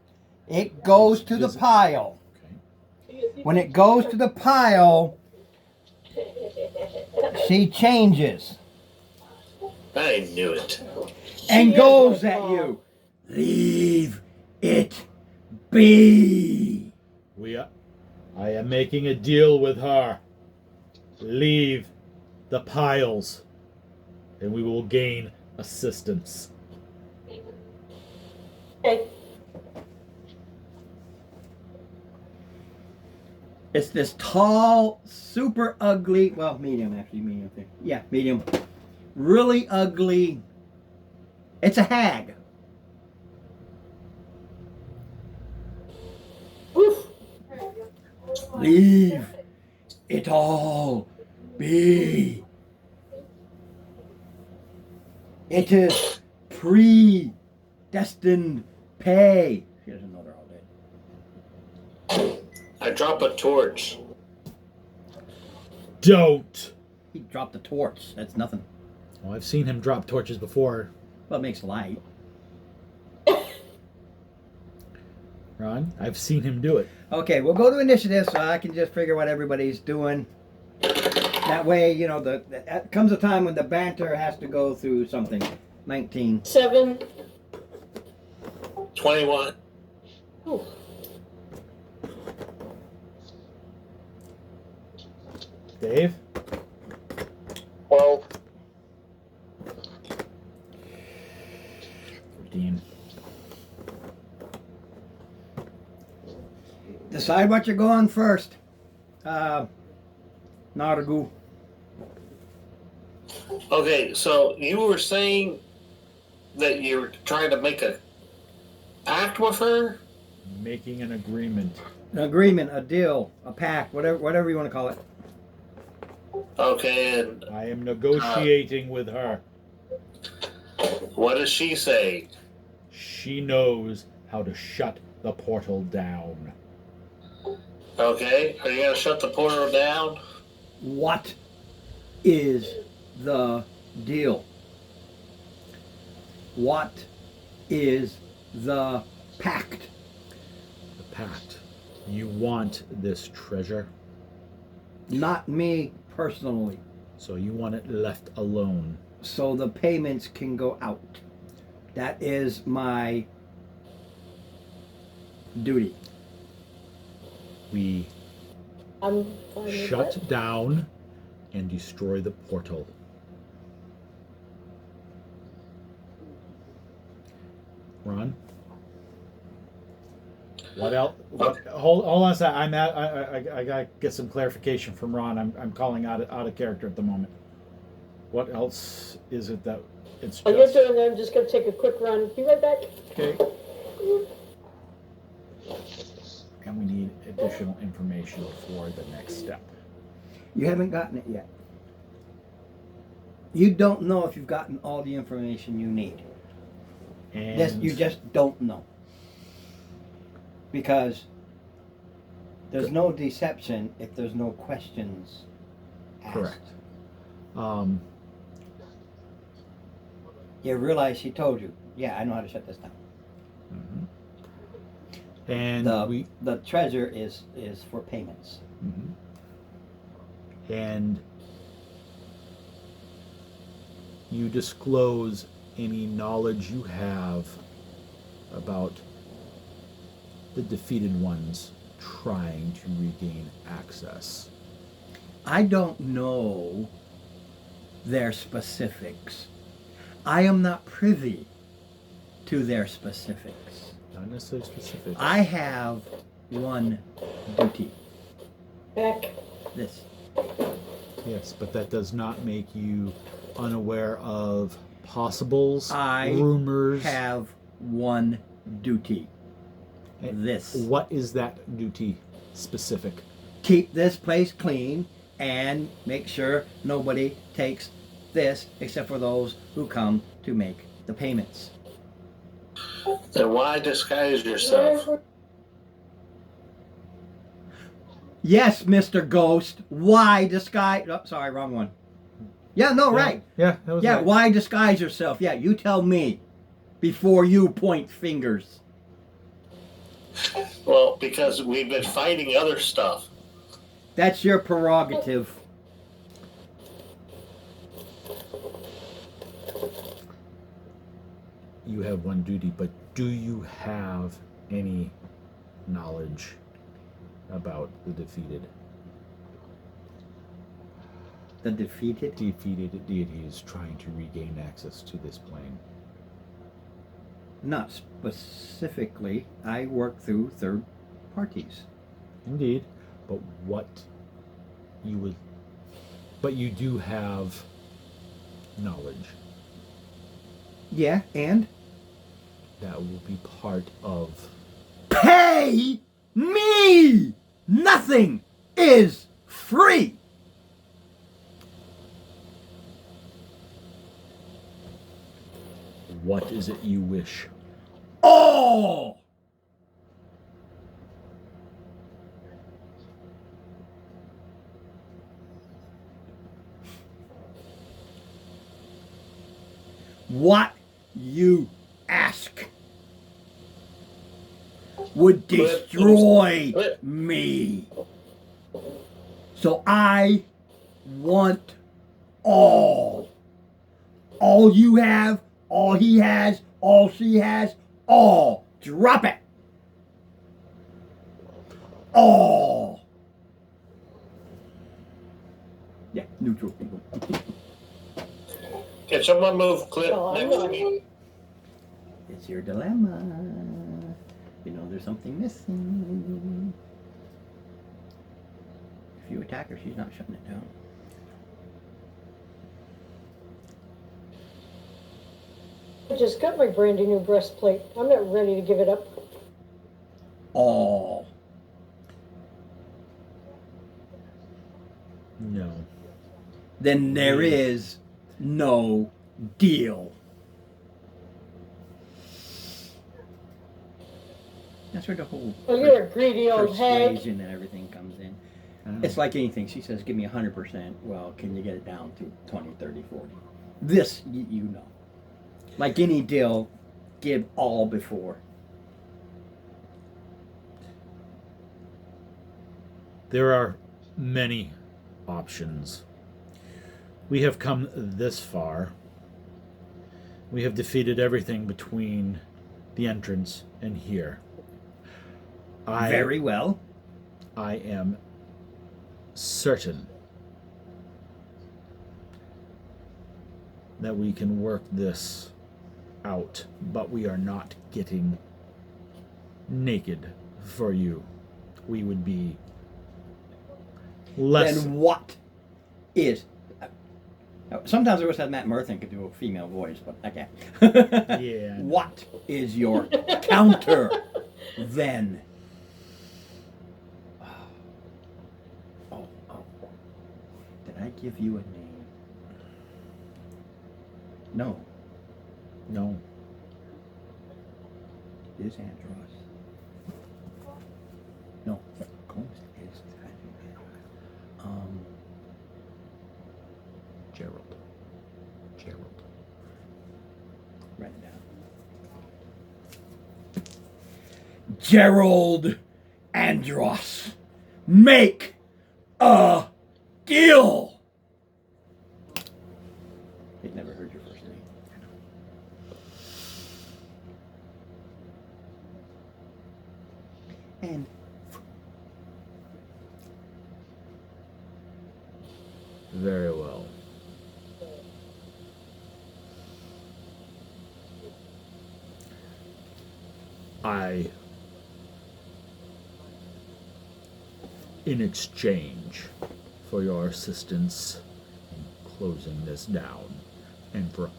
It goes to the pile. Okay. When it goes to the pile, She changes I knew it. and She goes is my at mom. you. Leave it be. I am making a deal with her. Leave the piles, and we will gain assistance. Okay. It's this tall, super ugly, well, medium actually, medium thing. Yeah, medium. Really ugly. It's a hag. Oof. Leave it all be. It is predestined pay. She doesn't know they're all dead. I drop a torch. Don't. He dropped a torch. That's nothing. Well, I've seen him drop torches before. Well, it makes light. Ron, I've seen him do it. Okay, we'll go to initiative so I can just figure what everybody's doing. That way, you know, there comes a time when the banter has to go through something. 19. 7. 21. Ooh. Dave? 12. 15. Decide what you're going first. Nargu. Okay, so you were saying that you're trying to make a pact with her? Making an agreement. An agreement, a deal, a pact, whatever you want to call it. Okay, and I am negotiating with her. what does she say? She knows how to shut the portal down. Okay, are you gonna shut the portal down? What is the deal? What is the pact? The pact. You want this treasure, Not me personally. so you want it left alone. So the payments can go out. That is my duty. We I'm fine with shut that. down and destroy the portal. Ron? What else? Hold on a sec. I gotta get some clarification from Ron. I'm calling out of character at the moment. What else is it that it's I'll get just? to it and I'm just going to take a quick run. Be right back. Okay. And we need additional information for the next step. You haven't gotten it yet. You don't know if you've gotten all the information you need. And You just don't know. Because there's no deception if there's no questions asked. correct. You realize she told you, yeah, I know how to shut this down. Mm-hmm. And The treasure is for payments. Mm-hmm. And you disclose any knowledge you have about the defeated ones trying to regain access. I don't know their specifics. I am not privy to their specifics. Not necessarily specific. I have one duty. Back. This. Yes, but that does not make you unaware of possibles, I rumors. have one duty. And This. What is that duty specific? Keep this place clean and make sure nobody takes this except for those who come to make the payments. Then why disguise yourself? Yes, Mr. Ghost. Why disguise? Oh, sorry, wrong one. Yeah, no, right. Yeah, that was Yeah, right. why disguise yourself? Yeah, you tell me before you point fingers. Well, because we've been fighting other stuff. That's your prerogative. you have one duty, but do you have any knowledge about the defeated The defeated? deities trying to regain access to this plane? Not specifically. I work through third parties. Indeed, but but you do have knowledge. Yeah, and? That will be part of. Pay me! Nothing is free! What is it you wish? All! What you ask would destroy me. So I want all. All you have, all he has, all she has, all. Drop it. All. Yeah, neutral people. Can someone move Cliff Oh, I'm next to not. me? It's your dilemma. You know there's something missing. If you attack her, she's not shutting it down. I just got my brand new breastplate. I'm not ready to give it up. All. No. Then there is no deal. That's where the whole Oh, you're a greedy old hag. persuasion and everything comes in. It's like anything. She says, give me 100%. Well, can you get it down to 20, 30, 40? This, you know. Like any deal, give all before. There are many options. We have come this far. We have defeated everything between the entrance and here. Very well. I am certain that we can work this out, but we are not getting naked for you. We would be less. Then what is... Sometimes I wish that Matt Murthin could do a female voice, but I can't. Yeah. What is your counter then? Oh. Did I give you a name? No. No. It is Andros. No, Combs is Gerald. Write it down. Gerald Andros. Make a deal. They've never heard your first name. And Very well. In exchange for your assistance in closing this down, and for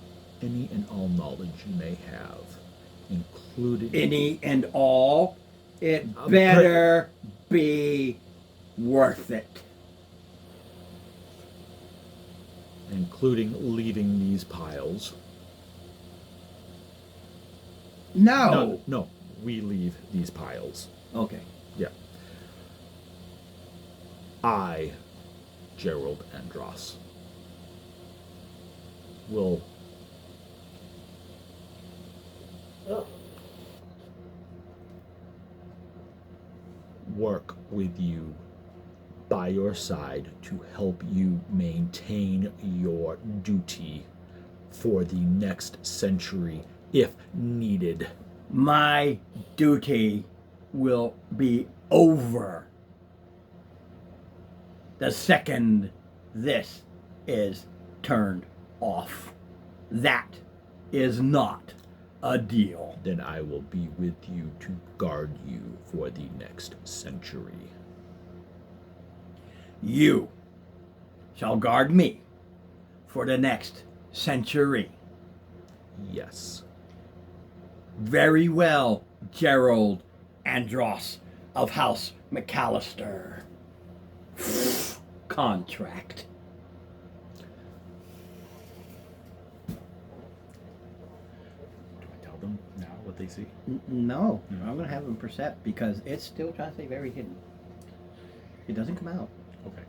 any and all knowledge you may have, including any and all, it better be worth it. including leaving these piles. No. No, we leave these piles. Okay. Yeah. I, Gerald Andros, will Oh, work with you by your side to help you maintain your duty for the next century if needed. My duty will be over the second this is turned off. That is not a deal. Then I will be with you to guard you for the next century. You shall guard me for the next century. Yes. Very well, Gerald Andros of House McAllister. Contract. Do I tell them now what they see? No, I'm going to have him percept because it's still trying to stay very hidden. It doesn't come out. Okay.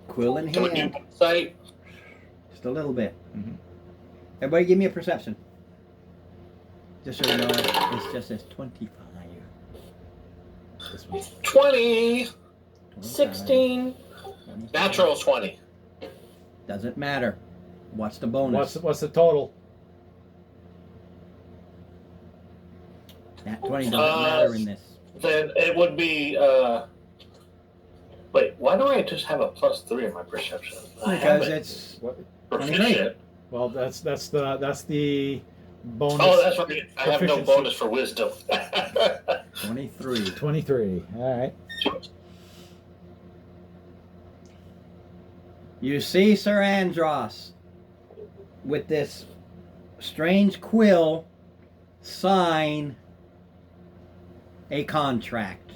Quill in Can we do hand. insight? Just a little bit. Mhm. Everybody give me a perception. Just so you know, it's just as 25. This one. 20. 16. 25. Natural 20. Doesn't matter. What's the bonus? What's the total? That 20 doesn't matter in this. Then it would be. Wait, why do I just have a +3 in my perception? I have Because it. it's What? Proficient. Well, that's the bonus. Oh, that's right. I have no proficiency. bonus for wisdom. 23. 23. All right. You see Sir Andros with this strange quill sign a contract.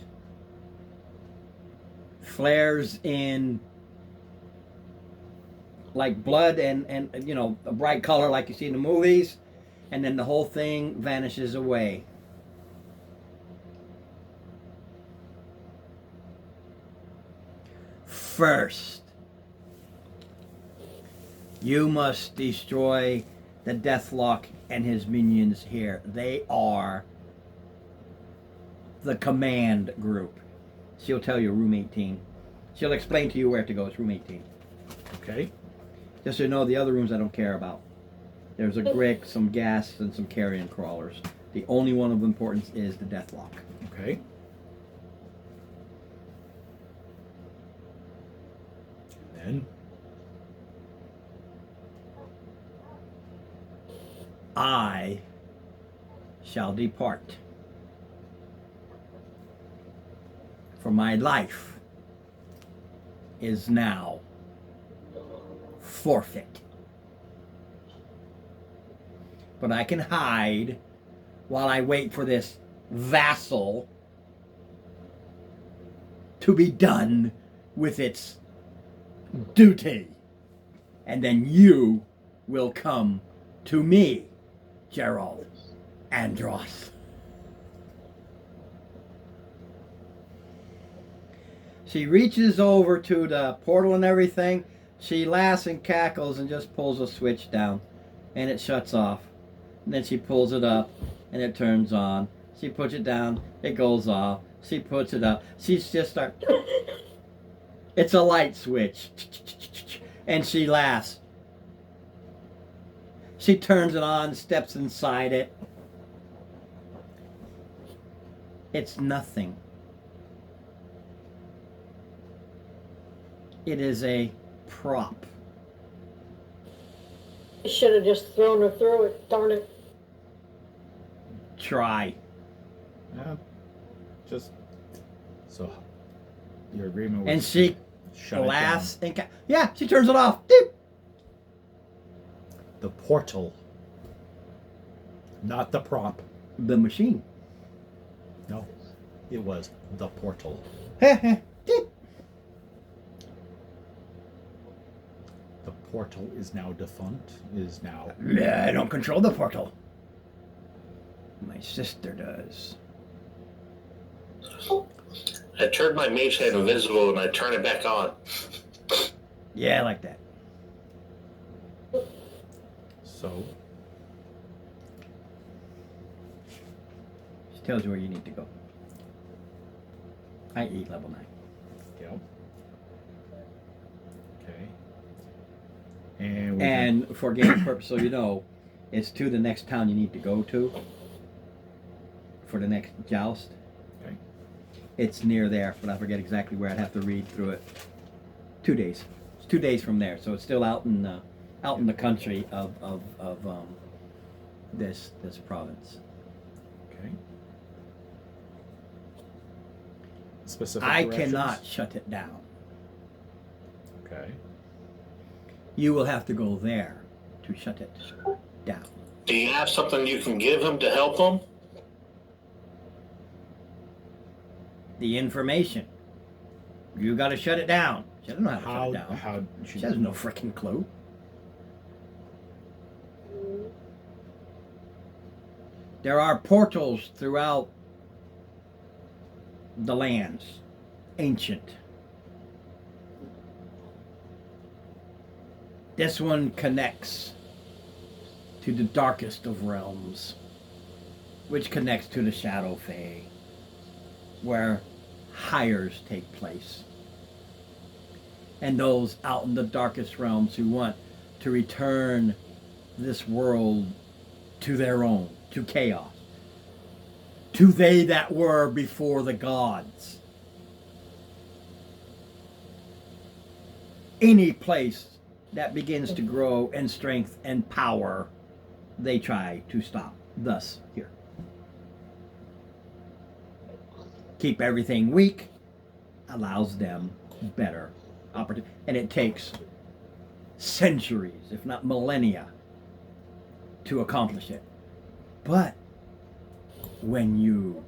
Flares in like blood and you know, a bright color like you see in the movies, and then the whole thing vanishes away. First, you must destroy the Deathlock and his minions here. They are the command group. She'll tell you room 18. She'll explain to you where to go. It's room 18. Okay. Just so you know, the other rooms I don't care about. There's a Grick, some gas, and some carrion crawlers. The only one of importance is the Deathlock. Okay. And then I shall depart. For my life is now forfeit. But I can hide while I wait for this vassal to be done with its duty. And then you will come to me, Gerald Andros. She reaches over to the portal and everything. She laughs and cackles and just pulls a switch down. And it shuts off. And then she pulls it up and it turns on. She puts it down, it goes off. She puts it up. She's just start. It's a light switch. And she laughs. She turns it on, steps inside it. It's nothing. It is a prop. I should have just thrown her through it, darn it. Try. just so your agreement was And she shut it laughs and yeah, she turns it off. Beep. down. The portal, not the prop. The machine. No, it was the portal. Beep. The portal is now defunct. Is now. I don't control the portal. My sister does. I turned my mage hand invisible and I turn it back on. Yeah, I like that. So She tells you where you need to go. I.e. level 9. yeah. Okay. And And for game purpose, so you know, It's to the next town you need to go to for the next joust. Okay. It's near there, but I forget exactly where. I'd have to read through it. 2 days. It's 2 days from there, so it's still out in the country of this province. Okay. Specific I directions? cannot shut it down. Okay. You will have to go there to shut it down. Do you have something you can give him to help him? The information. You got to shut it down. She doesn't know how to shut it down. How She has no freaking clue. There are portals throughout the lands, ancient. This one connects to the darkest of realms, which connects to the Shadow Fae, where hires take place. And those out in the darkest realms who want to return this world to their own, to chaos, to they that were before the gods. Any place that begins to grow in strength and power, they try to stop. Thus, here. Keep everything weak allows them better opportunity. And it takes centuries, if not millennia, to accomplish it. But when you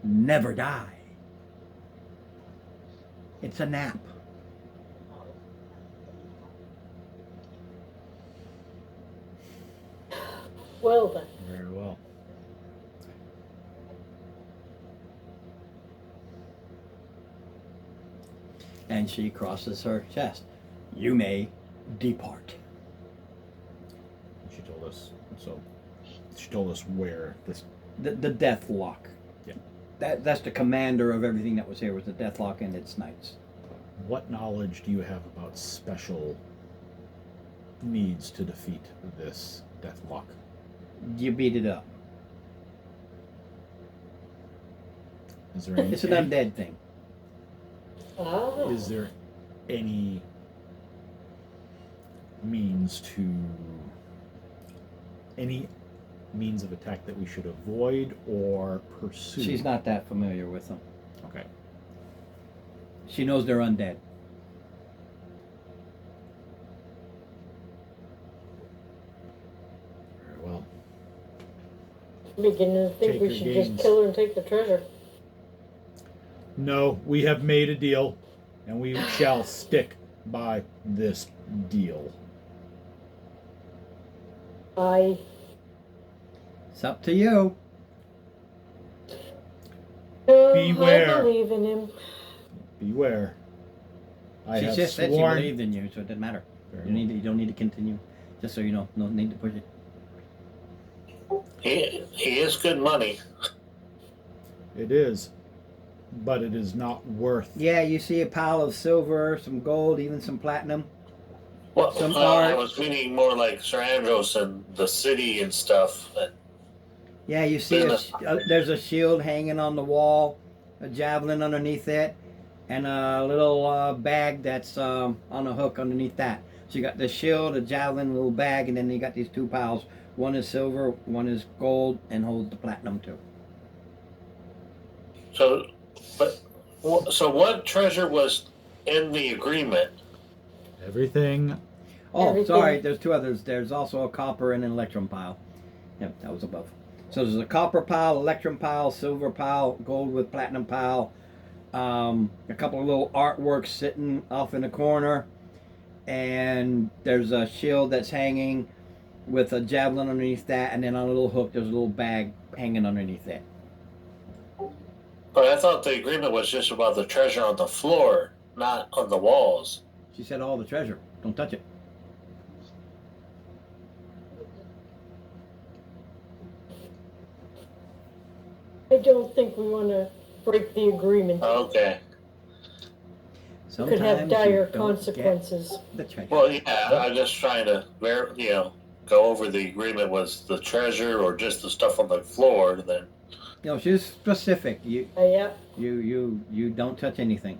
never die, it's a nap. Well then. Very well. And she crosses her chest. You may depart. She told us. So she told us where this. The death lock. Yeah. That's the commander of everything that was here, was the death lock and its knights. What knowledge do you have about special needs to defeat this death lock? You beat it up. Is there any? It's an undead thing. Ah. Is there any means of attack that we should avoid or pursue? She's not that familiar with them. Okay. She knows they're undead. Very well. Beginning to think Take we your should gains. just kill her and take the treasure. No, we have made a deal, and we shall stick by this deal. It's up to you. Beware. I believe in him. Beware. I She have just said she sworn. believed in you, so it didn't matter. Very You don't need to continue. Just so you know, no need to push it. He is good money. It is, but it is not worth. Yeah, you see a pile of silver, some gold, even some platinum. Well, Some I art. was meaning more like Sir Andros and the city and stuff. Yeah, you see there's a shield hanging on the wall, a javelin underneath it, and a little bag that's on a hook underneath that. So you got the shield, a javelin, a little bag, and then you got these two piles. One is silver, one is gold, and holds the platinum too. So what treasure was in the agreement? Everything. Oh, Everything. sorry, there's two others. There's also a copper and an electrum pile. Yep, that was above. So there's a copper pile, electrum pile, silver pile, gold with platinum pile, a couple of little artworks sitting off in the corner, and there's a shield that's hanging with a javelin underneath that, and then on a little hook there's a little bag hanging underneath it. But I thought the agreement was just about the treasure on the floor, not on the walls. She said all the treasure. Don't touch it. I don't think we want to break the agreement. Okay. It could have Sometimes dire you don't consequences. get the treasure. Well, yeah, I'm just trying to, go over the agreement was the treasure or just the stuff on the floor, then You know, she's specific. Yeah. You don't touch anything.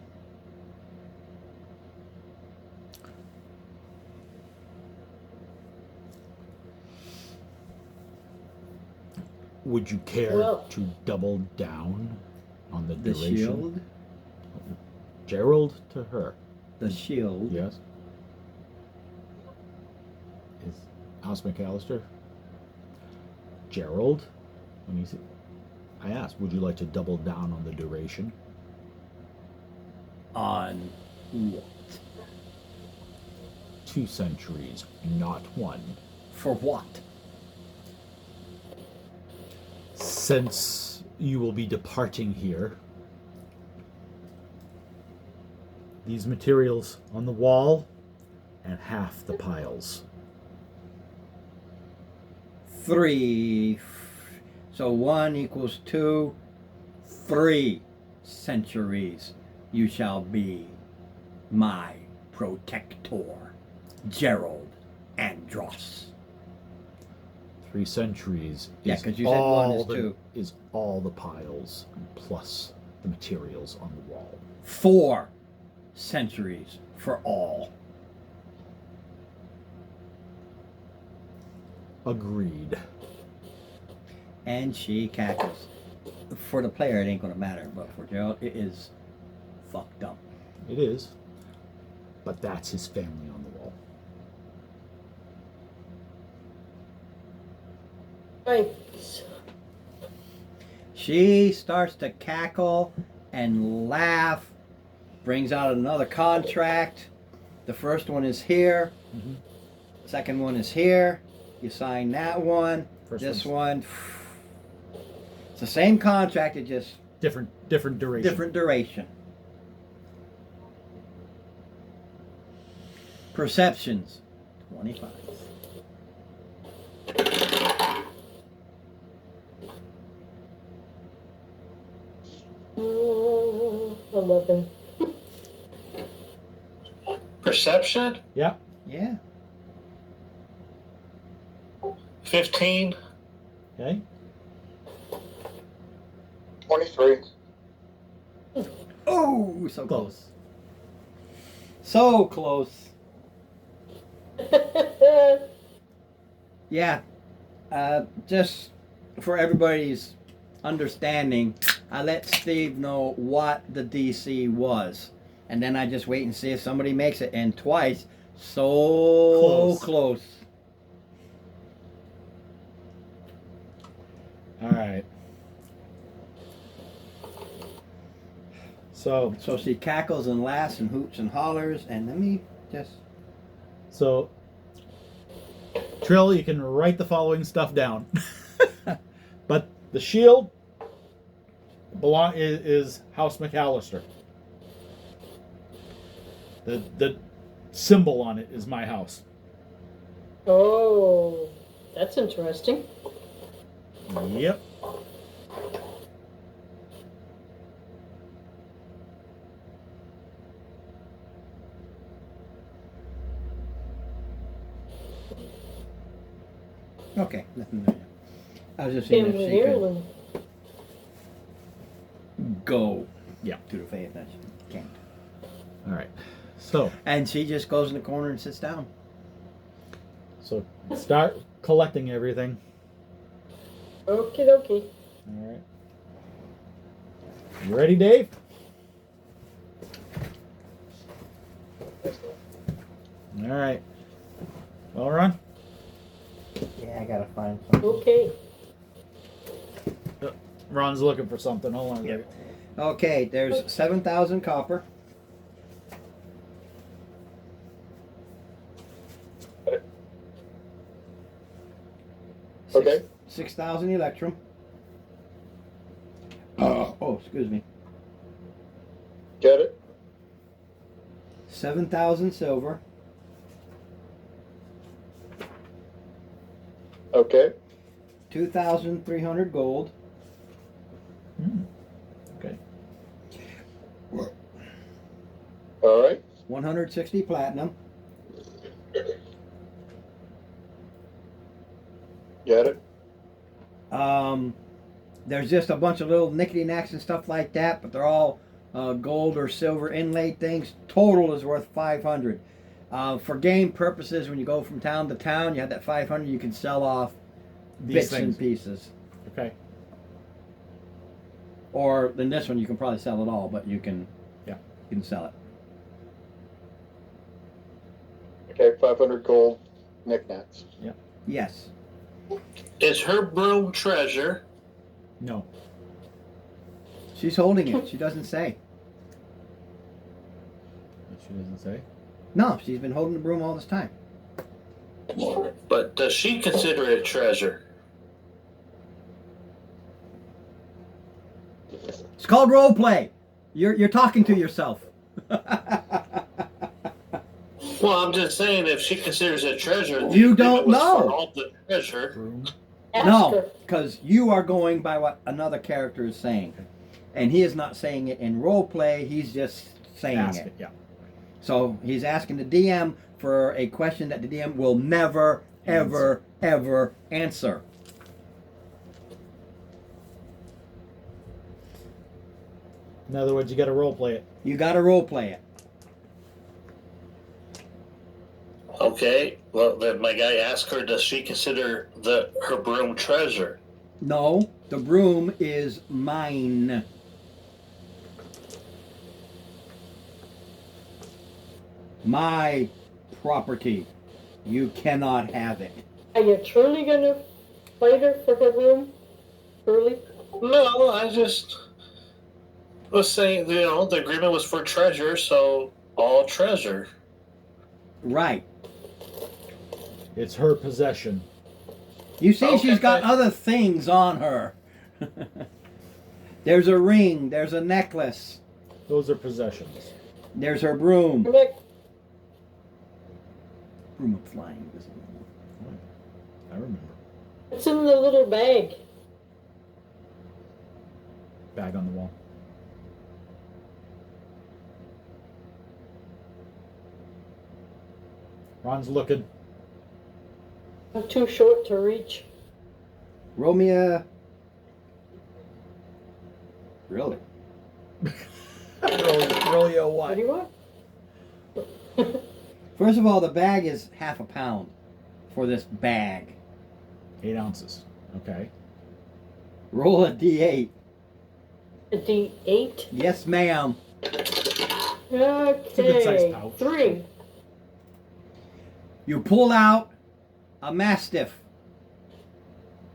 Would you care Well- to double down on the The duration? shield. Gerald to her. The shield. Yes. Is House McAllister? Gerald? Let me see. I asked, would you like to double down on the duration? On what? 2 centuries, not 1. For what? Since you will be departing here, these materials on the wall and half the piles. 3. So 1 equals 2. 3 centuries. You shall be my protector, Gerald Andros. 3 centuries Yeah, is 'cause you said one is the, 2. is all the piles plus the materials on the wall. 4 centuries for all. Agreed. And she cackles. For the player, it ain't gonna matter, but for Gerald, it is fucked up. It is. But that's his family on the wall. Right. She starts to cackle and laugh, brings out another contract. The first one is here. Mhm. Second one is here. You sign that one. First This one's- one. It's the same contract, it just Different duration. different duration. Perceptions, 25. 11. perception Yeah. Yeah. 15. Okay. 23. Oh, so Close. close. So close. Yeah. Just for everybody's understanding, I let Steve know what the DC was. And then I just wait and see if somebody makes it. And twice, so close. All right. So So she cackles and laughs and hoots and hollers. And let me just. Trill, you can write the following stuff down. But the shield is House McAllister. The symbol on it is my house. Oh, that's interesting. Yep. Okay, nothing there. I was just saying if Family she could heirloom. go Yeah. to the faith that she can't. All right. So And she just goes in the corner and sits down. start collecting everything. Okie dokie. All right. You ready, Dave? All right. Well, Ron. Yeah, I gotta find something. Okay. Ron's looking for something. Hold on a second. Okay, there's 7,000 copper. Okay. 6,000 electrum. Oh, excuse me. Get it? 7,000 silver. Okay. 2,300 gold. Okay. All right. 160 platinum. get it? There's just a bunch of little nickety knacks and stuff like that, but they're all gold or silver inlaid things. Total is worth 500. For game purposes, when you go from town to town, you have that 500. You can sell off These bits things. and pieces. Okay. Or in this one, you can probably sell it all, but you can sell it. Okay, 500 gold knickknacks. Yes. Is her broom treasure? No. She's holding it. She doesn't say. She doesn't say. No, she's been holding the broom all this time. But does she consider it a treasure? It's called role play. You're talking to yourself. Well, I'm just saying, if she considers it treasure, You then don't it was know. for all the treasure. Broom. Ask No, her. because you are going by what another character is saying. And he is not saying it in role play, he's just saying Ask it. it. Yeah. So he's asking the DM for a question that the DM will never, ever, ever answer. In other words, you got to role play it. You got to role play it. Okay, well then my guy asked her, does she consider her broom treasure? No, the broom is mine. My property. You cannot have it. Are you truly gonna fight her for her room? Truly? No, I just was saying, the agreement was for treasure, so all treasure. Right. It's her possession. You see, Okay. she's got other things on her. There's a ring. There's a necklace. Those are possessions. There's her broom. Nick, Broom of flying. I remember. it's in the little bag. Bag on the wall. Ron's looking. I'm too short to reach. Roll me a. Really? Roll you a What what? do you want? First of all, the bag is half a pound for this bag. 8 ounces. Okay. Roll a d8. A D8? Yes, ma'am. a good-sized Okay. pouch. 3. You pull out a mastiff.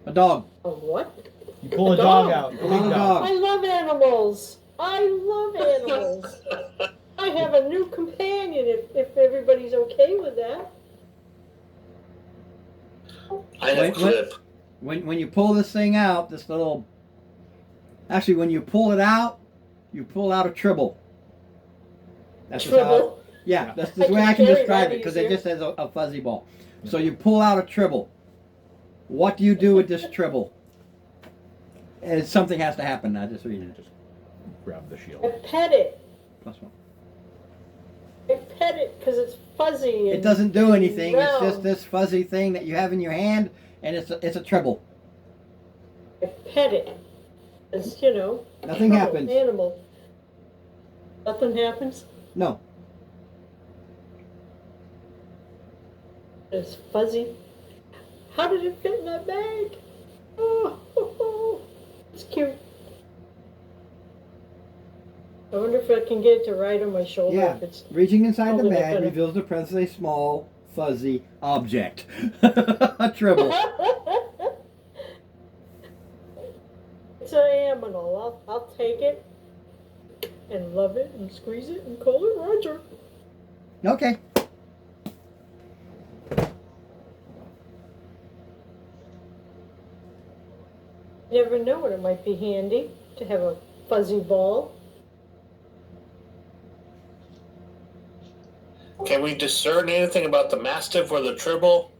A dog. A what? You pull a A dog dog. out. A big Dog. dog. I love animals. I love animals. I have a new companion if everybody's okay with that. I have Wait, Clip. When you pull this thing out, this little. Actually, when you pull it out, you pull out a tribble. That's just how. Tribble. Yeah, that's I the way can I can carry describe that it because it easier. just has a fuzzy ball. So you pull out a tribble. What do you do with this tribble? And something has to happen. I just read it. Just grab the I shield. pet it. Plus one. I pet it because it's fuzzy. It and doesn't do anything. It's round. just this fuzzy thing that you have in your hand, and it's a tribble. I pet it. It's, Nothing trouble, happens. Animal. Nothing happens. No. It's fuzzy. How did it fit in that bag? Oh, it's cute. I wonder if I can get it to ride on my shoulder. Yeah. If it's Reaching inside the Holding it bag better. reveals the presence of a small, fuzzy object. A tribble. It's an animal. I'll take it and love it and squeeze it and call it Roger. Okay. You never know when it might be handy to have a fuzzy ball. Can we discern anything about the Mastiff or the Tribble?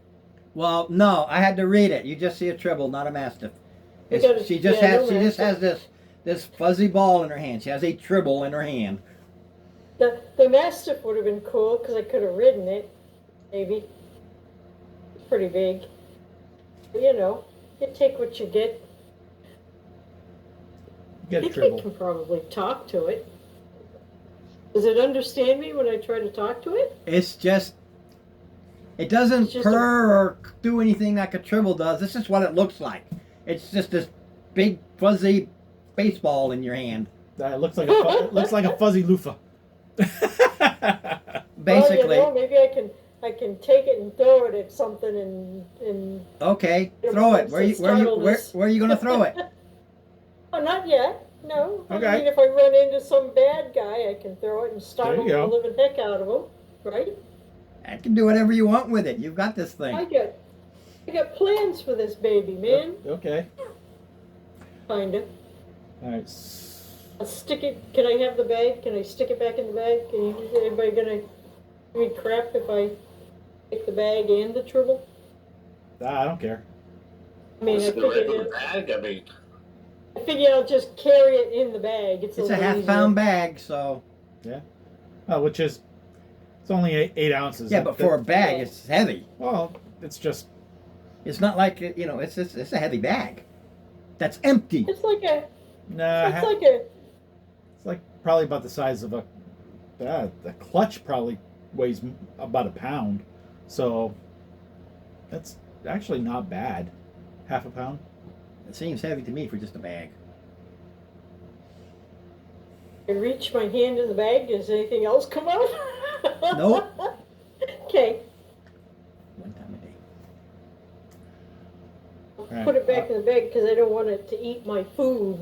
Well, no, I had to read it. You just see a tribble, not a mastiff. You gotta- She just yeah, has no she just mastiff. has this fuzzy ball in her hand. She has a tribble in her hand. The Mastiff would have been cool because I could have ridden it. Maybe. It's pretty big. You know, you take what you get. You get I a think I tribble. can probably talk to it. Does it understand me when I try to talk to it? It's just, it doesn't It's just a- purr or do anything like a tribble does. This is what it looks like. It's just this big fuzzy baseball in your hand. It looks like it looks like a fuzzy loofah. Basically. Well, maybe I can take it and throw it at something and Okay, throw it. Where are you gonna throw it? Oh, not yet. No. Okay. I mean, if I run into some bad guy, I can throw it and startle There you the go. living heck out of him, right? I can do whatever you want with it. You've got this I thing. got plans for this baby, man. Okay. Kinda. All right. I'll stick it. Can I have the bag? Can I stick it back in the bag? Is anybody gonna give me crap if I take the bag and the tribble? I don't care. I mean, Just the regular bag. I mean, I figure I'll just carry it in the bag. It's a little half-pound easier. bag, so Which is, it's only 8 ounces. yeah. But for a bag, it's heavy. well, it's just It's not like it's a heavy bag. That's empty. It's like a. nah. It's like a. It's like probably about the size of a. The clutch probably weighs about a pound, so that's actually not bad. Half a pound. It seems heavy to me for just a bag. I reach my hand in the bag. Does anything else come out? Nope. Okay. One time a day. Right. Put it back in the bag because I don't want it to eat my food.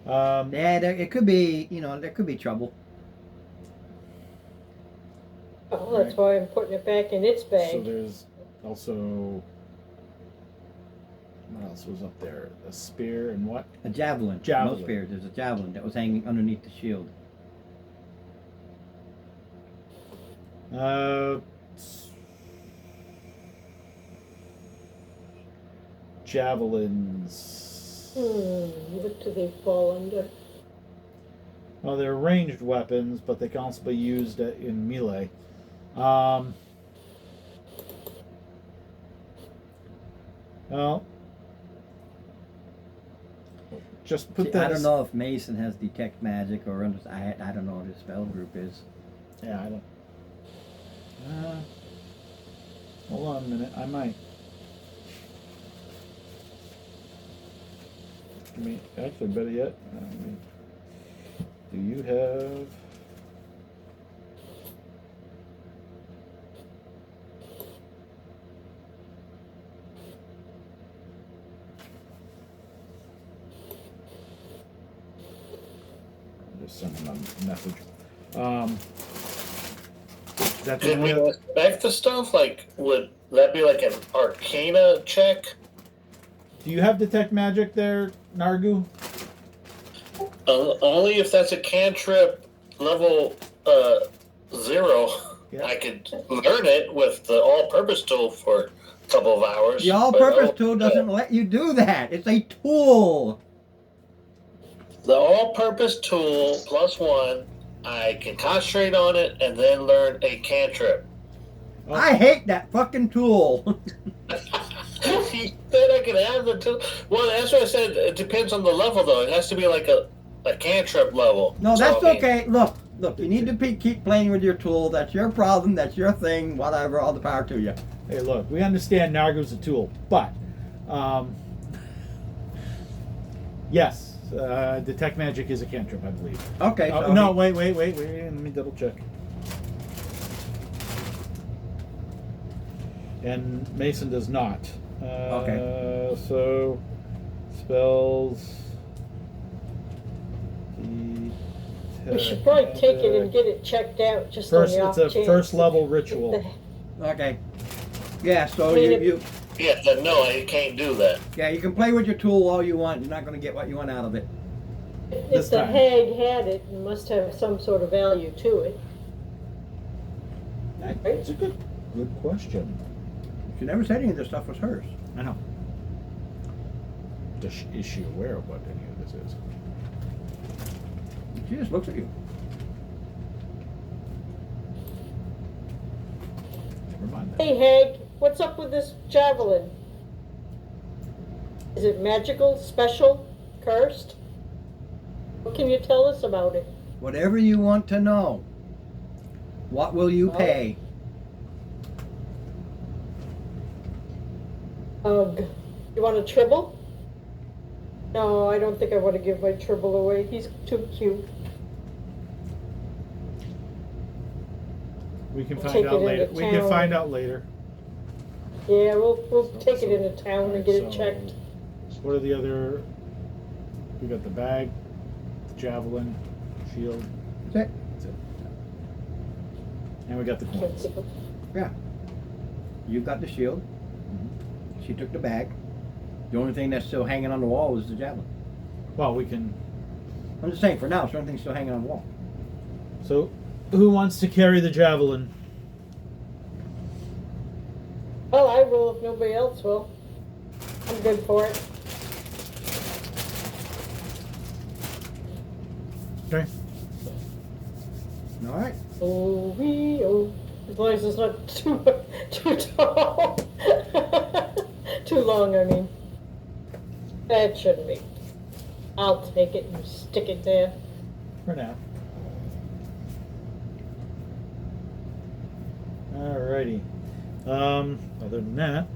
Yeah, it could be. There could be trouble. Oh, that's why I'm putting it back in its So bag. there's also, what else was up there? A spear and what? A javelin. Javelin. No spear. There's a javelin that was hanging underneath the shield. Javelins. What do they fall under? Well, they're ranged weapons, but they can also be used in melee. Well, just put See, that. I don't know if Mason has detect magic or I don't know what his spell group is. Yeah, I don't. Hold on a minute. I might. I mean, actually, better yet, do you have? Just send him a message. Is that the can we only? inspect the stuff? Like, would that be like an Arcana check? Do you have detect magic there, Nargu? Only if that's a cantrip level 0. Yeah. I could learn it with the all-purpose tool for a couple of hours. The but all-purpose I tool don't- doesn't let you do that. It's a tool. The all-purpose tool +1, I can concentrate on it and then learn a cantrip. Oh. I hate that fucking tool. Then I can have the tool. Well, that's what I said. It depends on the level, though. It has to be like a cantrip level. No, So, that's I mean, okay. Look, you need to keep playing with your tool. That's your problem. That's your thing. Whatever. All the power to you. Hey, look, we understand Nargu's a tool, but yes, detect magic is a cantrip, I believe. Okay. So No, wait. Let me double check. And Mason does not. Okay. So spells. We should probably take it and get it checked out just First, on the it's off a chance. first level ritual. Okay. Yeah. So I mean, you Yeah, then no, I can't do that. you can play with your tool all you want. You're not going to get what you want out of it. This If the time. hag had it, it must have some sort of value to it. That's a good question. She never said any of this stuff was hers. I know. Is she aware of what any of this is? She just looks at you. Never mind that. Hey, hag, What's up with this javelin? Is it magical, special, cursed? What can you tell us about it? Whatever you want to know. What will you pay? Ugh. You want a tribble? No, I don't think I want to give my tribble away. He's too cute. We can Take find it out into later. We can town. find out later. Yeah, we'll take it into town and get it So, checked. What are the other? We got the bag, the javelin, shield. That's it. That's it. And we got the Can't coins. think of- Yeah. You got the shield. She took the bag. The only thing that's still hanging on the wall is the javelin. Well, we can. I'm just saying, for now, it's the only thing still hanging on the wall. So, who wants to carry the javelin? Well, I will if nobody else will. I'm good for it. Okay. All right. Oh, oh. As long as it's not too tall. Too long, I mean. That shouldn't be. I'll take it and stick it there. For now. Alrighty. Other than that,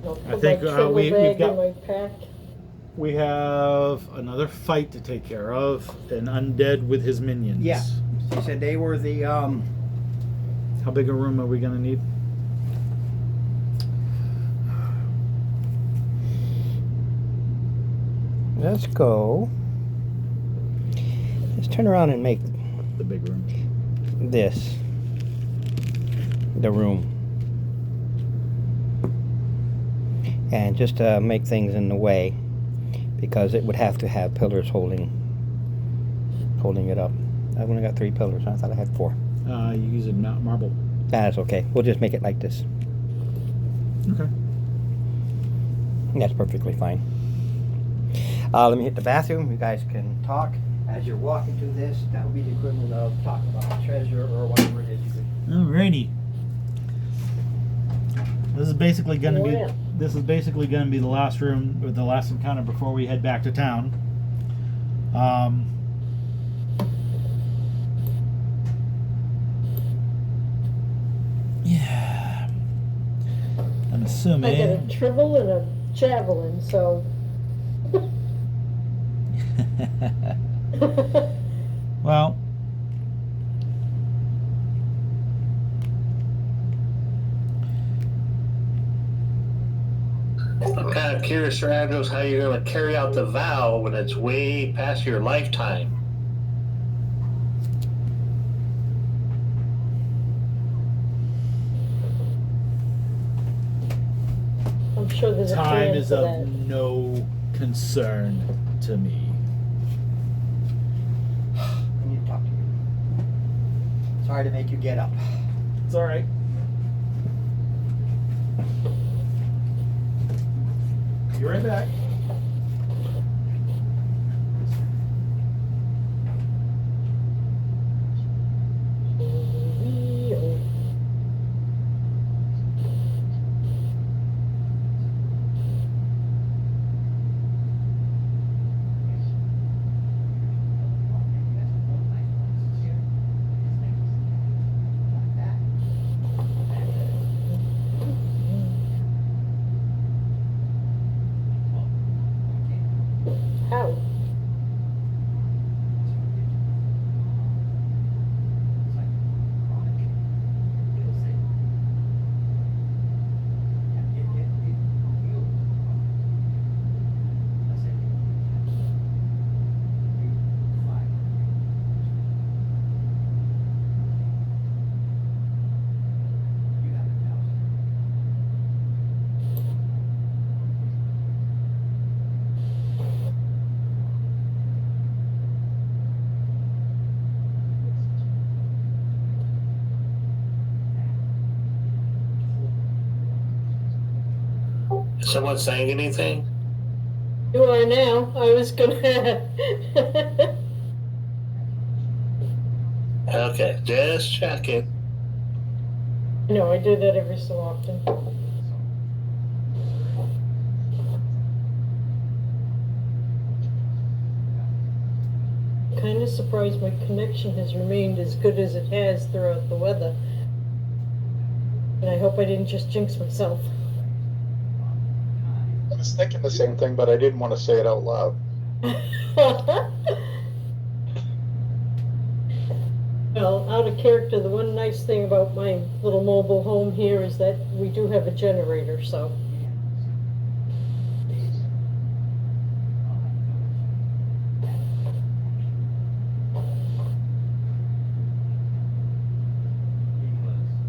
I'll I put think, my tribble we've bag got- in my pack. we have another fight to take care of. An undead with his minions. Yeah. She said they were the How big a room are we gonna need? Let's go. Let's turn around and make The big room. this the room. And just to make things in the way, because it would have to have pillars holding it up. I've only got 3 pillars. I thought I had 4. You use a marble. That's okay. We'll just make it like this. Okay. That's perfectly fine. Let me hit the bathroom. You guys can talk as you're walking to this. That would be the equivalent of talking about treasure or whatever it is you could. Alrighty. This is basically gonna be. Yeah. This is basically gonna be the last room, or the last encounter before we head back to town. Yeah. I'm I got a assuming. tribble and a javelin, so. Well. I'm kind of curious, Sir Andrews, how you're going to carry out the vow when it's way past your lifetime. I'm sure there's a Time plan is for of that. no concern to me. I need to talk to you. Sorry to make you get up. It's all right. Be right back. How? Is someone saying anything? You are now. I was gonna. Okay, just checking. No, I do that every so often. Kind of surprised my connection has remained as good as it has throughout the weather. And I hope I didn't just jinx myself. I was thinking the same thing, but I didn't want to say it out loud. Well, out of character, the one nice thing about my little mobile home here is that we do have a generator, so.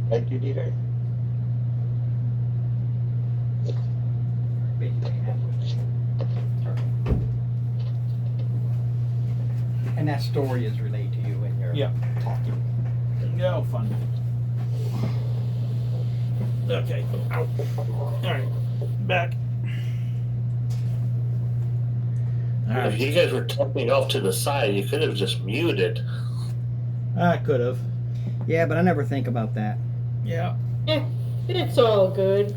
Thank you, DJ. And that story is relayed to you when you're Yeah. talking. Go, fun. Okay. Ow. Alright. Back. If Alright. you guys were tapping off to the side, you could have just muted. I could have. Yeah, but I never think about that. Yeah. Eh, it's all good.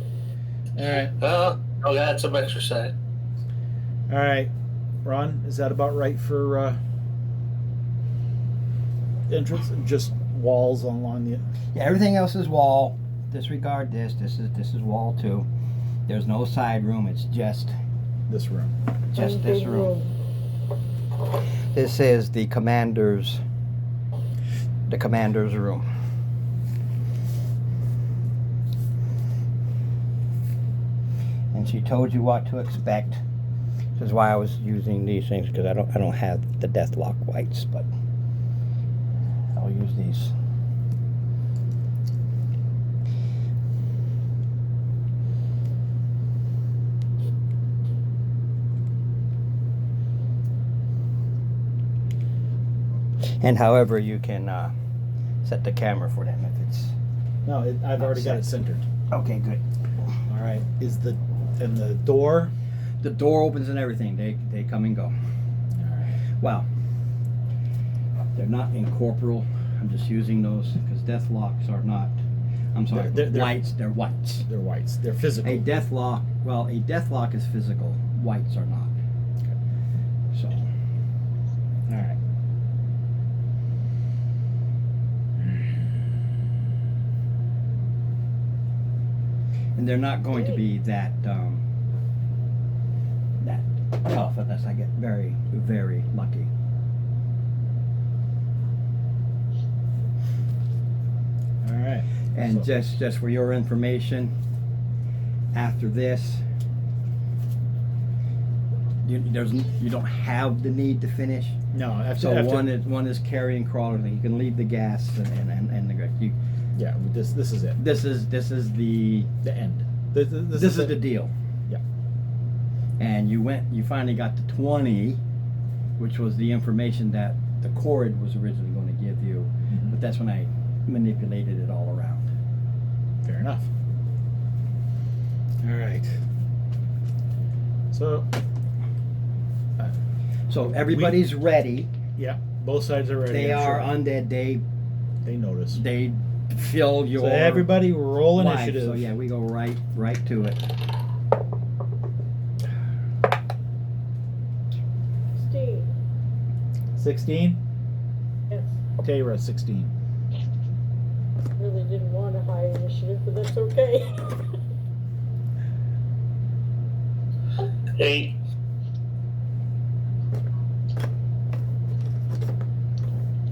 Alright. Oh, got some exercise. Alright. Ron, is that about right for entrance? Just walls along the. Yeah, everything else is wall. Disregard this. This is wall too. There's no side room. It's just This room. this Big room. This is the commander's room. And she told you what to expect. This is why I was using these things, because I don't have the Deathlock whites, but I'll use these. And however you can set the camera for them if it's No, I've already got it centered. okay. Good. Alright. And the door? The door opens and everything. They come and go. Alright. Well, they're not incorporeal. I'm just using those because Deathlocks are not. I'm sorry, They're- whites. They're whites. They're whites. They're physical. A Deathlock. Well, a Deathlock is physical. Whites are not. So. Alright. And they're not going to be that tough unless I get very, very lucky. Alright. And So- just for your information, after this, you don't have the need to finish. No, after, So after one is carrying crawler. You can leave the gas and the you. yeah, this is it. This is the The end. This this is the deal. Yeah. And you finally got to 20, which was the information that the cord was originally going to give you, Mhm. but that's when I manipulated it all around. Fair enough. Alright. So So everybody's ready. yeah, both sides are ready. They I'm are sure. undead. They notice. They fill your So everybody roll life. initiative. So yeah, we go right to it. Steve. 16? Yes. Tayra, 16. Really didn't want a high initiative, but that's okay. 8.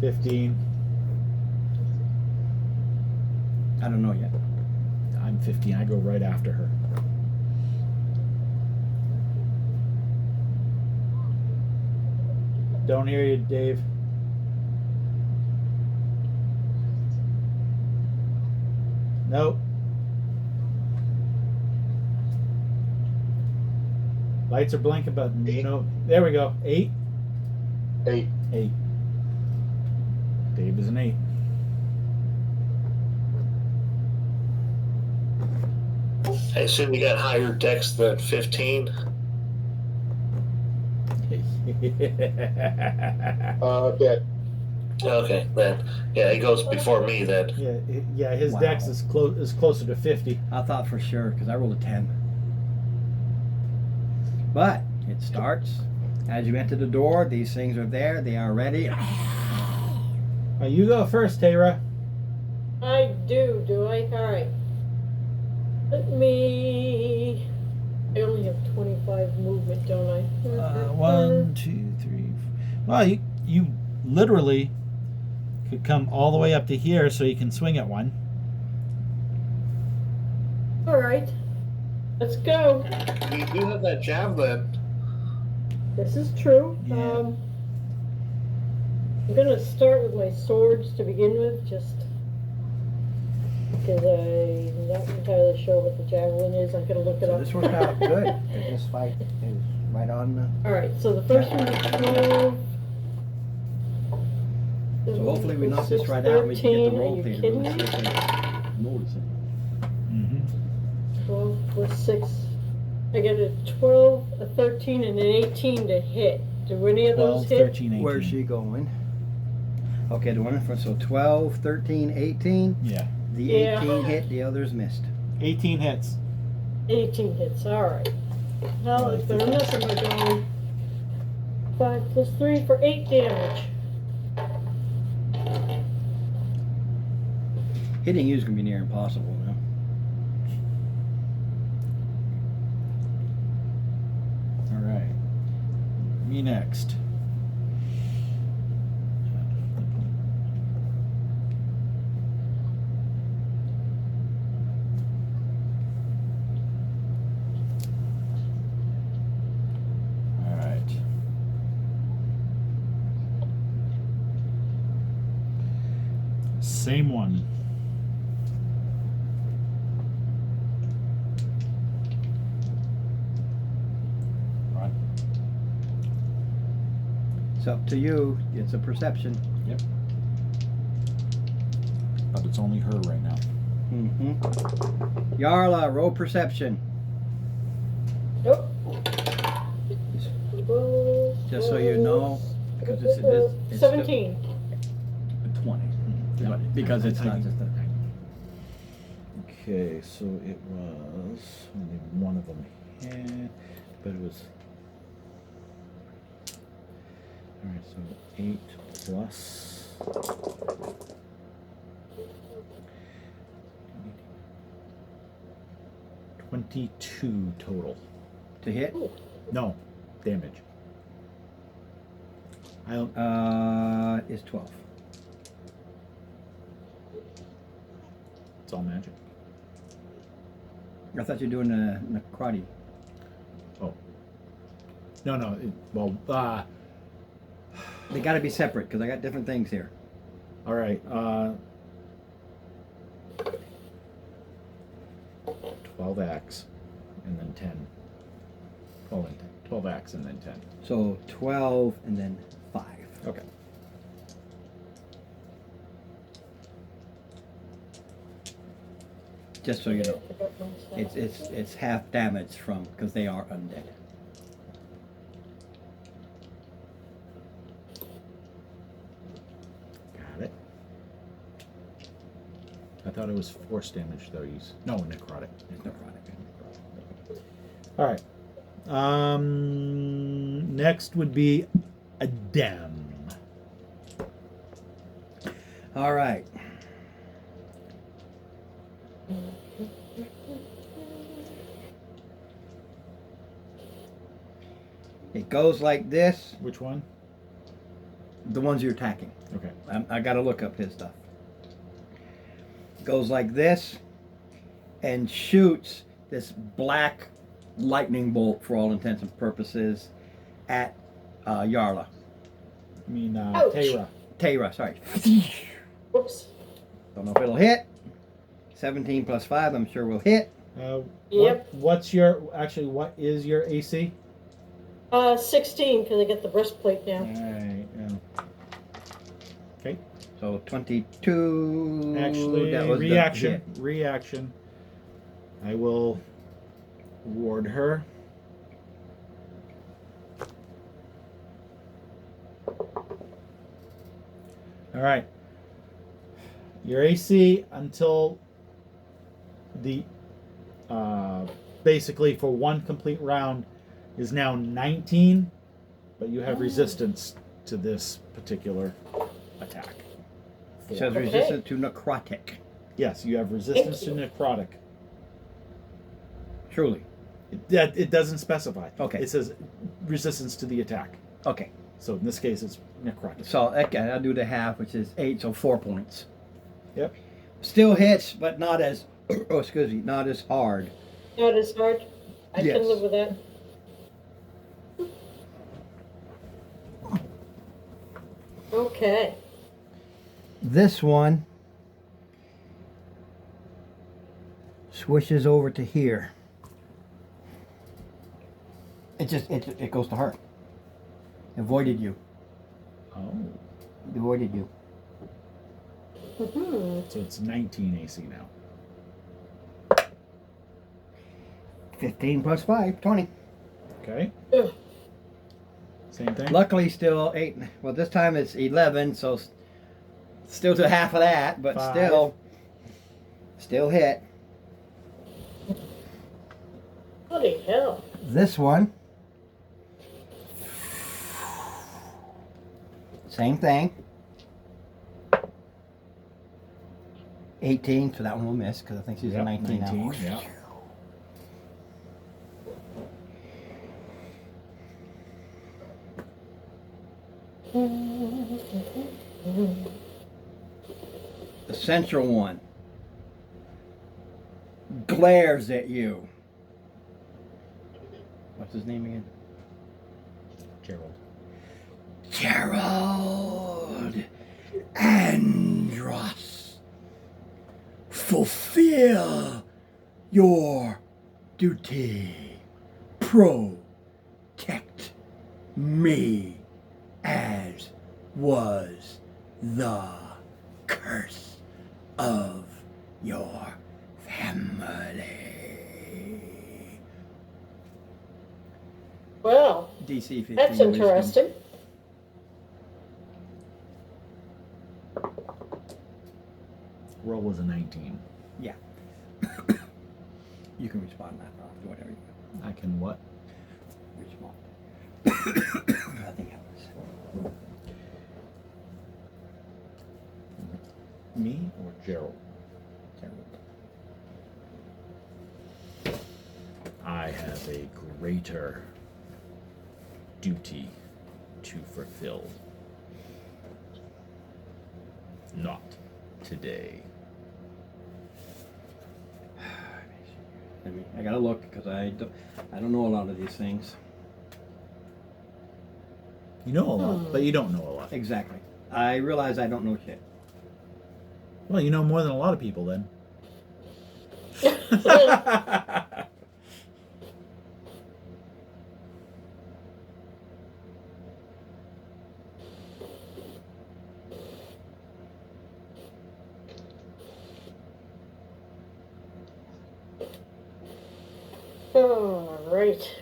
15. I don't know yet. I'm 15. I go right after her. Don't hear you, Dave. Nope. Lights are blinking, but you know. There we go. 8. 8. 8. Dave is an 8. I assume you got higher dex than 15. A bit. Okay, then yeah, he goes before me then. Yeah, his Wow. dex is closer to 50. I thought for sure because I rolled a 10. But it starts as you enter the door. These things are there. They are ready. You go first, Tara. I do I? Alright. Let me... I only have 25 movement, don't I? 1, 2, 3. Well, you literally could come all the way up to here so you can swing at one. Alright. Let's go. You do have that javelin. This is true. Yeah. I'm gonna start with my swords to begin with, just because I'm not entirely sure what the javelin is. I'm gonna look it So up. this worked out good. This fight is right on the. Alright, so the first one is 12. So hopefully we knock this right out and we can get the 13. roll Are you thing. kidding me? Notice it. Mm-hmm. 12 plus 6. I get a 12, a 13, and an 18 to hit. Do any of 12, those hit? 13, 18. Where's she going? Okay, the one in front. So 12, 13, 18. Yeah. The Yeah. 18 hit, the others missed. 18 hits. 18 hits, alright. Now if they're missing, we're going 5 plus 3 for 8 damage. Hitting you is going to be near impossible now. All right. Me next. All right. Same one. It's up to you. It's a perception. But it's only her right now. Mm-hmm. Yarla, roll perception. Nope. Just so you know, because it's 17. 20. Because it's not just a. Okay, so it was only one of them hit, but it was. All right, so 8 plus. 22 total. To hit? No, damage. I don't. Is 12. It's all magic. I thought you were doing necrotic. No. They got to be separate because I got different things here. All right. 12 axe, and then 10. 12 and 10. 12 axe and then 10. So 12 and then 5. Okay. Just so you know, it's half damage from because they are undead. Got it. I thought it was force damage though. No, necrotic. It's necrotic. All right. Next would be a dam. All right. It goes like this. Which one? The ones you're attacking. Okay. I got to look up his stuff. Goes like this and shoots this black lightning bolt for all intents and purposes at Yarla. I mean, Ouch. Tara. Tara, sorry. Whoops. Don't know if it'll hit. 17 plus 5, I'm sure will hit. Yep. What is your AC? 16, because I get the breastplate now. All right. Yeah. Okay. So 22. Actually, that was the reaction. hit. Reaction. I will ward her. All All right. Your AC until the basically for one complete round is now 19, but you have resistance to this particular attack. It says Okay. resistant to necrotic. Yes, you have resistance to Thank necrotic. Truly. It doesn't specify. Okay. It says resistance to the attack. Okay. So in this case, it's necrotic. So okay, I'll do the half, which is 8, so 4 points. Yep. Still hits, but not as not as hard. Not as hard. I Yes. can live with that. Okay. This one switches over to here. It goes to her. Avoided you. Oh, Avoided you. Hmm. so it's 19 AC now. 15 plus 5, 20. Okay. Ugh. Same thing. Luckily, still 8. Well, this time it's 11, so still to half of that, but 5. still hit. Bloody hell. This one, same thing. 18, so that one will miss because I think she's a Yep, 19 now. 19. Yeah. The central one glares at you. What's his name again? Gerald. Gerald Andros. Fulfill your duty. Protect me as was the curse of your family. Well, DC 15. that's wisdom. interesting. Roll was a 19. You can respond to that, or whatever you I can what? respond. I think that was. Me or Gerald? Gerald. I have a greater duty to fulfill. Not today. I gotta look because I don't know a lot of these things. You know a lot, but you don't know a lot. Exactly. I realize I don't know shit. Well, you know more than a lot of people then. All right.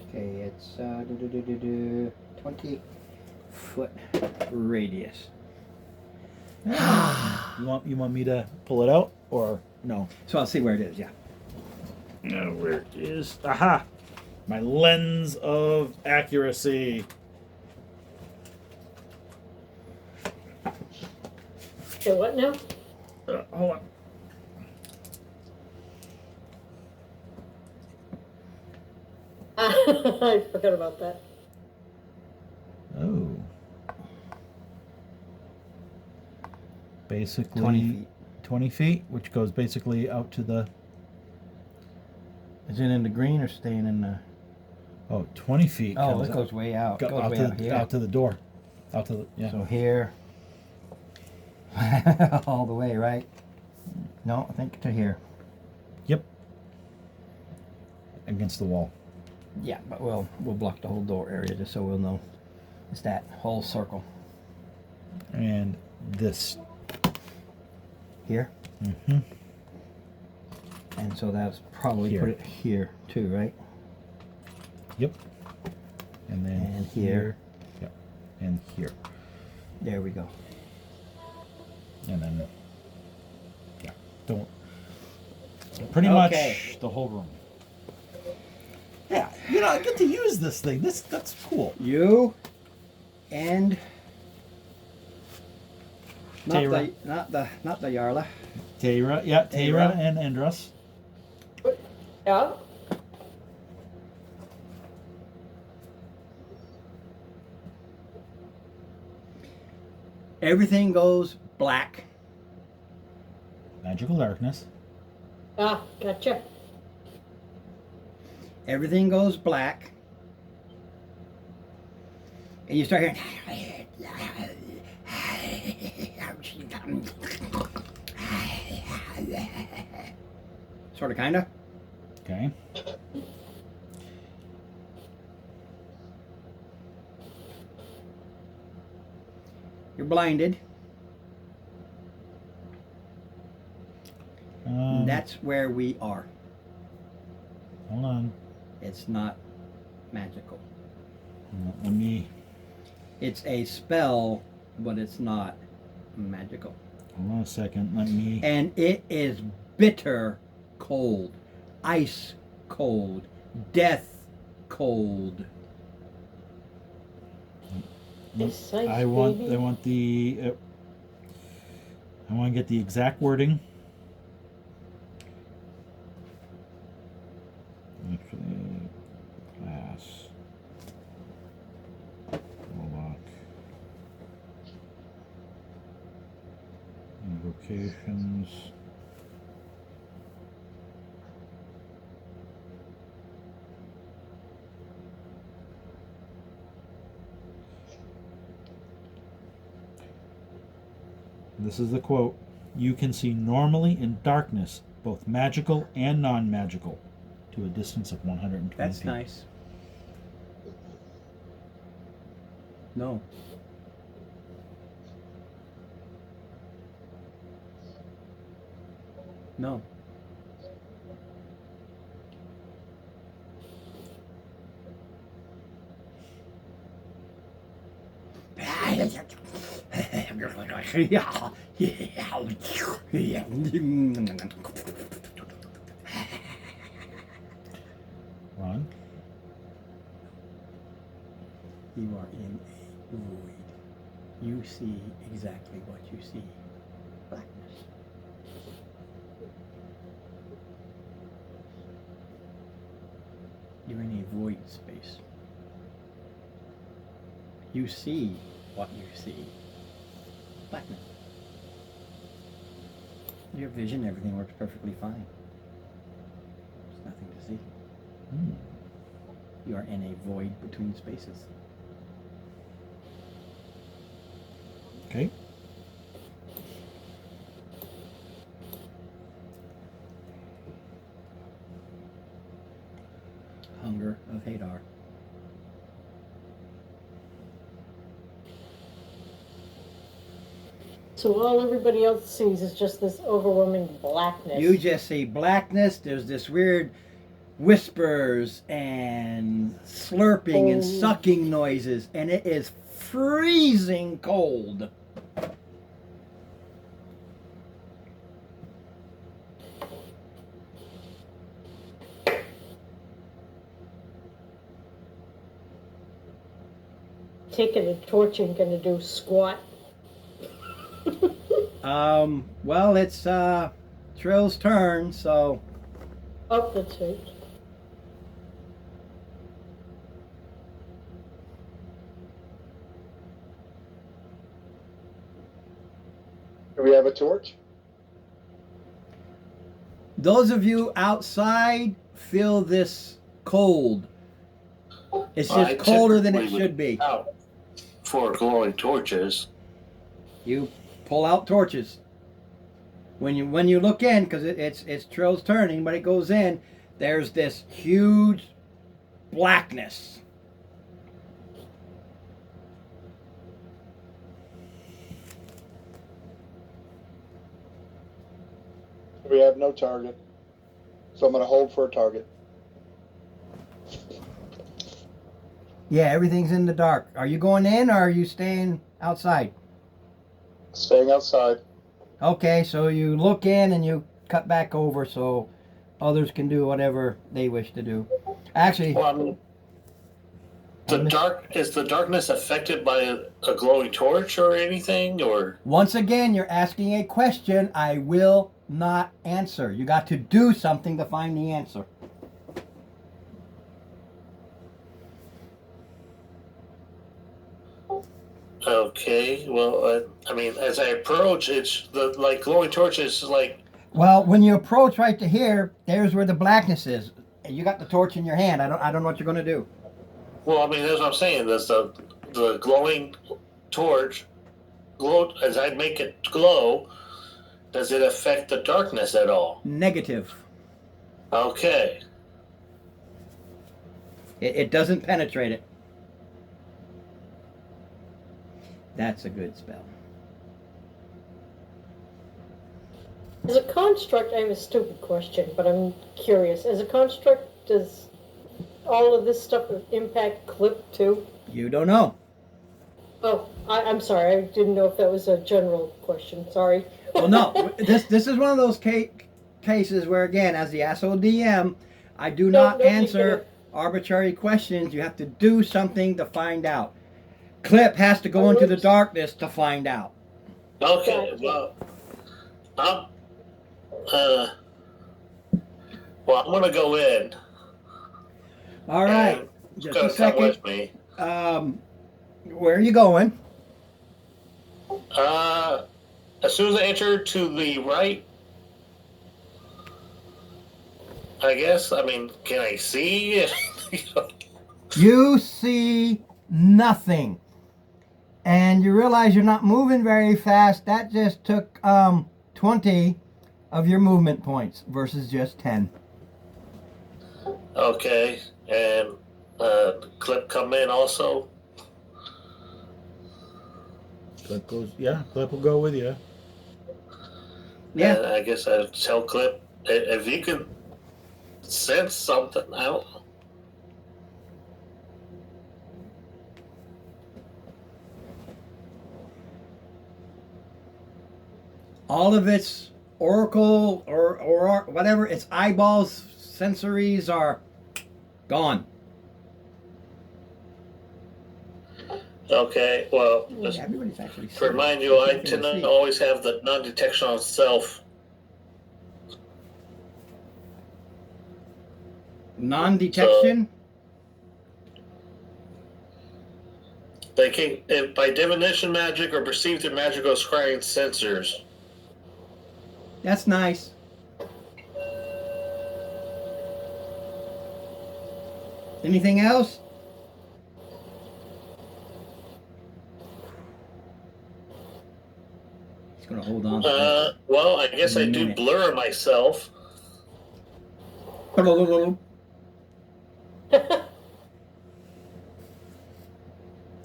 Okay, it's 20 foot radius. You want me to pull it out or no? So I'll see where it is. Yeah. No, where it is? Aha! My lens of accuracy. Okay, what now? Hold on. I forgot about that. Oh. Basically 20 feet. 20 feet, which goes basically out to the Is it in the green or staying in the? 20 feet. Oh, comes it goes way out. out, It goes out, way to, out here. out to the door. Out to the So here. All the way, right? No, I think to here. Yep. Against the wall. Yeah, but we'll block the whole door area just so we'll know it's that whole circle. And this Here. Mm-hmm. And so that's probably Here. put it here too, right? Yep. And then And here. Yep. And here. There we go. And then, yeah. Don't. Pretty Okay. much the whole room. Yeah. You know, I get to use this thing. That's cool. You and Tayra. not the Yarla. Tayra. Yeah. Tayra and Andros. Yeah. Everything goes black. Magical darkness. Ah, gotcha. Everything goes black. And you start hearing sort of kinda. Okay. You're blinded. That's where we are. Hold on. It's not magical. Let me. It's a spell, but it's not magical. Hold on a second. Let me. And it is bitter cold, ice cold, death cold. It's nice, I want. baby. I want the. I want to get the exact wording. Actually, class. Warlock. Invocations. This is the quote. You can see normally in darkness, both magical and non-magical, to a distance of 120 That's feet. nice. No. No. Ron? You are in a void. You see exactly what you see. Blackness. You're in a void space. You see what you see. Blackness. Your vision, everything works perfectly fine. There's nothing to see. Hmm. You are in a void between spaces. Okay. Hunger of Hadar. So all everybody else sees is just this overwhelming blackness. You just see blackness. There's this weird whispers and slurping and Oh. sucking noises, and it is freezing cold. Taking a torch ain't gonna do squat. Well, it's Trill's turn, so Up the torch. Do we have a torch? those of you outside feel this cold. It's I just colder than it typically should be. Out for glowing torches. You pull out torches. When you look in, because it's Trill's turning, but it goes in, there's this huge blackness. We have no target. So I'm going to hold for a target. Yeah, everything's in the dark. Are you going in or are you staying outside? Staying outside. Okay, so you look in and you cut back over so others can do whatever they wish to do. Actually, Well, I mean, is the darkness affected by a glowing torch or anything, or? once again, you're asking a question I will not answer. You got to do something to find the answer. Okay, well, I mean, as I approach, it's the like glowing torch is like. Well, when you approach right to here, there's where the blackness is. You got the torch in your hand. I don't know what you're going to do. Well, I mean, that's what I'm saying. There's the glowing torch glow as I make it glow. Does it affect the darkness at all? Negative. Okay. It doesn't penetrate it. That's a good spell. As a construct, I have a stupid question, but I'm curious. As a construct, does all of this stuff impact Clip too? You don't know. Oh, I'm sorry. I didn't know if that was a general question. Sorry. Well, no. This is one of those cases where, again, as the asshole DM, I do not answer arbitrary questions. You have to do something to find out. Clip has to go into the darkness to find out. Okay. Well, I'm. Well, I'm gonna go in. All right. And Just a come second. with me. Where are you going? As soon as I enter to the right, I guess. I mean, can I see? You see nothing. And you realize you're not moving very fast. That just took 20 of your movement points versus just 10. Okay, and Clip come in also. Clip goes. Yeah, Clip will go with you. Yeah. And I guess I'd tell Clip if you can sense something out. All of its oracle or whatever, its eyeballs, sensories are gone. Okay, well, just Everybody's actually to remind you, I tend to always have the non-detection on self. Non-detection? They can, if by divination magic or perceived through magical scrying sensors. That's nice. Anything else? He's gonna hold on. Well, I guess I do blur myself. It's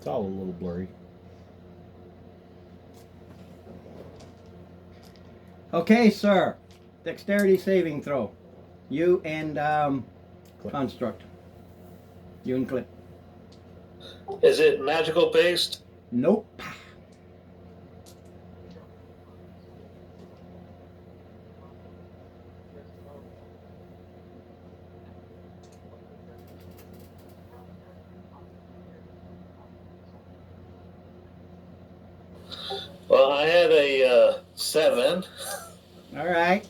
all a little blurry. Okay, sir. Dexterity saving throw. You and Construct. You and Clip. Is it magical based? Nope. Well, I had a 7. All right.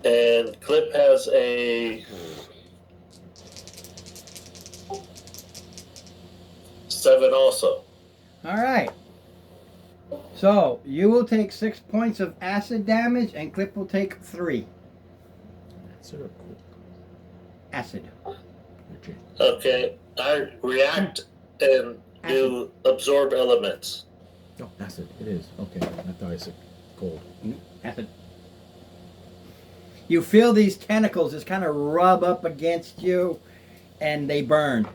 And Clip has a 7 also. All right. So you will take 6 points of acid damage, and Clip will take 3. That's sort of cool. Acid. Okay, I react and do absorb elements. Oh, acid. It is. Okay. I thought I said cold. Acid. You feel these tentacles just kind of rub up against you, and they burn.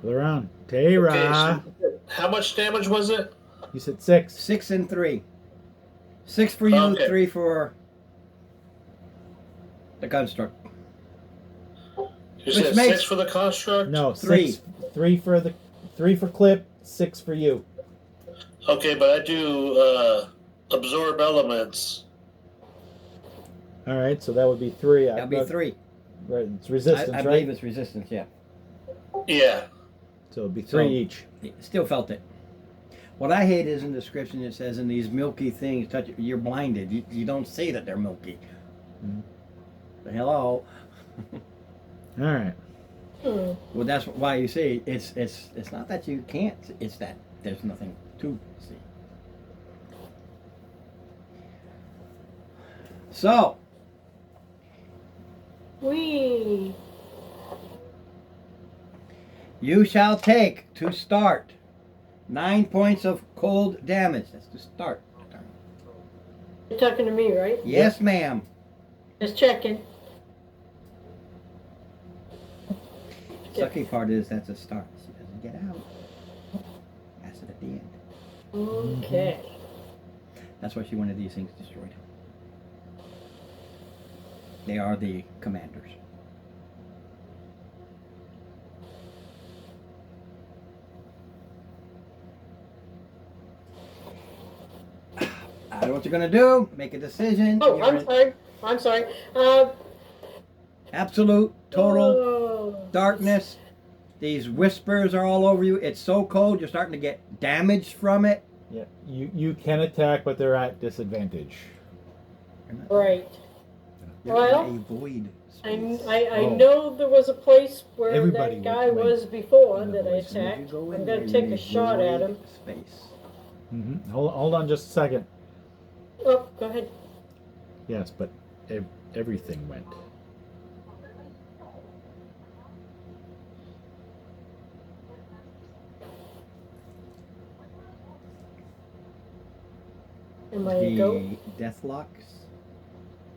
Top of the round. Tara. Okay, so how much damage was it? You said 6. 6 and 3. 6 for you, Okay. 3 for the construct. You Which said makes- 6 for the construct? No, 3. 6. 3 for clip, 6 for you. Okay, but I do absorb elements. All right, so that would be 3. That'll be 3. Right, it's resistance, I right? believe it's resistance, yeah. Yeah. So it'd be 3 So- each. Still felt it. What I hate is in the description it says in these milky things, you're blinded. You don't see that they're milky. Mhm. Hello. All right. Well, that's why you see it's not that you can't. It's that there's nothing to see. So Wee. you shall take to start 9 points of cold damage. That's to start. You're talking to me, right? Yes, ma'am. Just checking. Sucky part is that's a start. She doesn't get out. That's it at the end. Okay. That's why she wanted these things destroyed. They are the commanders. I don't know what you're gonna do. Make a decision. Oh, You're I'm in sorry. I'm sorry. absolute, total Oh. darkness. These whispers are all over you. It's so cold, you're starting to get damage from it. Yeah, you can attack, but they're at disadvantage. You're not- Right. You're Well, in a void I space. Oh. know there was a place where Everybody that guy went was before in the that I void. As soon as you attacked. go in I'm there, gonna you're take in a shot at void him. Space. Hold on just a second. Oh, go ahead. Yes, but everything went. Am I a go? The Deathlocks.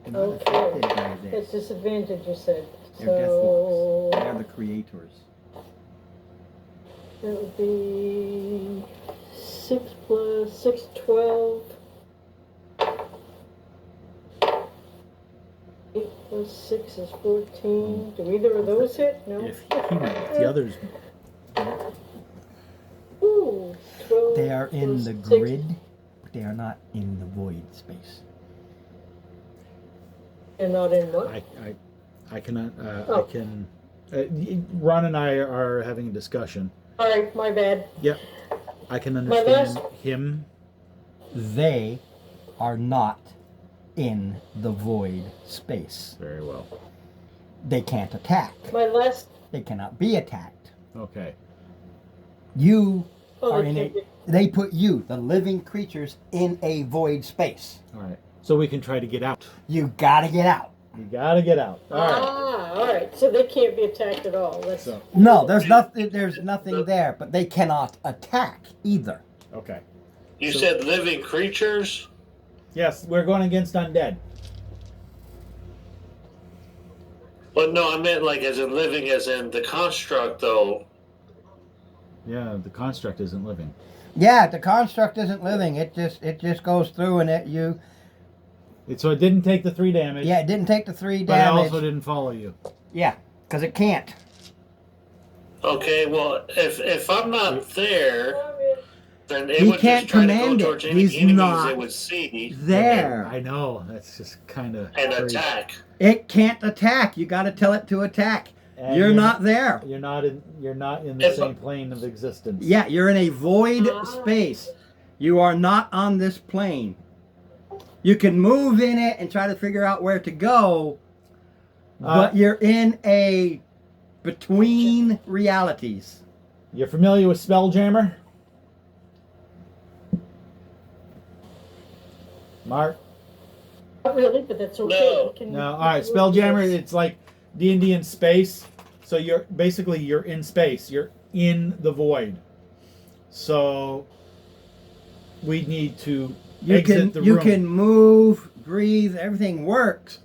Not Okay. affected by this. It's disadvantage, you said. They're So Deathlocks. They're the creators. that would be 6 plus 6, 12. 8 plus 6 is 14. Do either of those hit? No. If he went, the others. Ooh, 12 They are in plus the 6. grid, but they are not in the void space. And not in what? I cannot. Oh. I can. Ron and I are having a discussion. Alright, my bad. Yep. I can My understand last- him. They are not in the void space. Very well. They can't attack. My last. They cannot be attacked. Okay. You Oh, are they in a. can't be- They put you, the living creatures, in a void space. All right. So we can try to get out. You gotta get out. You gotta get out. All right. alright. So they can't be attacked at all. That's So No, there's nothing. There's nothing there, but they cannot attack either. okay. You So- said living creatures? Yes, we're going against undead. Well, no, I meant like as in living, as in the construct, though. Yeah, the construct isn't living. Yeah, the construct isn't living. It just goes through and So it didn't take the 3 damage. it didn't take the 3 But it damage. also didn't follow you. Yeah, because it can't. Okay, well, if I'm not there, then it He would can't just try to go command it. towards any He's enemies not it would see There. I know. That's just kind of. and attack. It can't attack. You got to tell it to attack. You're not there. You're not in. You're not in the If- same plane of existence. Yeah, you're in a void Ah. space. You are not on this plane. You can move in it and try to figure out where to go, but you're in a between realities. You're familiar with Spelljammer? Mark? not really, but that's okay. No. We can- No. All right. Spelljammer. It's like D&D in space. So you're in space. You're in the void. So we need to exit the room. You can move, breathe, everything works,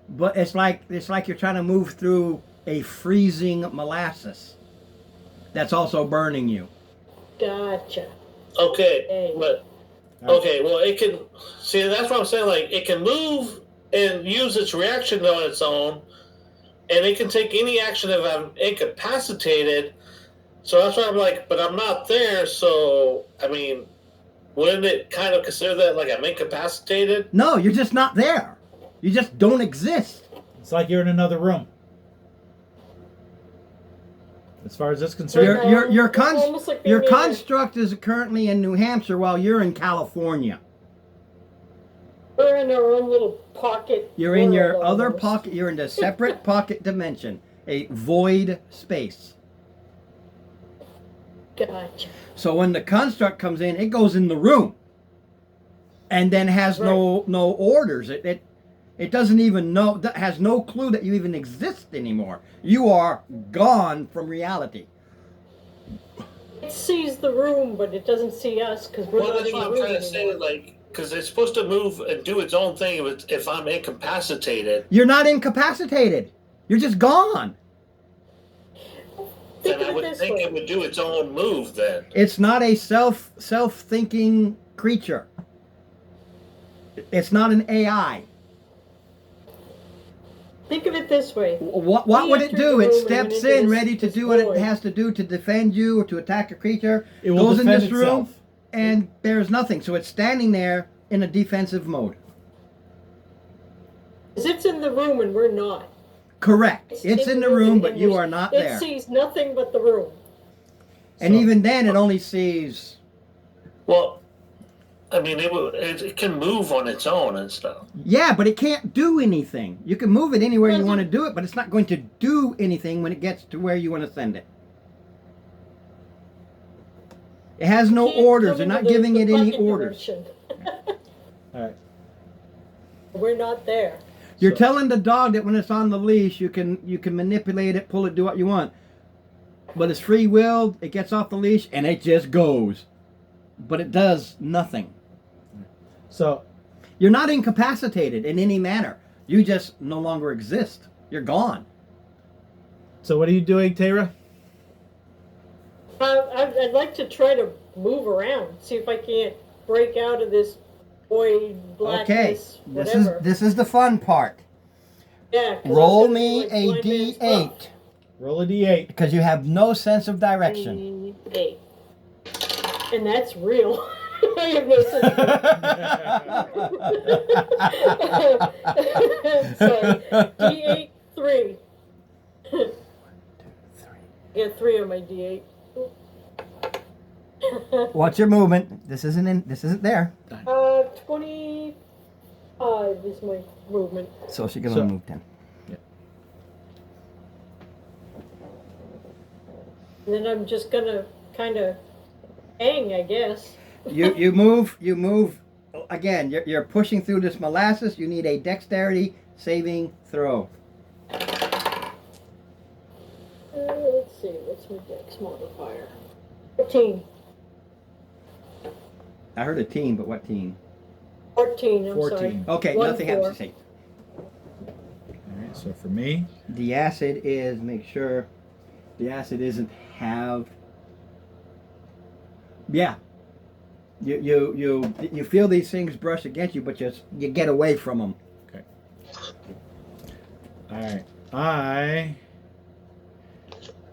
but it's like you're trying to move through a freezing molasses. that's also burning you. Gotcha. Okay, Hey. but okay, well, it can see. That's what I'm saying. Like, it can move and use its reaction on its own, and it can take any action if I'm incapacitated. So that's why I'm like, but I'm not there. So I mean, wouldn't it kind of consider that like I'm incapacitated? No, you're just not there. You just don't exist. It's like you're in another room. As far as that's concerned, Your Almost like being in a- construct is currently in New Hampshire while you're in California. We're in our own little pocket. You're in your world other almost. pocket. You're in a separate pocket dimension, a void space. Gotcha. So when the construct comes in, it goes in the room, and then has no orders. It doesn't even know. That has no clue that you even exist anymore. You are gone from reality. It sees the room, but it doesn't see us because we're Well, not that's in the what I'm room trying to say. anymore. Like, because it's supposed to move and do its own thing if I'm incapacitated. You're not incapacitated. You're just gone. Think Then I of it would this think way. it would do its own move then. It's not a self-thinking creature. It's not an AI. Think of it this way. What We would it entered do? the It room and steps went into in, this- ready to this do what it void. has to do to defend you or to attack a creature. it will Goes in defend this room itself. and there's nothing. So it's standing there in a defensive mode. 'Cause it's in the room and we're not. Correct. It's in the room, but you and are not it there. sees nothing but the room. And So- even then, it only sees. Well, I mean, it can move on its own and stuff. Yeah, but it can't do anything. You can move it anywhere you Doesn't- want to do it, but it's not going to do anything when it gets to where you want to send it. It has no Can't orders. come They're into not the- giving the it any bucket orders. dimension. All right. We're not there. You're So- telling the dog that when it's on the leash, you can manipulate it, pull it, do what you want. But it's free willed. It gets off the leash and it just goes. But it does nothing. So You're not incapacitated in any manner. You just no longer exist. You're gone. So what are you doing, Tara? I'd like to try to move around, see if I can't break out of this void, Okay. blackness, whatever. This is the fun part. Yeah. 'cause Roll I'm gonna me be like a blind man's D8 Roll a d8. because you have no sense of buff. direction. D8. And that's real. I have no sense of Sorry. D8 3. I got 3 on my D8. What's your movement? This isn't there. 25 is my movement. So she's gonna So- move 10. And then I'm just gonna kind of hang, I guess. You move again. You're pushing through this molasses. You need a dexterity saving throw. Let's see, what's my dex modifier? 14. I heard a teen, but what teen? 14, I'm 14. sorry. Okay, 1, nothing happens 4. to say. All right. So for me, The acid is make sure the acid isn't halved. Yeah. You feel these things brush against you, but you get away from them. all right. I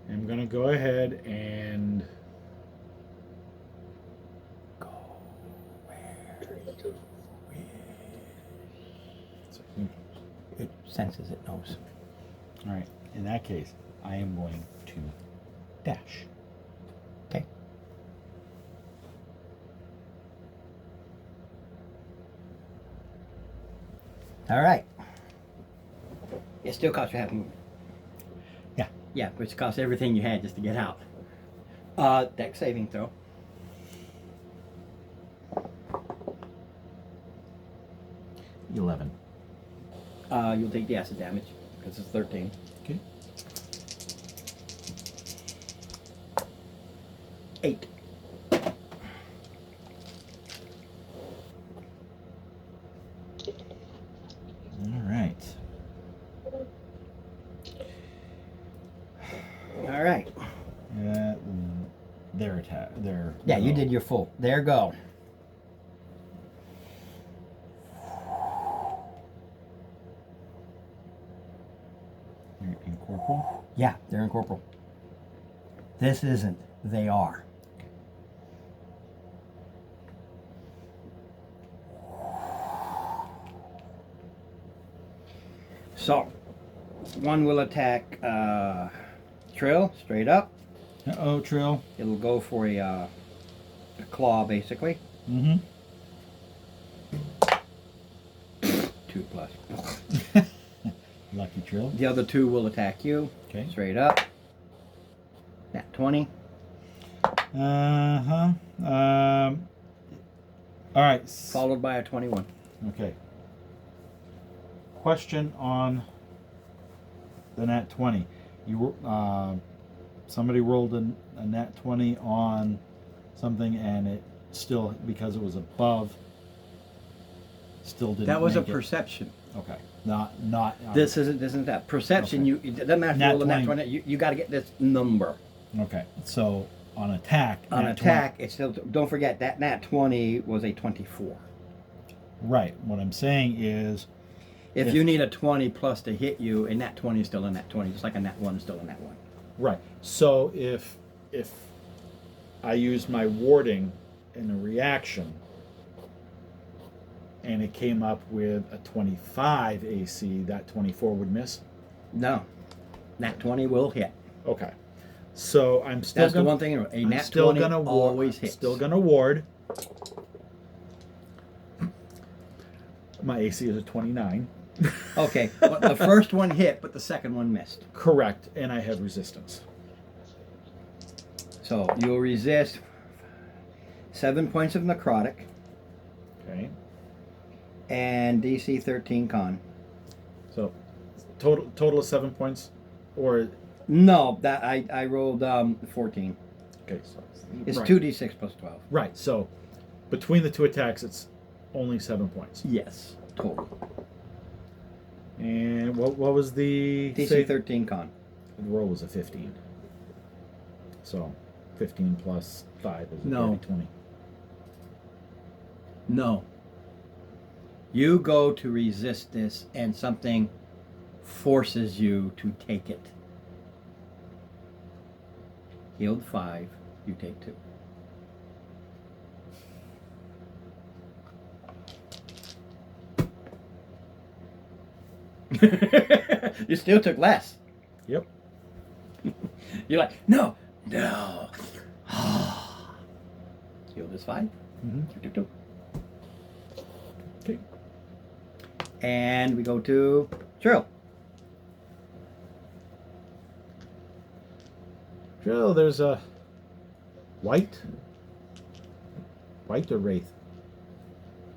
am gonna go ahead and It senses, it knows. all right. In that case, I am going to dash. Okay. All right. It still costs you half movement. Yeah. Yeah, which costs everything you had just to get out. Dex saving throw. 11. You'll take the acid damage because it's 13. Okay. 8. All right. All right. their. Yeah, you did your full. There go. In corporal. Yeah, they're in corporal. This isn't. They are. So, one will attack Trill straight up. Oh, Trill. It'll go for a claw, basically. Mm-hmm. 2 plus. Lucky Trill. The other 2 will attack you. Okay. Straight up. Nat 20. Uh-huh. All right. Followed by a 21. Okay. Question on the nat 20. You somebody rolled a nat 20 on something, and it still, because it was above, still didn't. That was a make it. perception. Okay. Not. This isn't that perception. Okay. It doesn't matter if you Nat roll a nat 20. 20. You got to get this number. Okay. So on attack. On nat attack, it's still. Don't forget that nat 20 was a 24. 20. Right. What I'm saying is, If you need a 20 plus to hit you, a nat 20 is still a nat 20, just like a nat 1 is still a nat 1. right. So if I use my warding in a reaction, and it came up with a 25 AC, that 24 would miss. No, nat 20 will hit. Okay. So I'm still That's gonna, the one thing. A I'm nat still 20 gonna ward, always hits. Still gonna ward. My AC is a 29. Okay, but the first one hit, but the second one missed. Correct, and I have resistance. So you'll resist 7 points of necrotic Okay. and DC 13 con. So total of 7 points, or No, that I rolled 14. okay. So It's right. 2d6 plus 12. Right. So between the 2 attacks, it's only 7 points. Yes, total. And what was the DC save? 13 con. The roll was a 15. So 15 plus 5 is No. 20. No. You go to resist this and something forces you to take it. Healed 5, you take 2. You still took less. Yep. You're like, no. Healed is 5. Mm-hmm. Okay. And we go to Trill. Jill, there's a white or wraith.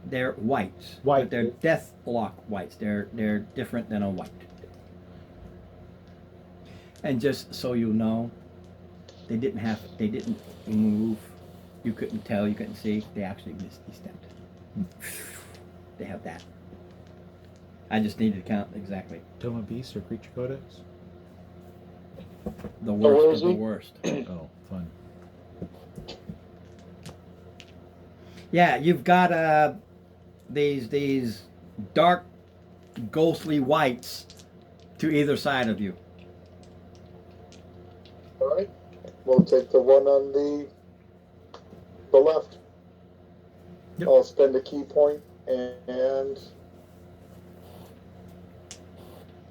They're whites. White. But they're deathlock whites. They're different than a white. And just so you know, they didn't move. You couldn't tell, you couldn't see. They actually misty stepped. They have that. I just needed to count exactly. Toma beast or creature codex? The where worst is of the he? worst. Oh, fun. Yeah, you've got these dark, ghostly whites to either side of you. All right. We'll take the one on the left. Yep. I'll spend a key point and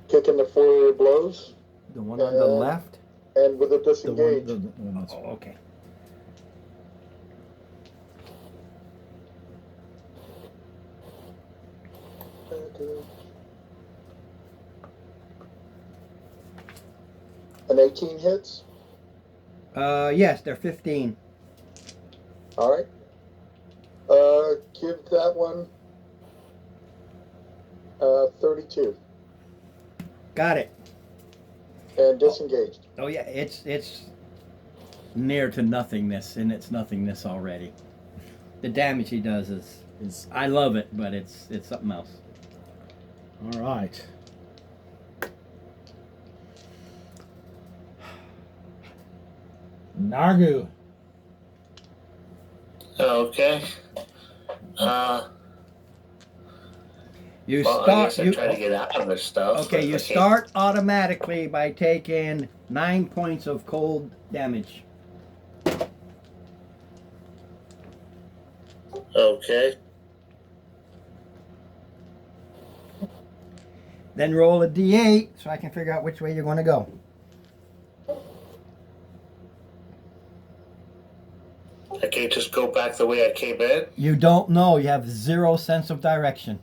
kick in the flurry of blows, The one on the left. and with a The disengage. one that's Oh, okay. An 18 hits. Yes, they're 15. All right. Give that one 32 Got it. and disengaged. Oh yeah, it's near to nothingness, and it's nothingness already. The damage he does is I love it, but it's something else. all right. Nargu. Okay. You Well, I start. guess I You try to get out of their stuff. okay? but You I can't. start automatically by taking 9 points of cold damage. Okay. Then roll a d8 so I can figure out which way you're going to go. I can't just go back the way I came in. You don't know. You have zero sense of direction.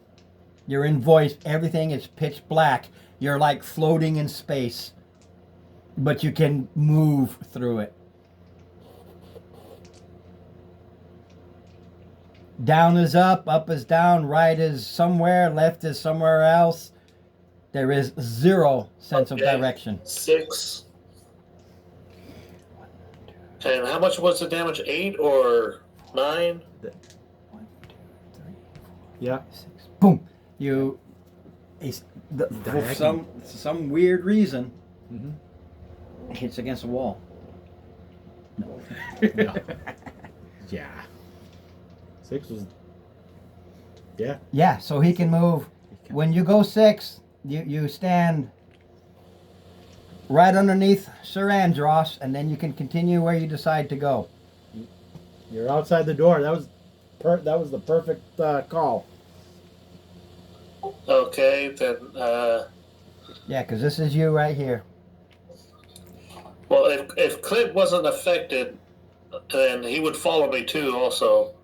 You're in voice. Everything is pitch black. You're like floating in space, but you can move through it. Down is up is down, right is somewhere, left is somewhere else. There is zero sense of Okay. direction. 6. And how much was the damage? 8 or 9? Yeah. Boom. You, for Diagonal. some weird reason, Mm-hmm. hits against the wall. No. Yeah. 6 was. Yeah. Yeah, so he can move. When you go 6, you stand right underneath Sir Andros, and then you can continue where you decide to go. You're outside the door. That was the perfect call. Okay, then. Yeah, because this is you right here. Well, if Clint wasn't affected, then he would follow me too, also.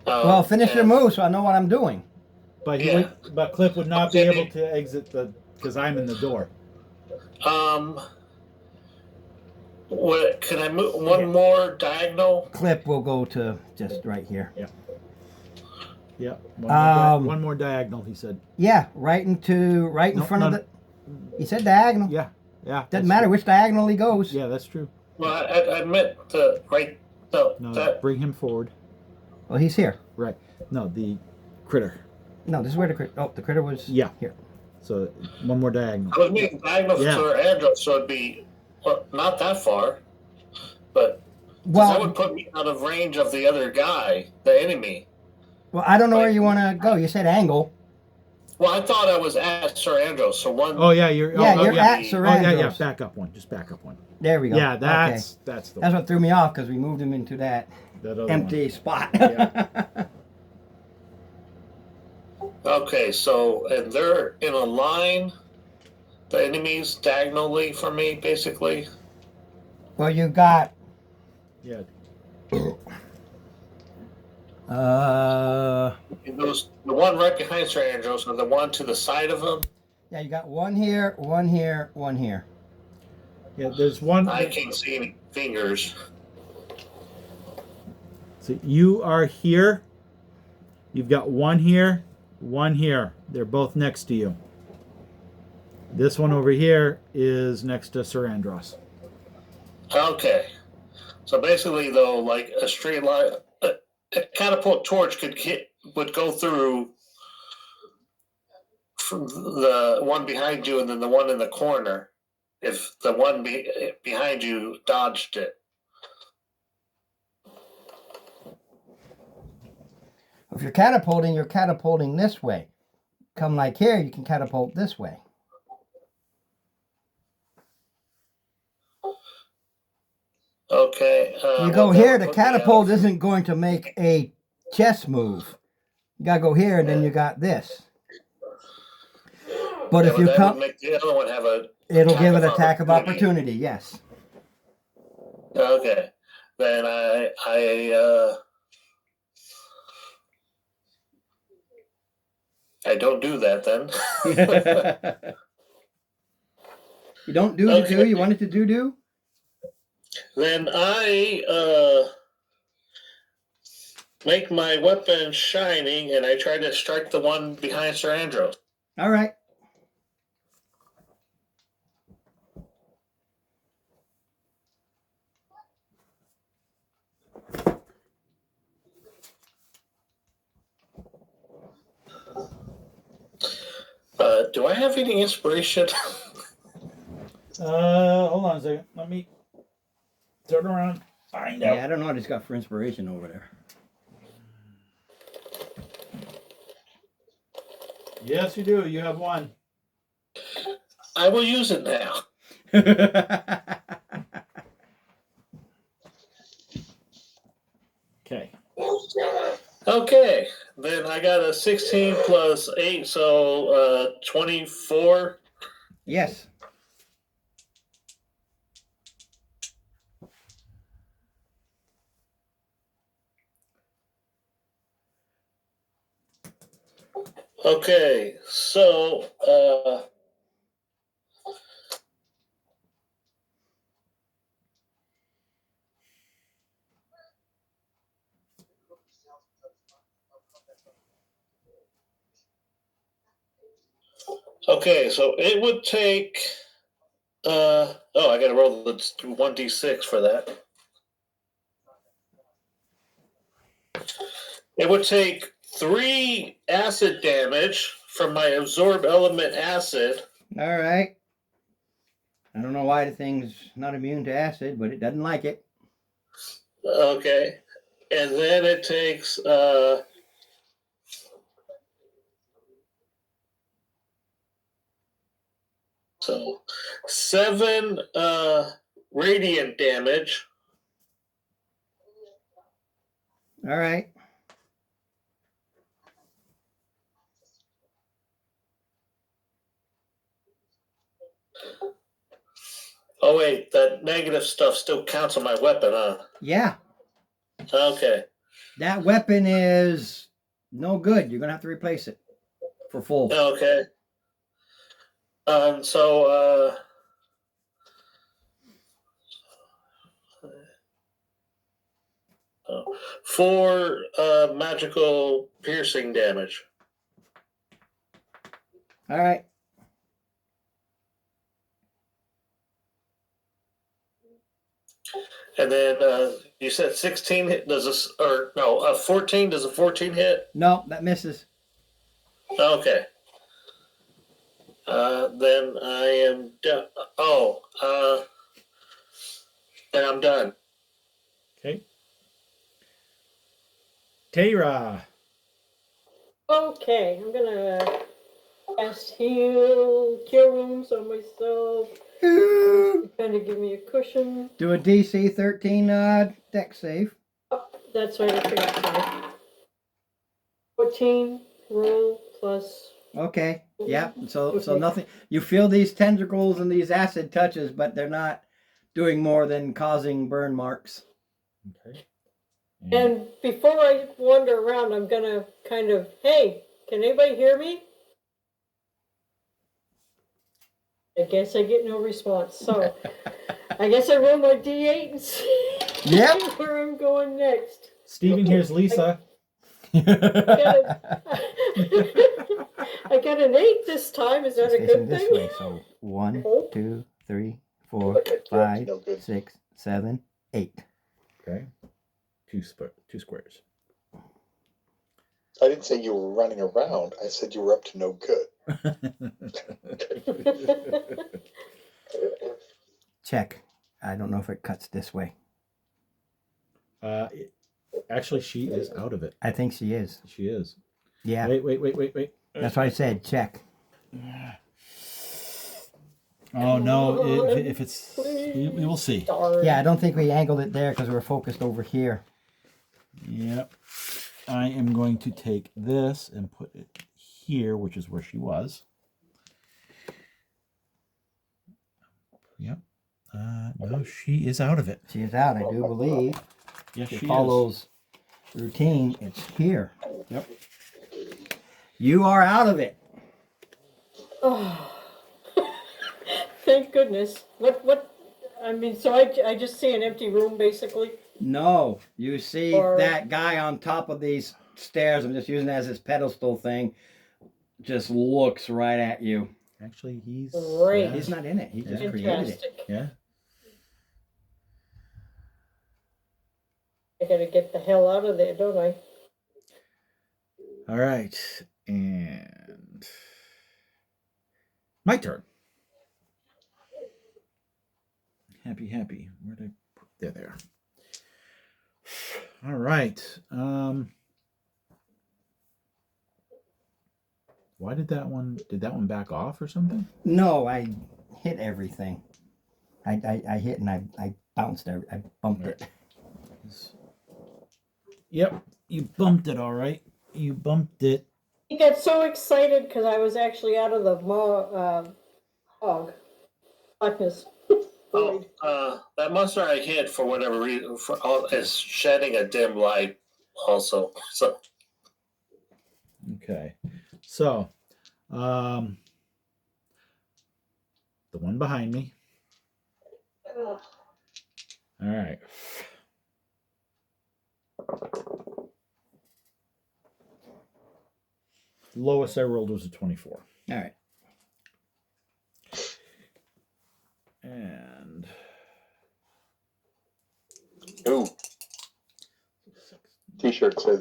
Well, finish your and- move so I know what I'm doing. But Yeah. but Cliff would not be able to exit because I'm in the door. What can I move one more diagonal? Clip will go to just right here. Yeah. One more diagonal. He said. Yeah, right in No, front of no. the. He said diagonal. Yeah. Yeah. Doesn't matter which diagonal he goes. Yeah, that's true. Well, I meant the right. No, No, that. bring him forward. Well, he's here. Right. No, the critter. No, this is where the critter. Oh, the critter was Yeah. here. So one more diagonal. I was making diagonal Yeah. for Andros, so it'd be not that far, but that Well, would put me out of range of the other guy, the enemy. I don't know where you want to go. You said angle. Well, I thought I was at Sir Andros, so one. Oh yeah, you're. Yeah, oh, you're yeah. at Sir Oh yeah, yeah. Andros. Back up one. Just back up one. There we go. Yeah, Okay. that's the That's one. what threw me off because we moved him into that That other empty spot. Yeah. Okay, so and they're in a line, the enemies diagonally for me, basically. Well, you got. Yeah. Those the one right behind Sir Andros and the one to the side of him. Yeah, you got one here, one here, one here. Yeah. There's one. I can't see any fingers. So you are here. You've got one here, one here. They're both next to you. This one over here is next to Sir Andros. Okay, so basically, though, like a straight line, a catapult torch would go through from the one behind you and then the one in the corner, if the one behind you dodged it. If you're catapulting this way. Come like here, you can catapult this way. Okay. You go here, the catapult isn't going to make a chess move. You gotta go here, and then you got this. But if you that come, would make the other one have a. it'll give it attack of opportunity. Yes. Okay, then I don't do that then. You don't do the do. You want it to do. Then I make my weapon shining, and I try to strike the one behind Sir Andros. All right. Do I have any inspiration? Hold on a second. Let me turn around. Find Yeah, out. I don't know what he's got for inspiration over there. Yes, you do. You have one. I will use it now. Okay. Okay, then I got a 16 plus 8, so 24. Yes. Okay, so okay, so it would take I gotta roll the 1d6 for that. It would take 3 acid damage from my absorb element acid. All right. I don't know why the thing's not immune to acid, but it doesn't like it. Okay. And then it takes so 7 radiant damage. All right. Oh wait, that negative stuff still counts on my weapon, huh? Yeah. Okay. That weapon is no good. You're going to have to replace it for full. Okay. So 4 magical piercing damage. All right. And then you said 16 hit, does this, or no, 14, does a 14 hit? No, that misses. Okay. Then I am done. And I'm done. Okay. Tara. Okay, I'm gonna cast heal cure wounds on myself. Kind of give me a cushion. Do a DC 13 deck save. Oh, that's right, I forgot. Sorry. 14 roll plus. Okay. Yeah. So nothing. You feel these tentacles and these acid touches, but they're not doing more than causing burn marks. Okay. And before I wander around, I'm gonna kind of, hey, can anybody hear me? I guess I get no response. So I guess I roll my D8 and see where I'm going next. Stephen here's Lisa. I got an 8 this time. Is that a good this thing? way. So 1, 2, 3, 4, 5, 6, 7, 8. Okay. Two squares. I didn't say you were running around. I said you were up to no good. Check. I don't know if it cuts this way. Actually, she is out of it. I think she is. She is. Yeah. Wait. That's why I said check. Oh no! If it's, we will see. Yeah, I don't think we angled it there because we were focused over here. Yep. I am going to take this and put it here, which is where she was. Yep. No, she is out of it. She is out, I do believe. Yes, She she follows routine. It's here. Yep. You are out of it. Oh, thank goodness. What? I mean, so I just see an empty room, basically. No, you see that guy on top of these stairs. I'm just using it as his pedestal thing. Just looks right at you. Actually, he's Great. yeah. He's not in it. He just created it. Fantastic. Yeah. I gotta get the hell out of there, don't I? All right, and my turn. Happy. Where'd I put there? All right. Why did that one back off or something? No, I hit everything. I hit and I bounced it. I bumped it. Yep, you bumped it all right. You bumped it. He got so excited because I was actually out of the blackness. Oh, that monster I hit for whatever reason is shedding a dim light also. So Okay. So, the one behind me. All right. Lowest I rolled was a 24. All right. And Ooh. T-shirt says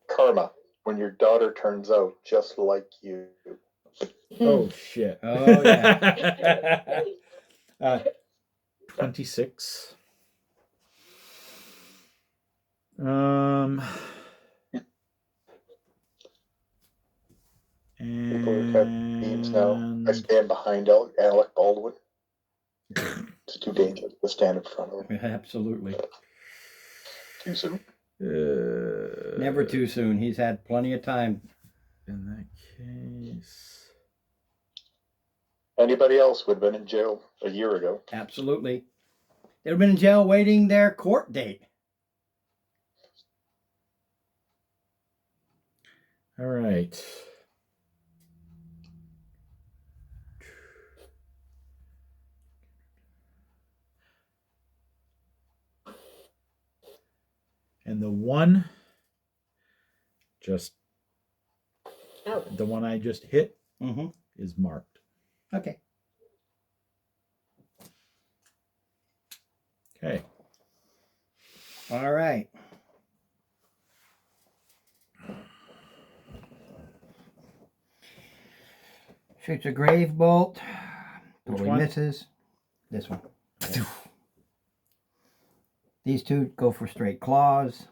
karma when your daughter turns out just like you. oh shit. Oh yeah. 26. And People have memes now. I stand behind Alec Baldwin. It's too dangerous to stand in front of him. Absolutely. Too soon. Never too soon. He's had plenty of time. In that case. Anybody else would have been in jail a year ago. Absolutely. They'd have been in jail waiting their court date. All right. And the one the one I just hit is marked. Okay. Okay. All right. Shoots a grave bolt. Totally misses. This one. Okay. These two go for straight claws.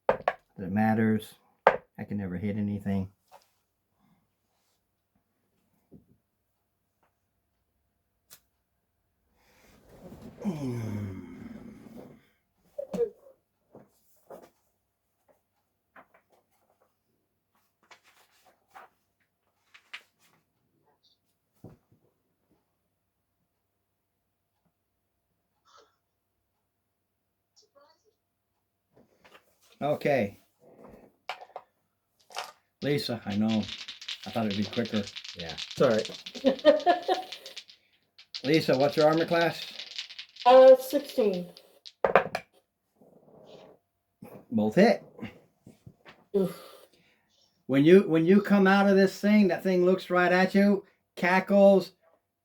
That matters. I can never hit anything. Okay. Lisa, I know. I thought it'd be quicker. Yeah, it's all right. Lisa, what's your armor class? 16. Both hit. Oof. When you come out of this thing, that thing looks right at you, cackles,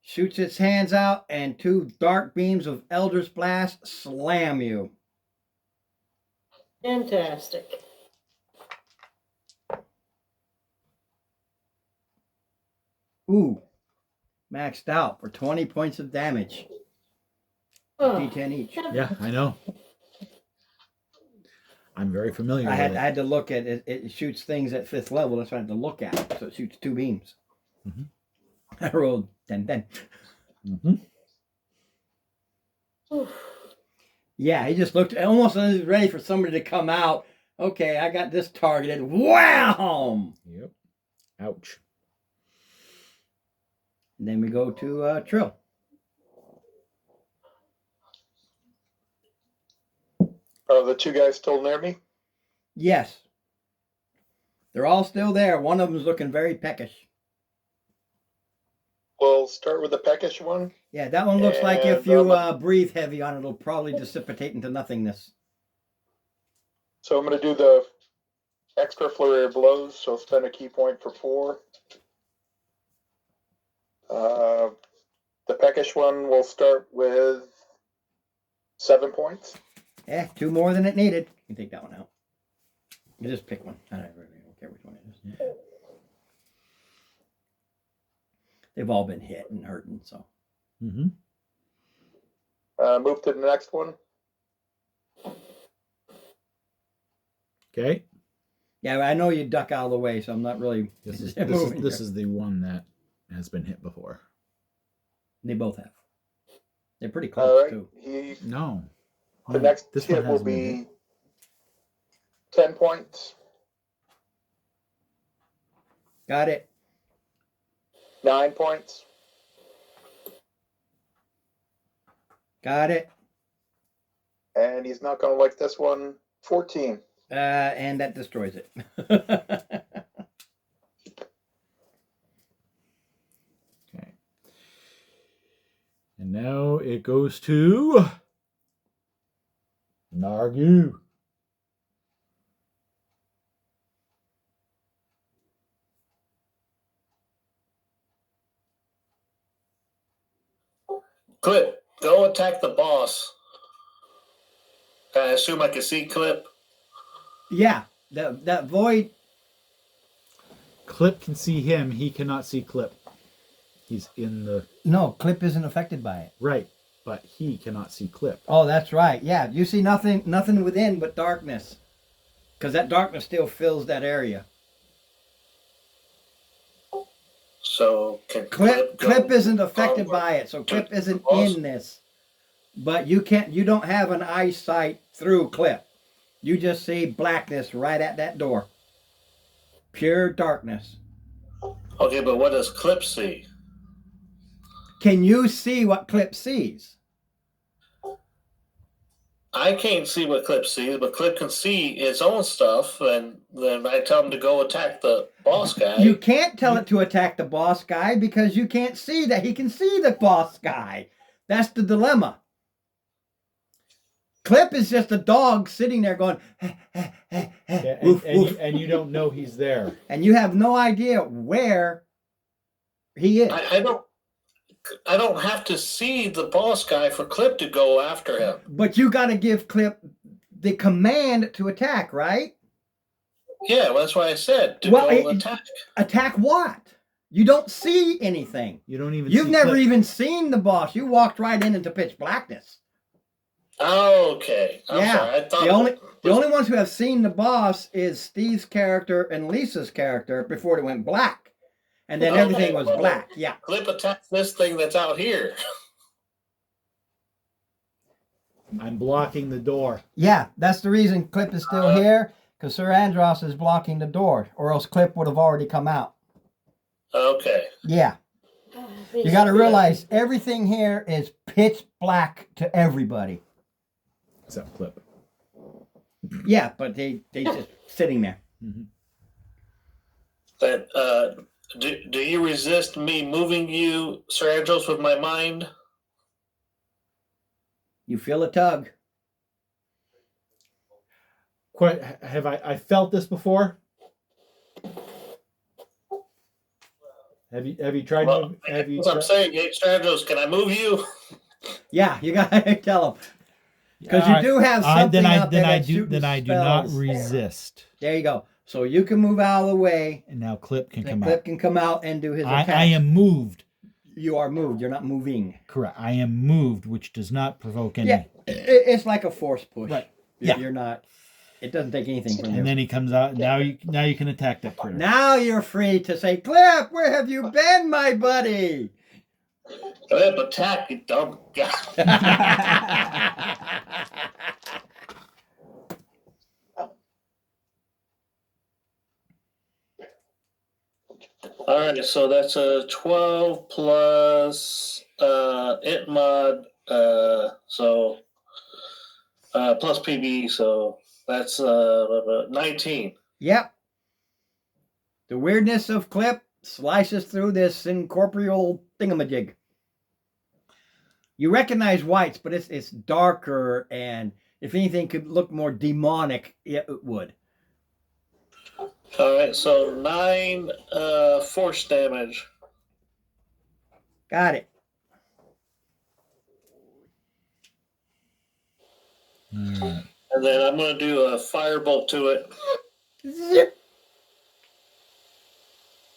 shoots its hands out, and two dark beams of Elder's Blast slam you. Fantastic. Ooh, maxed out for 20 points of damage. D10 each. Yeah, I know. I'm very familiar with it. I had to look at it. It shoots things at 5th level. That's what I had to look at. So it shoots 2 beams. I rolled 10. Yeah, he just looked almost ready for somebody to come out. Okay, I got this targeted. Wham! Yep. Ouch. And then we go to Trill. Are the two guys still near me? Yes. They're all still there. One of them's looking very peckish. We'll start with the peckish one. Yeah, that one looks like if you breathe heavy on it, it'll probably dissipate into nothingness. So I'm going to do the extra flurry of blows. So spend a key point for 4. The peckish one will start with 7 points. Yeah, 2 more than it needed. You can take that one out. You just pick one. I don't care which one it is. Yeah. They've all been hit and hurting, so. Move to the next one. Okay. Yeah, I know you duck out of the way, so I'm not really moving. This is the one that has been hit before. They both have. They're pretty All close right. too. No. The next this one hit will hasn't been hit. be 10 points, Got it. 9 points, Got it. and he's not going to like this one. 14. And that destroys it. Okay. And now it goes to Nargu. Clip, go attack the boss. I assume I can see Clip. Yeah, that void. Clip can see him. He cannot see Clip. He's in the No, Clip isn't affected by it. right, but he cannot see Clip. Oh, that's right. Yeah, you see nothing within but darkness, because that darkness still fills that area. So can Clip go isn't affected onward by it, so Clip to isn't the boss? in this. But you don't have an eyesight through Clip. You just see blackness right at that door. Pure darkness. Okay, but what does Clip see? Can you see what Clip sees? I can't see what Clip sees, but Clip can see his own stuff, and then I tell him to go attack the boss guy. You can't tell it to attack the boss guy because you can't see that he can see the boss guy. That's the dilemma. Clip is just a dog sitting there going, Yeah, woof, woof. and you don't know he's there. And you have no idea where he is. I don't have to see the boss guy for Clip to go after him. But you got to give Clip the command to attack, right? Yeah, well, that's why I said to go attack. Attack what? You don't see anything. You don't even. You've see never Clip. even seen the boss. You walked right into pitch blackness. Okay. I'm sorry. I thought the only ones who have seen the boss is Steve's character and Lisa's character before it went black. And then everything was black. Yeah. Clip attacks this thing that's out here. I'm blocking the door. Yeah, that's the reason Clip is still here, because Sir Andros is blocking the door, or else Clip would have already come out. Okay. Yeah. You got to realize everything here is pitch black to everybody. Except Clip. Yeah, but they just sitting there. Mm-hmm. But, do you resist me moving you, Sir Andros, with my mind? You feel a tug. Quite. Have I felt this before? Have you tried? Well, that's what I'm saying. Hey, Sir Andros, can I move you? Yeah, you got to tell them. Because you do have something out there that's shooting Then I do not spells. resist. There you go. So you can move out of the way. And now Clip can come Clip out. can come out and do his attack. I am moved. You are moved. You're not moving. Correct. I am moved, which does not provoke any. Yeah, it's like a force push. Right. You're not. It doesn't take anything from you. And then he comes out. Now you can attack that critter. Now you're free to say, Clip, where have you been, my buddy? Clip, attack, you dumb guy. All right, so that's a 12 plus int mod, so plus PB, so that's 19. Yep. The weirdness of Clip slices through this incorporeal thingamajig. You recognize whites, but it's darker, and if anything could look more demonic, it would. All right, so 9 force damage. Got it. Alright. And then I'm going to do a firebolt to it. Zip.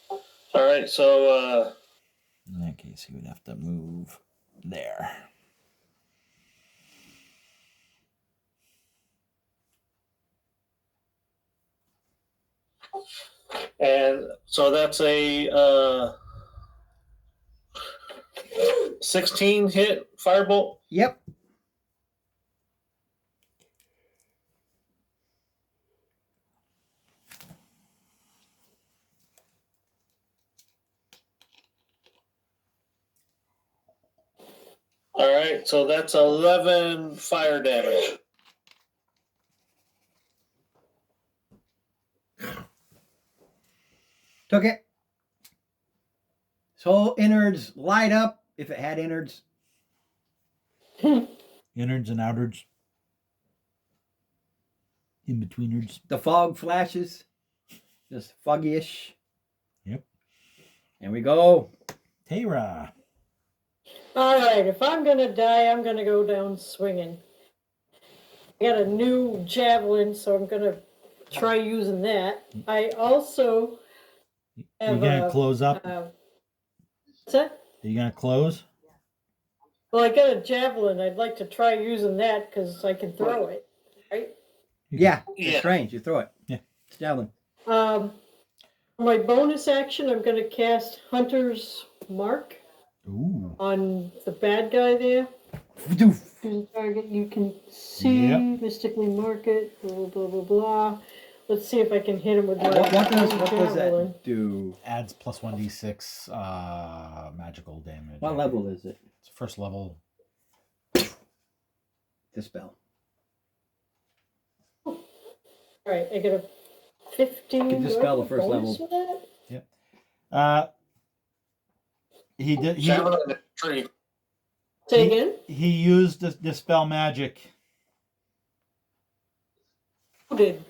All right, so In that case, he would have to move there. And so that's a 16 hit firebolt. Yep. All right, so that's 11 fire damage. Took it. So innards light up if it had innards. Innards and outards. In betweenards. The fog flashes. Just foggy-ish. Yep. And we go. Tara. All right, if I'm gonna die, I'm gonna go down swinging. I got a new javelin, so I'm gonna try using that. I also You have gonna close up? what's that? You gonna close? Well, I got a javelin. I'd like to try using that because I can throw it, right? Yeah, Yeah. it's range. You throw it. Yeah. It's javelin. My bonus action, I'm gonna cast Hunter's Mark Ooh. on the bad guy there. Doof. Choose a target you can see, Yep. mystically mark it, blah, blah, blah, blah. Let's see if I can hit him with my What does javelin. that do? Adds plus 1d6 magical damage. What level is it? It's first level. Dispel. Alright, I get a 15. You dispel the first bonus level. with that? He did. Javelin in the tree. Say again? He used the dispel magic. Who did?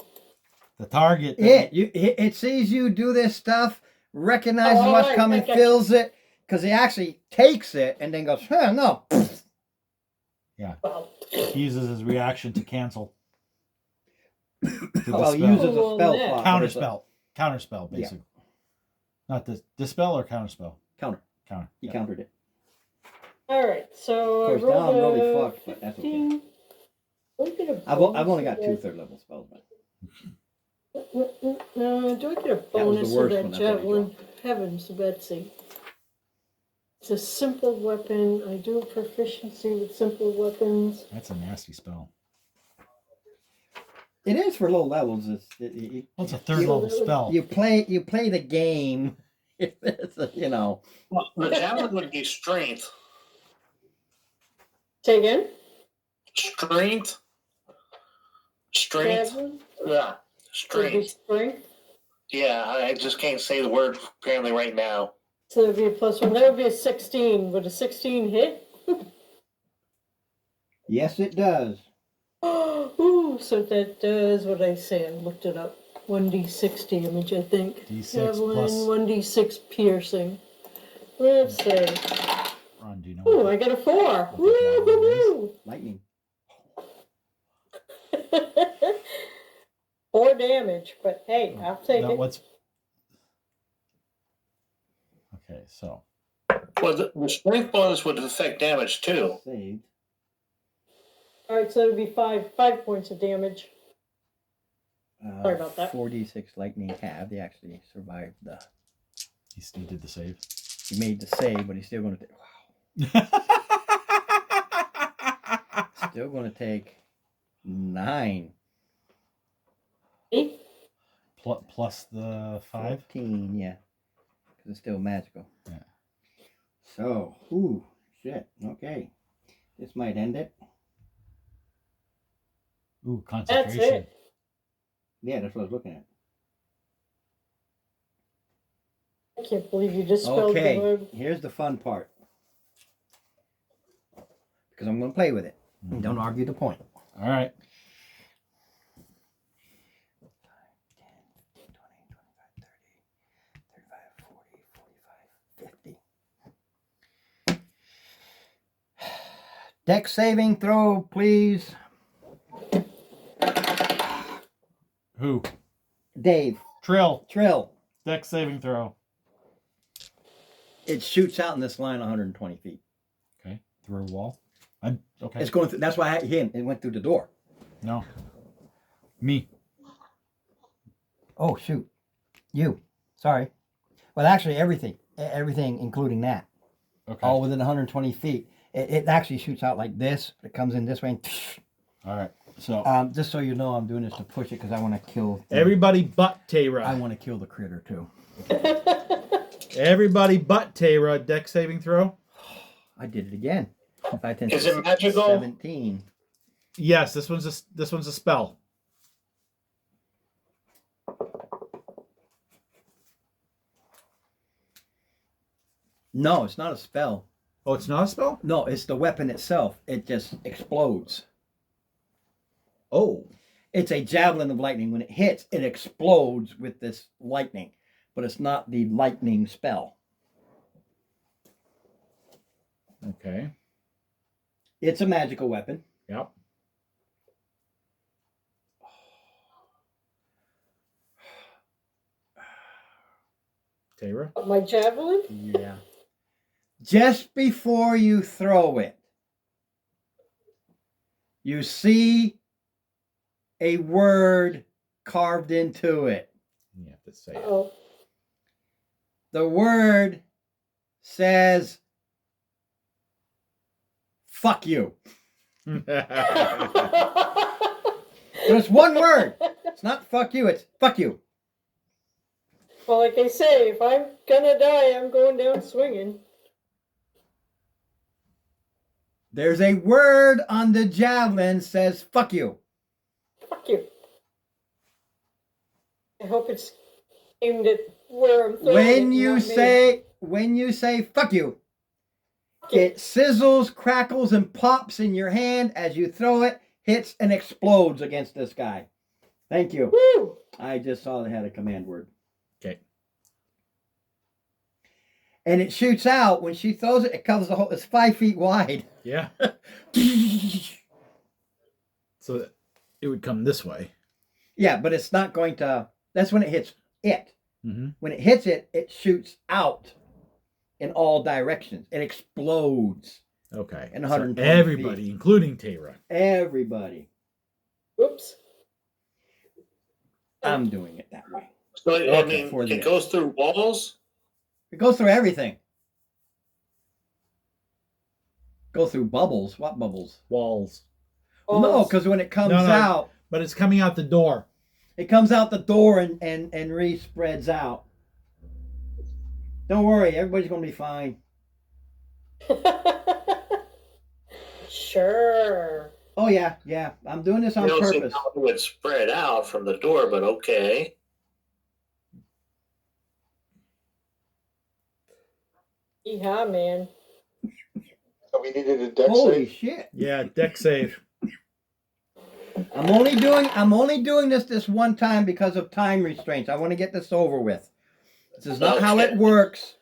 The target. It sees you do this stuff, recognizes Oh, what's alright, coming, I got fills it, because he actually takes it and then goes, no. Well, He uses his reaction to cancel. To Well, he dispel. uses a spell Yeah. slot. Counterspell. Counterspell, Yeah. basically. Not the dispel or counterspell? Counter. Counter. He Yeah. countered it. alright, so Of I course, now I'm rolled really a fucked, but that's 15. okay. Do I get a I've bonus only with got two that? third-level spells, but Do I get a the bonus with worst that one, that's what I javelin? Heavens, Betsy. It's a simple weapon. I do proficiency with simple weapons. That's a nasty spell. it is for low levels. Well, it's a third level spell. You play the game. It's Well, the javelin would be strength. Say again? Strength. Javelin? Yeah. Would be Strength. strength. Yeah, I just can't say the word apparently right now. So that would be a +1. That would be a 16. Would a 16 hit? Yes, it does. Ooh, so that does what I say. I looked it up. 1d6 damage, I think. D6 Javelin, plus. 1d6 piercing. Let's see. Ron, do you know? Ooh, what I got a 4. What the javelin Woo! Lightning. 4 damage, but hey, I'll take that it. what's okay? So Well, the strength bonus would affect damage too. Saved. Alright, so it would be 5 points of damage. Sorry about that. 4d6 lightning have. He actually survived the. he still did the save. He made the save, but he's still going to. Wow. Still going to take 9. 8? Plus the 5. 15, yeah. Because it's still magical. Yeah. So, ooh, shit. Okay. This might end it. Ooh, That's concentration. it. Yeah, that's what I was looking at. I can't believe you just spelled the Okay, word. here's the fun part. Because I'm going to play with it. Mhm. Don't argue the point. All right. 10, 20, 25, 30, 35, 40, 45, 50. Deck saving throw, please. Who? Dave. Trill. Trill. Dex saving throw. It shoots out in this line 120 feet. Okay. Through a wall. I'm okay. It's going through. That's why I hit him. It went through the door. No. Me. Oh, shoot. You. Sorry. Well, actually, everything, including that, Okay. all within 120 feet. It actually shoots out like this. It comes in this way. And All right. So just so you know, I'm doing this to push it because I want to kill. everybody but I Tayra. want to kill the critter too. Everybody but Tayra. Deck saving throw. I did it again. 5, 10, Is it magical? 17. Yes, this one's a spell. No, it's not a spell. Oh, it's not a spell? No, it's the weapon itself. It just explodes. Oh. It's a javelin of lightning. When it hits, it explodes with this lightning, but it's not the lightning spell. Okay. It's a magical weapon. Yep. Tayra? My javelin? Yeah. Just before you throw it, you see a word carved into it. You have to say it. Oh. The word says, fuck you. But it's one word. It's not fuck you, it's fuck you. Well, like I say, if I'm gonna die, I'm going down swinging. There's a word on the javelin says fuck you. Fuck you. I hope it's aimed at where I'm throwing When it, you not me. say fuck you, Fuck you. it sizzles, crackles, and pops in your hand as you throw it, hits and explodes against this guy. Thank you. Woo! I just saw it had a command word. Okay. And it shoots out. When she throws it, it covers the whole, it's 5 feet wide. Yeah. So it would come this way. Yeah, but it's not going to, that's when it hits it. Mm-hmm. When it hits it, it shoots out in all directions. It explodes. Okay. And So 120 everybody, feet. including Tayra. Everybody. Whoops. I'm doing it that way. So, I Okay, mean, for the- it goes through walls. It goes through everything. Go through bubbles. What bubbles? Walls. Well, no, because when it comes No, no. out, But it's coming out the door. it comes out the door and re-spreads out. Don't worry, everybody's going to be fine. Sure. Oh, yeah. I'm doing this I on don't see purpose. how it would spread out from the door, but okay. Yeehaw, man. So we needed a deck Holy save. shit. Yeah, deck save. I'm only doing this one time because of time restraints. I want to get this over with. This is not how it Okay. works.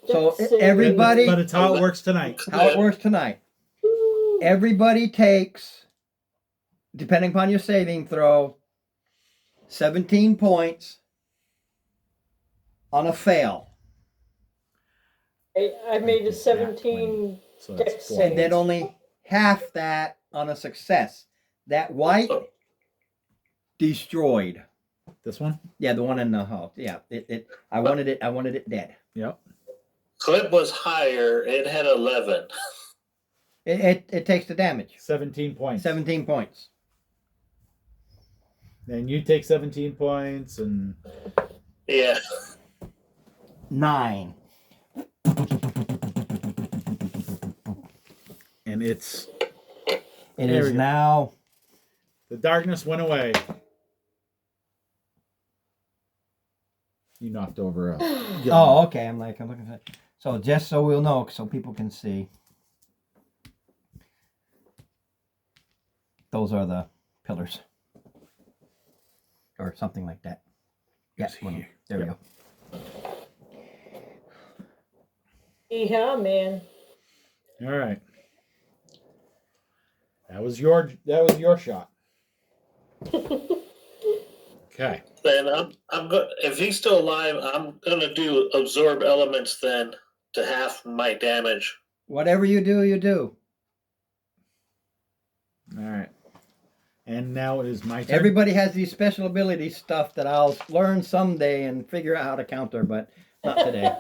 So Deck save. everybody, But it's how it works tonight. how it works tonight. Woo. Everybody takes, depending upon your saving throw, 17 points on a fail. I made a 17 So deck that's save. And then only half that on a success. That white, destroyed. this one? Yeah, the one in the house. Yeah, I wanted it dead. Yep. Clip was higher. It had 11. It takes the damage. 17 points. 17 points. And you take 17 points and Yeah. 9. and it's It There is we go. now. the darkness went away. You knocked over a gun. Oh, okay. I'm looking for. So just so we'll know, so people can see. Those are the pillars, or something like that. Yes, Yes, here. there we Yep. go. Yeehaw, man. All right. That was your shot. Okay. Then I'm go- if he's still alive, I'm gonna do absorb elements then to half my damage. Whatever you do, you do. All right. And now it is my turn. Everybody has these special ability stuff that I'll learn someday and figure out how to counter, but not today.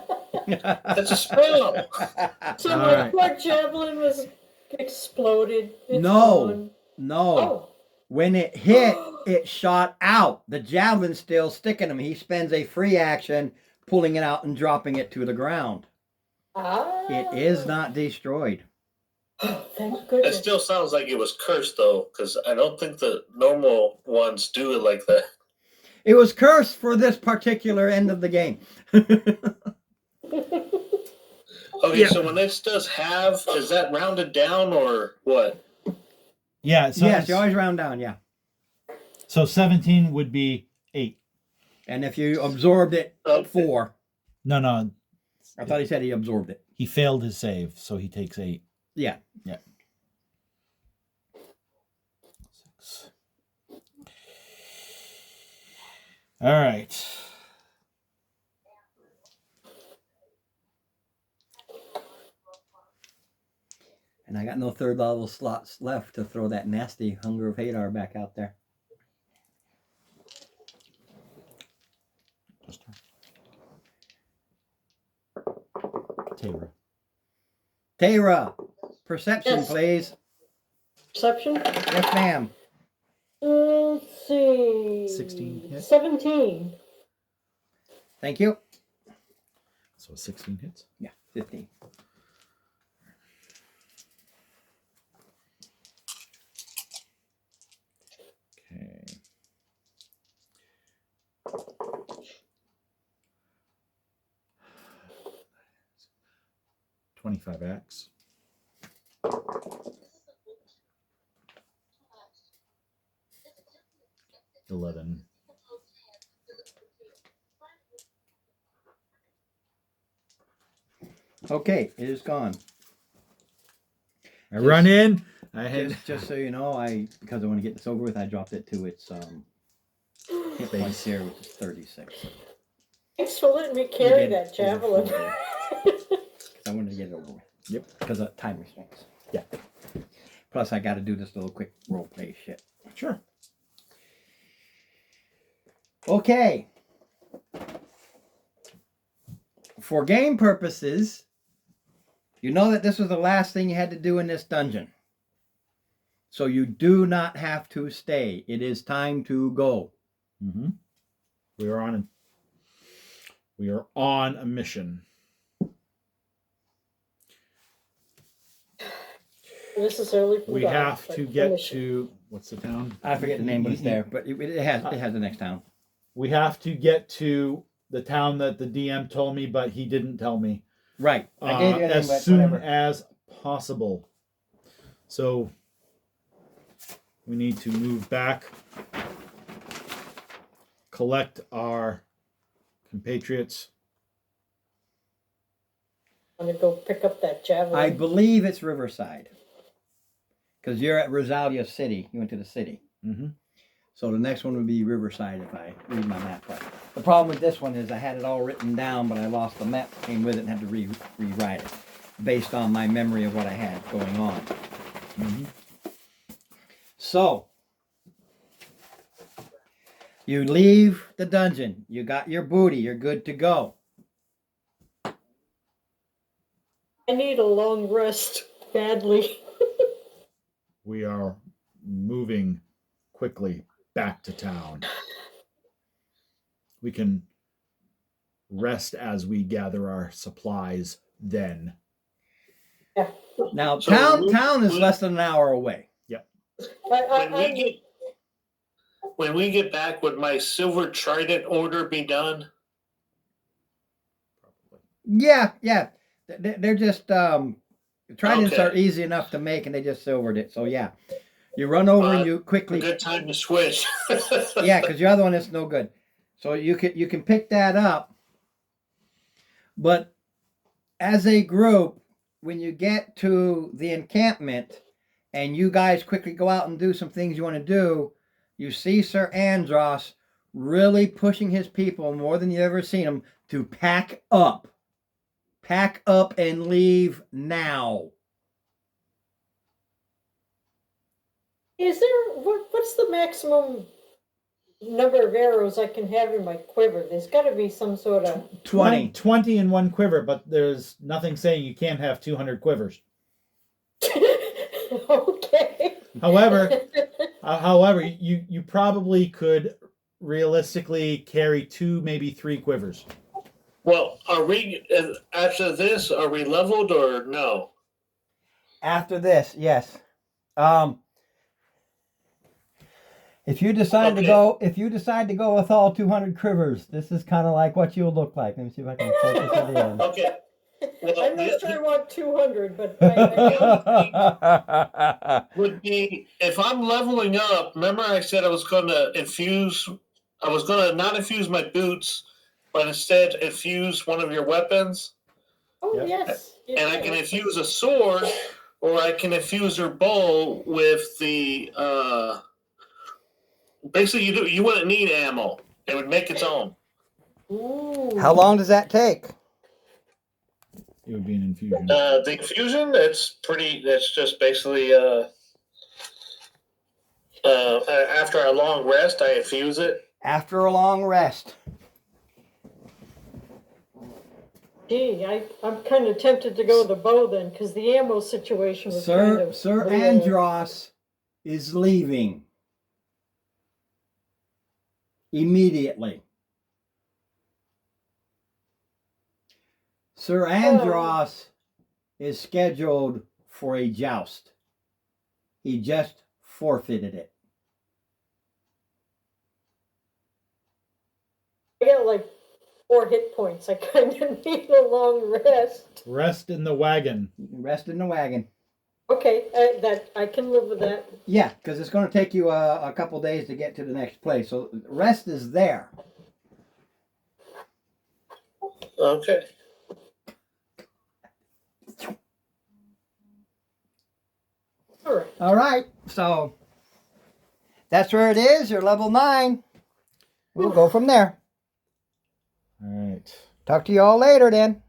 That's a spell. So All my right. poor javelin was exploded. It's No. gone. No. Oh. When it hit, it shot out. The javelin's still sticking him. He spends a free action pulling it out and dropping it to the ground. Ah. It is not destroyed. Thank It goodness. still sounds like it was cursed, though, because I don't think the normal ones do it like that. It was cursed for this particular end of the game. Okay, Yeah. so when this does have, is that rounded down or what? Yeah. So Yes, you always round down, yeah. So 17 would be 8. And if you absorbed it, Okay. 4. No. I thought he said he absorbed it. He failed his save, so he takes 8. Yeah. 6. All right. And I got no third level slots left to throw that nasty Hunger of Hadar back out there. Tara. Tara, perception, Yes. please. Perception? Yes, ma'am. Let's see. 16 hit. 17. Thank you. So 16 hits. Yeah, 15. Okay. 25 axe. $11. Okay, it is gone. I run in. I had Just so you know, because I want to get this over with, I dropped it to its hit points here, which is 36. Thanks for letting me carry You did that javelin. over 40. I wanted to get it over with. Yep. Because of time restraints. Yeah. Plus, I got to do this little quick role play shit. Sure. Okay. For game purposes, you know that this was the last thing you had to do in this dungeon. So you do not have to stay. It is time to go. Mm-hmm. We are on a mission. This is early for We dark, have but to get finish it. to what's the town? I forget the name, but it's there. But it has the next town. We have to get to the town that the DM told me, but he didn't tell me. Right. I gave you a name, as but soon whatever. as possible. So we need to move back, collect our compatriots. I'm going to go pick up that javelin. I believe it's Riverside. Because you're at Rosalia City. You went to the city. Mm-hmm. So the next one would be Riverside if I read my map right. The problem with this one is I had it all written down, but I lost the map that came with it and had to rewrite it based on my memory of what I had going on. Mm-hmm. So, you leave the dungeon. You got your booty. You're good to go. I need a long rest badly. We are moving quickly back to town. We can rest as we gather our supplies then. Yeah. Now, So town is less than an hour away. When we get back, would my silver trident order be done? Yeah. They're just tridents Okay. are easy enough to make, and they just silvered it. So yeah, you run over and you A quickly. good time to switch. Yeah, because your other one is no good. So you can pick that up, but as a group, when you get to the encampment, and you guys quickly go out and do some things you want to do, you see Sir Andros really pushing his people more than you've ever seen him to pack up. Pack up and leave now. Is there what's the maximum number of arrows I can have in my quiver? There's got to be some sort of 20. 20 in one quiver, but there's nothing saying you can't have 200 quivers. okay. However, you probably could realistically carry 2, maybe 3 quivers. Well, are we after this? Are we leveled or no? After this, yes. If you decide to go with all 200 quivers, this is kind of like what you'll look like. Let me see if I can focus at the end. Okay. Well, I'm not sure I want 200, but would be if I'm leveling up. Remember, I said I was going to infuse. I was going to not infuse my boots, but instead infuse one of your weapons. oh Yep. yes. And I can infuse a sword, or I can infuse your bow with the. Basically, you wouldn't need ammo. It would make its own. Ooh. How long does that take? It would be an infusion. The infusion, it's just basically after a long rest, I infuse it. After a long rest. Gee, I'm kind of tempted to go with the bow then, because the ammo situation was kind of... Sir Andros is leaving immediately. Sir Andros is scheduled for a joust. He just forfeited it. I got like 4 hit points. I kind of need a long rest. Rest in the wagon. Rest in the wagon. Okay, that I can live with that. Yeah, because it's going to take you a couple days to get to the next place. So rest is there. Okay. All right. So that's where it is. You're level 9. We'll go from there. All right. Talk to you all later then.